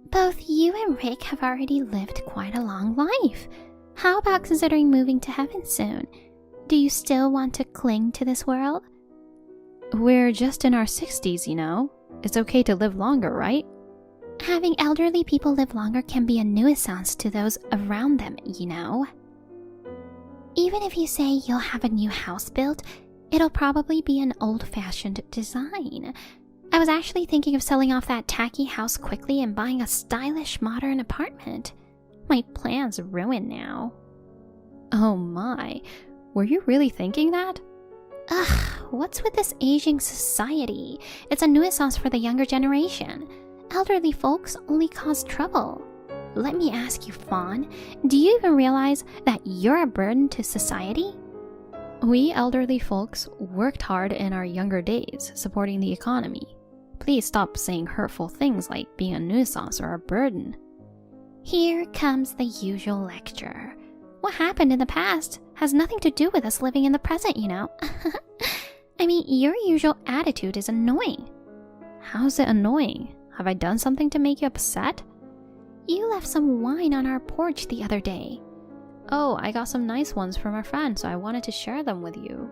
Both you and Rick have already lived quite a long life. How about considering moving to heaven soon? Do you still want to cling to this world? We're just in our 60s, you know. It's okay to live longer, right? Having elderly people live longer can be a nuisance to those around them, you know. Even if you say you'll have a new house built, it'll probably be an old-fashioned design. I was actually thinking of selling off that tacky house quickly and buying a stylish modern apartment. My plan's ruined now. Oh my, were you really thinking that? Ugh, what's with this aging society? It's a nuisance for the younger generation. Elderly folks only cause trouble. Let me ask you, Fawn, do you even realize that you're a burden to society? We elderly folks worked hard in our younger days, supporting the economy. Please stop saying hurtful things like being a nuisance or a burden. Here comes the usual lecture. What happened in the past has nothing to do with us living in the present, you know. I mean, your usual attitude is annoying. How's it annoying? Have I done something to make you upset? You left some wine on our porch the other day. Oh, I got some nice ones from a friend, so I wanted to share them with you.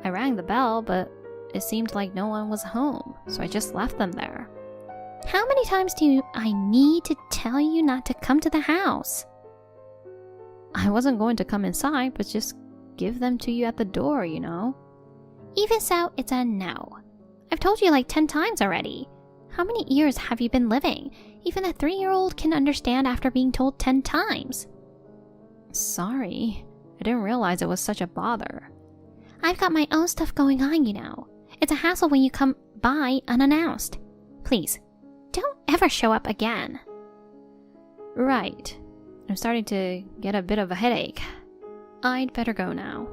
I rang the bell, but it seemed like no one was home, so I just left them there. How many times do I need to tell you not to come to the house? I wasn't going to come inside, but just give them to you at the door, you know. Even so, it's a no. I've told you like 10 times already. How many years have you been living? Even a 3-year-old can understand after being told 10 times. Sorry, I didn't realize it was such a bother. I've got my own stuff going on, you know. It's a hassle when you come by unannounced. Please, don't ever show up again. Right. I'm starting to get a bit of a headache. I'd better go now.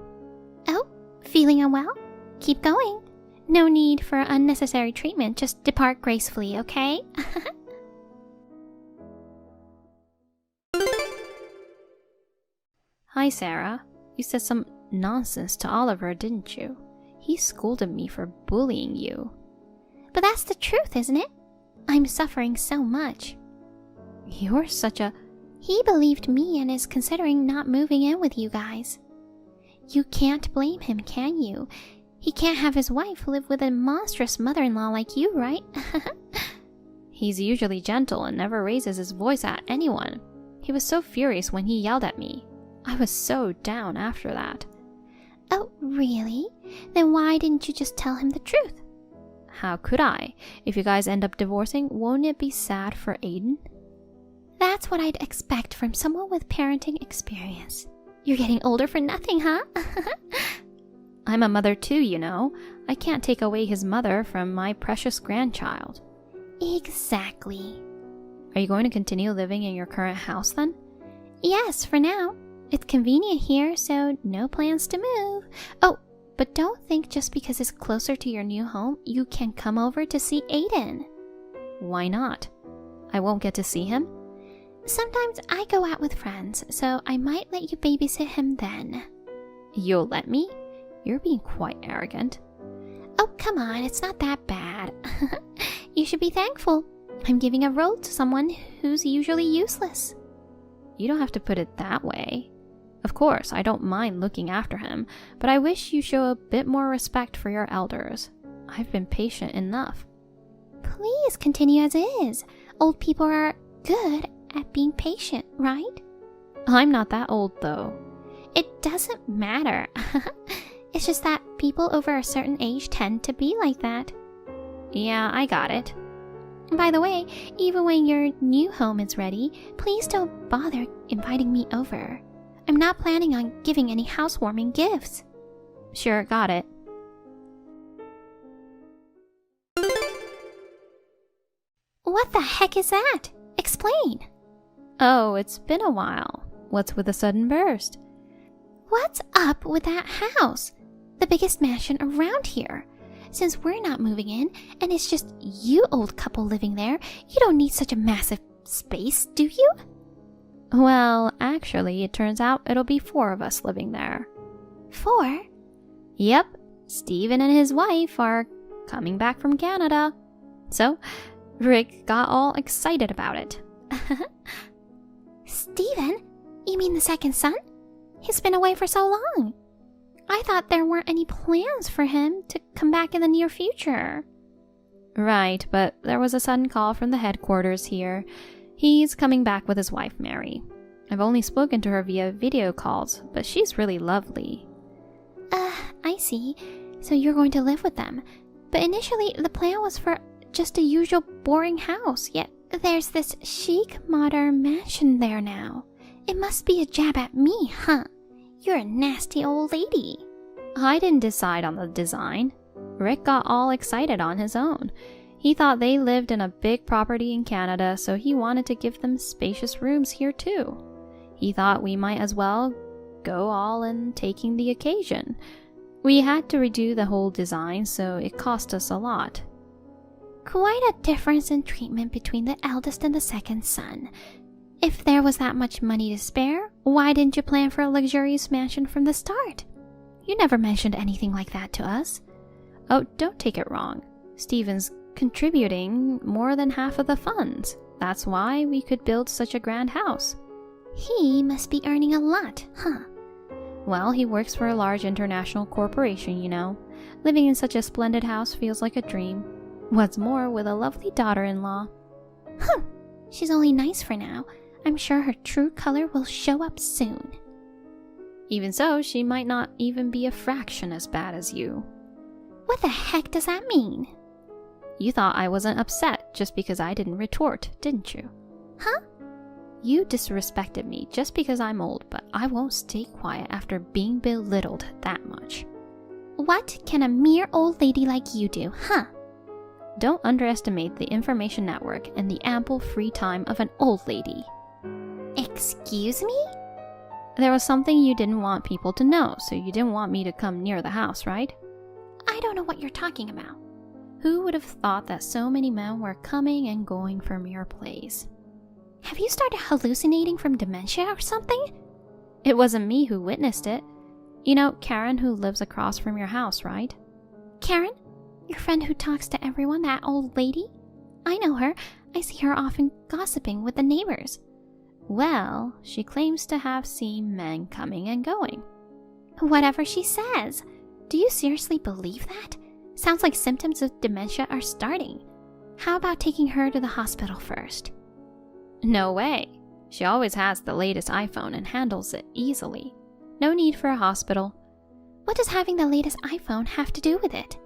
Oh, feeling unwell? Keep going. No need for unnecessary treatment. Just depart gracefully, okay? Hi, Sarah. You said some nonsense to Oliver, didn't you? He scolded me for bullying you. But that's the truth, isn't it? I'm suffering so much. You're such a... He believed me and is considering not moving in with you guys. You can't blame him, can you? He can't have his wife live with a monstrous mother-in-law like you, right? He's usually gentle and never raises his voice at anyone. He was so furious when he yelled at me. I was so down after that. Oh, really? Then why didn't you just tell him the truth? How could I? If you guys end up divorcing, won't it be sad for Aiden? That's what I'd expect from someone with parenting experience. You're getting older for nothing, huh? I'm a mother too, you know. I can't take away his mother from my precious grandchild. Exactly. Are you going to continue living in your current house then? Yes, for now. It's convenient here, so no plans to move. Oh, but don't think just because it's closer to your new home, you can come over to see Aiden. Why not? I won't get to see him? Sometimes I go out with friends, so I might let you babysit him then. You'll let me? You're being quite arrogant. Oh, come on, it's not that bad. You should be thankful. I'm giving a role to someone who's usually useless. You don't have to put it that way. Of course, I don't mind looking after him, but I wish you show a bit more respect for your elders. I've been patient enough. Please continue as is. Old people are good at being patient, right? I'm not that old, though. It doesn't matter. It's just that people over a certain age tend to be like that. Yeah, I got it. By the way, even when your new home is ready, please don't bother inviting me over. I'm not planning on giving any housewarming gifts. Sure, got it. What the heck is that? Explain. Oh, it's been a while. What's with the sudden burst? What's up with that house? The biggest mansion around here. Since we're not moving in, and it's just you old couple living there, you don't need such a massive space, do you? Well, actually, it turns out it'll be 4 of us living there. 4? Yep, Steven and his wife are coming back from Canada. So, Rick got all excited about it. Steven? You mean the second son? He's been away for so long. I thought there weren't any plans for him to come back in the near future. Right, but there was a sudden call from the headquarters here. He's coming back with his wife, Mary. I've only spoken to her via video calls, but she's really lovely. I see. So you're going to live with them. But initially, the plan was for just a usual boring house, yet there's this chic, modern mansion there now. It must be a jab at me, huh? You're a nasty old lady. I didn't decide on the design. Rick got all excited on his own. He thought they lived in a big property in Canada, so he wanted to give them spacious rooms here too. He thought we might as well go all in taking the occasion. We had to redo the whole design, so it cost us a lot. Quite a difference in treatment between the eldest and the second son. If there was that much money to spare, why didn't you plan for a luxurious mansion from the start? You never mentioned anything like that to us. Oh, don't take it wrong. Steven's contributing more than half of the funds. That's why we could build such a grand house. He must be earning a lot, huh? Well, he works for a large international corporation, you know. Living in such a splendid house feels like a dream. What's more, with a lovely daughter-in-law. She's only nice for now. I'm sure her true color will show up soon. Even so, she might not even be a fraction as bad as you. What the heck does that mean? You thought I wasn't upset just because I didn't retort, didn't you? Huh? You disrespected me just because I'm old, but I won't stay quiet after being belittled that much. What can a mere old lady like you do, huh? Don't underestimate the information network and the ample free time of an old lady. Excuse me? There was something you didn't want people to know, so you didn't want me to come near the house, right? I don't know what you're talking about. Who would have thought that so many men were coming and going from your place? Have you started hallucinating from dementia or something? It wasn't me who witnessed it. You know Karen, who lives across from your house, right? Karen? Your friend who talks to everyone, that old lady? I know her. I see her often gossiping with the neighbors. Well, she claims to have seen men coming and going. Whatever she says. Do you seriously believe that? Sounds like symptoms of dementia are starting. How about taking her to the hospital first? No way. She always has the latest iPhone and handles it easily. No need for a hospital. What does having the latest iPhone have to do with it?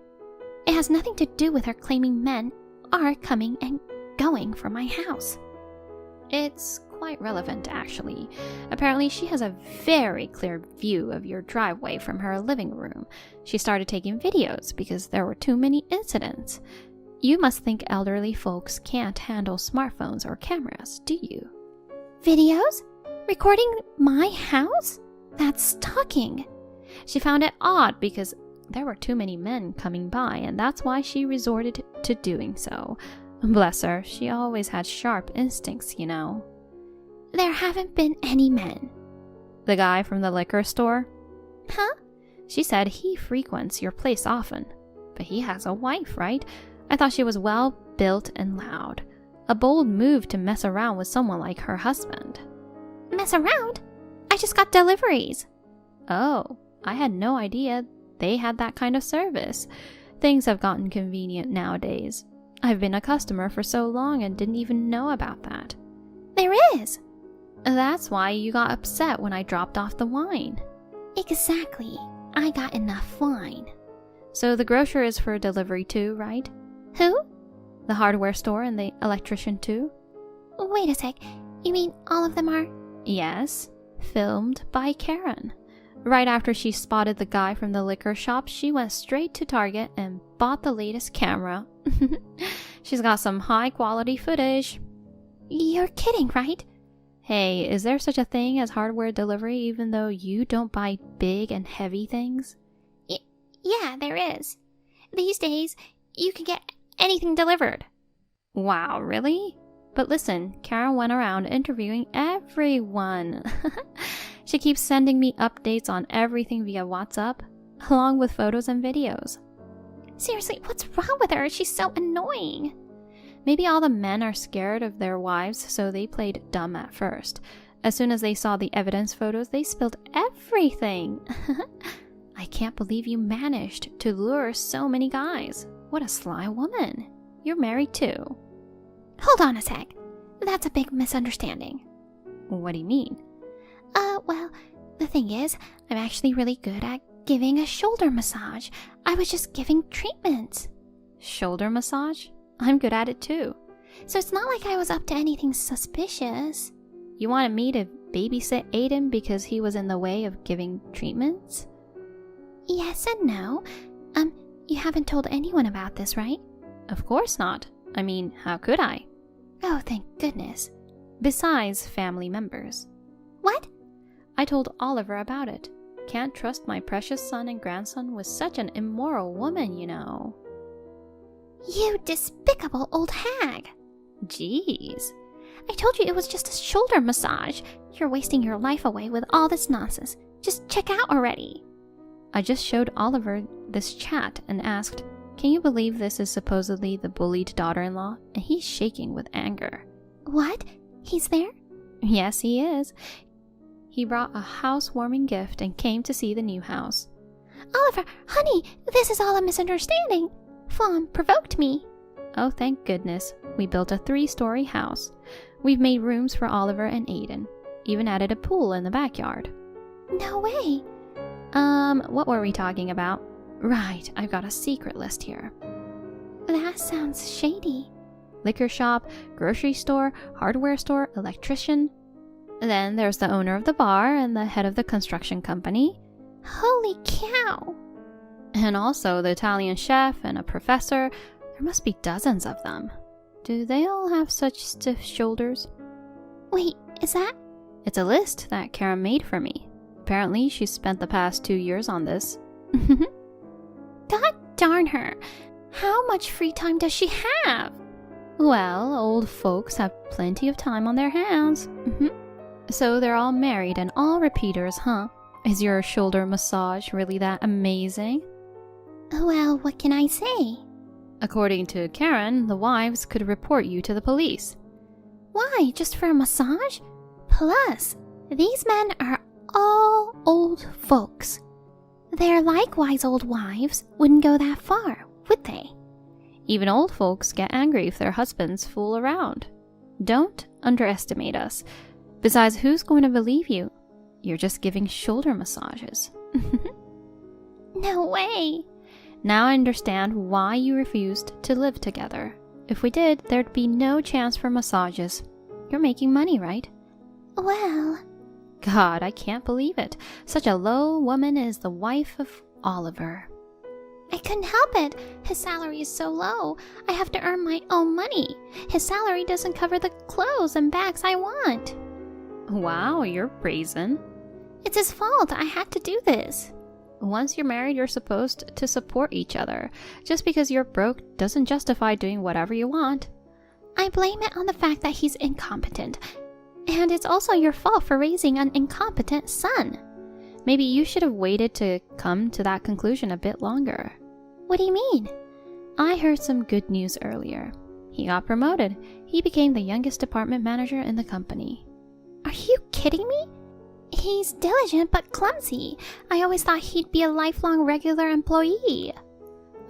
It has nothing to do with her claiming men are coming and going from my house. It's quite relevant, actually. Apparently, she has a very clear view of your driveway from her living room. She started taking videos because there were too many incidents. You must think elderly folks can't handle smartphones or cameras, do you? Videos? Recording my house? That's stalking. She found it odd because there were too many men coming by, and that's why she resorted to doing so. Bless her, she always had sharp instincts, you know. There haven't been any men. The guy from the liquor store? Huh? She said he frequents your place often. But he has a wife, right? I thought she was well built and loud. A bold move to mess around with someone like her husband. Mess around? I just got deliveries. Oh, I had no idea they had that kind of service. Things have gotten convenient nowadays. I've been a customer for so long and didn't even know about that. There is. That's why you got upset when I dropped off the wine. Exactly. I got enough wine. So the grocer is for delivery too, right? Who? The hardware store and the electrician too? Wait a sec. You mean all of them are? Yes. Filmed by Karen. Right after she spotted the guy from the liquor shop, she went straight to Target and bought the latest camera. She's got some high quality footage. You're kidding, right? Hey, is there such a thing as hardware delivery even though you don't buy big and heavy things? Yeah, there is. These days, you can get anything delivered. Wow, really? But listen, Karen went around interviewing everyone. She keeps sending me updates on everything via WhatsApp, along with photos and videos. Seriously, what's wrong with her? She's so annoying. Maybe all the men are scared of their wives, so they played dumb at first. As soon as they saw the evidence photos, they spilled everything. I can't believe you managed to lure so many guys. What a sly woman. You're married too. Hold on a sec. That's a big misunderstanding. What do you mean? Well, the thing is, I'm actually really good at giving a shoulder massage. I was just giving treatments. Shoulder massage? I'm good at it too. So it's not like I was up to anything suspicious. You wanted me to babysit Aiden because he was in the way of giving treatments? Yes and no. You haven't told anyone about this, right? Of course not. I mean, how could I? Oh, thank goodness. Besides family members. What? I told Oliver about it. Can't trust my precious son and grandson with such an immoral woman, you know. You despicable old hag. Jeez. I told you it was just a shoulder massage. You're wasting your life away with all this nonsense. Just check out already. I just showed Oliver this chat and asked, can you believe this is supposedly the bullied daughter-in-law? And he's shaking with anger. What? He's there? Yes, he is. He brought a housewarming gift and came to see the new house. Oliver, honey, this is all a misunderstanding. Fawn provoked me. Oh, thank goodness. We built a 3-story house. We've made rooms for Oliver and Aiden. Even added a pool in the backyard. No way. What were we talking about? Right, I've got a secret list here. That sounds shady. Liquor shop, grocery store, hardware store, electrician. Then there's the owner of the bar and the head of the construction company. Holy cow! And also the Italian chef and a professor. There must be dozens of them. Do they all have such stiff shoulders? Wait, is that? It's a list that Karen made for me. Apparently, she spent the past 2 years on this. God darn her! How much free time does she have? Well, old folks have plenty of time on their hands. So they're all married and all repeaters, huh? Is your shoulder massage really that amazing? Well, what can I say? According to Karen, the wives could report you to the police. Why? Just for a massage? Plus, these men are all old folks. Their likewise old wives wouldn't go that far, would they? Even old folks get angry if their husbands fool around. Don't underestimate us. Besides, who's going to believe you? You're just giving shoulder massages. No way. Now I understand why you refused to live together. If we did, there'd be no chance for massages. You're making money, right? Well, God, I can't believe it. Such a low woman is the wife of Oliver. I couldn't help it. His salary is so low. I have to earn my own money. His salary doesn't cover the clothes and bags I want. Wow, you're brazen. It's his fault. I had to do this. Once you're married, you're supposed to support each other. Just because you're broke doesn't justify doing whatever you want. I blame it on the fact that he's incompetent. And it's also your fault for raising an incompetent son. Maybe you should have waited to come to that conclusion a bit longer. What do you mean? I heard some good news earlier. He got promoted. He became the youngest department manager in the company. Are you kidding me? He's diligent but clumsy. I always thought he'd be a lifelong regular employee.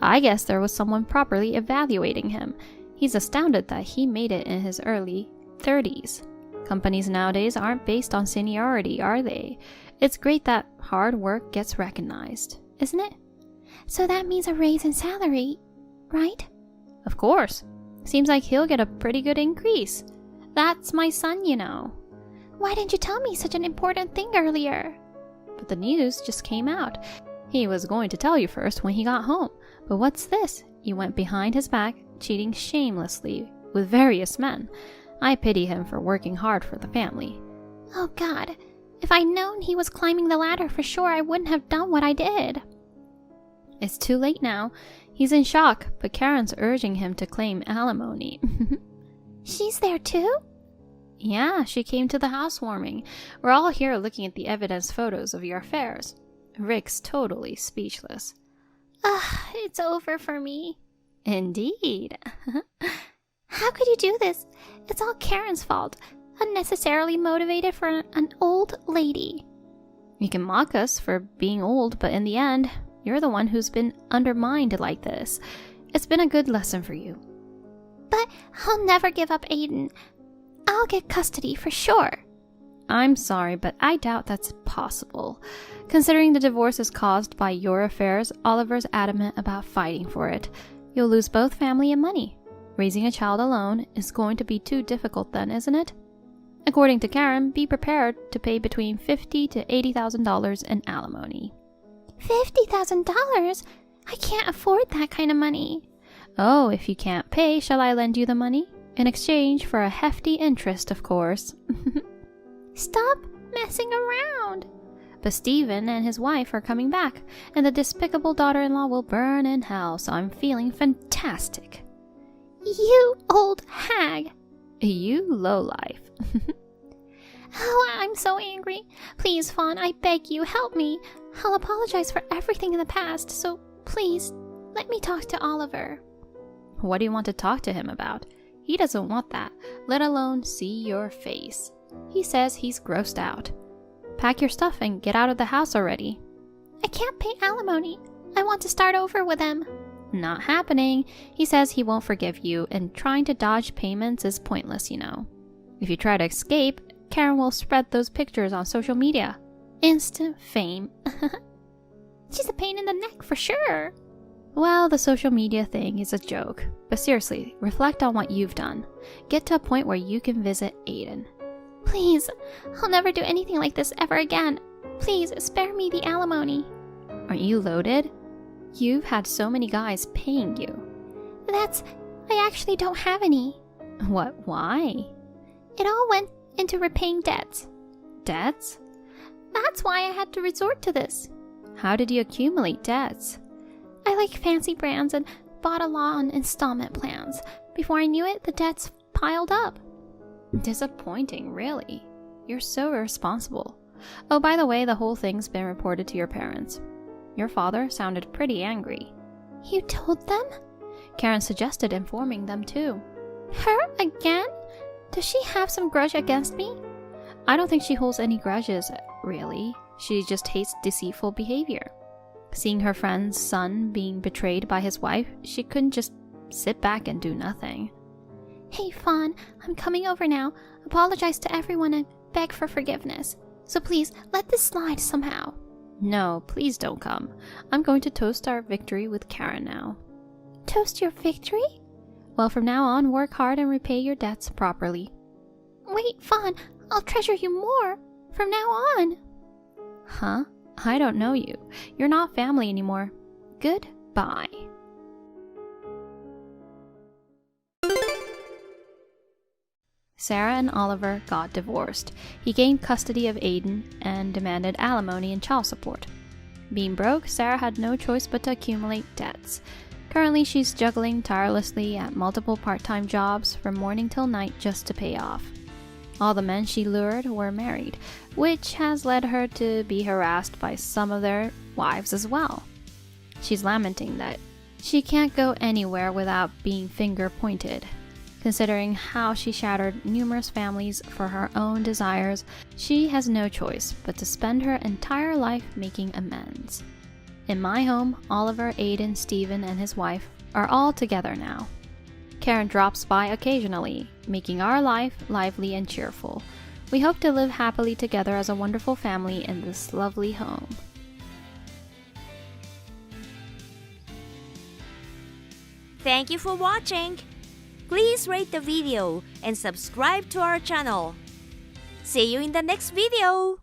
I guess there was someone properly evaluating him. He's astounded that he made it in his early 30s. Companies nowadays aren't based on seniority, are they? It's great that hard work gets recognized, isn't it? So that means a raise in salary, right? Of course. Seems like he'll get a pretty good increase. That's my son, you know. Why didn't you tell me such an important thing earlier? But the news just came out. He was going to tell you first when he got home. But what's this? You went behind his back, cheating shamelessly with various men. I pity him for working hard for the family. Oh God, if I'd known he was climbing the ladder for sure, I wouldn't have done what I did. It's too late now. He's in shock, but Karen's urging him to claim alimony. She's there too? Yeah, she came to the housewarming. We're all here looking at the evidence photos of your affairs. Rick's totally speechless. It's over for me. Indeed. How could you do this? It's all Karen's fault. Unnecessarily motivated for an old lady. You can mock us for being old, but in the end, you're the one who's been undermined like this. It's been a good lesson for you. But I'll never give up Aiden. I'll get custody for sure. I'm sorry, but I doubt that's possible. Considering the divorce is caused by your affairs, Oliver's adamant about fighting for it. You'll lose both family and money. Raising a child alone is going to be too difficult then, isn't it? According to Karen, be prepared to pay between $50,000 to $80,000 in alimony. $50,000? I can't afford that kind of money. Oh, if you can't pay, shall I lend you the money? In exchange for a hefty interest, of course. Stop messing around. But Stephen and his wife are coming back, and the despicable daughter-in-law will burn in hell, so I'm feeling fantastic. You old hag. You lowlife. Oh, I'm so angry. Please, Fawn, I beg you, help me. I'll apologize for everything in the past, so please, let me talk to Oliver. What do you want to talk to him about? He doesn't want that, let alone see your face. He says he's grossed out. Pack your stuff and get out of the house already. I can't pay alimony. I want to start over with him. Not happening. He says he won't forgive you, and trying to dodge payments is pointless, you know. If you try to escape, Karen will spread those pictures on social media. Instant fame. She's a pain in the neck for sure. Well, the social media thing is a joke. But seriously, reflect on what you've done. Get to a point where you can visit Aiden. Please, I'll never do anything like this ever again. Please, spare me the alimony. Aren't you loaded? You've had so many guys paying you. I actually don't have any. What, why? It all went into repaying debts. Debts? That's why I had to resort to this. How did you accumulate debts? I like fancy brands and bought a lot on installment plans. Before I knew it, the debts piled up. Disappointing, really. You're so irresponsible. Oh, by the way, the whole thing's been reported to your parents. Your father sounded pretty angry. You told them? Karen suggested informing them too. Her again? Does she have some grudge against me? I don't think she holds any grudges, really. She just hates deceitful behavior. Seeing her friend's son being betrayed by his wife, she couldn't just sit back and do nothing. Hey, Fawn, I'm coming over now. Apologize to everyone and beg for forgiveness. So please, let this slide somehow. No, please don't come. I'm going to toast our victory with Karen now. Toast your victory? Well, from now on, work hard and repay your debts properly. Wait, Fawn, I'll treasure you more from now on. Huh? I don't know you. You're not family anymore. Goodbye. Sarah and Oliver got divorced. He gained custody of Aiden and demanded alimony and child support. Being broke, Sarah had no choice but to accumulate debts. Currently, she's juggling tirelessly at multiple part-time jobs from morning till night just to pay off. All the men she lured were married, which has led her to be harassed by some of their wives as well. She's lamenting that she can't go anywhere without being finger-pointed. Considering how she shattered numerous families for her own desires, she has no choice but to spend her entire life making amends. In my home, Oliver, Aiden, Stephen, and his wife are all together now. Karen drops by occasionally, making our life lively and cheerful. We hope to live happily together as a wonderful family in this lovely home. Thank you for watching. Please rate the video and subscribe to our channel. See you in the next video.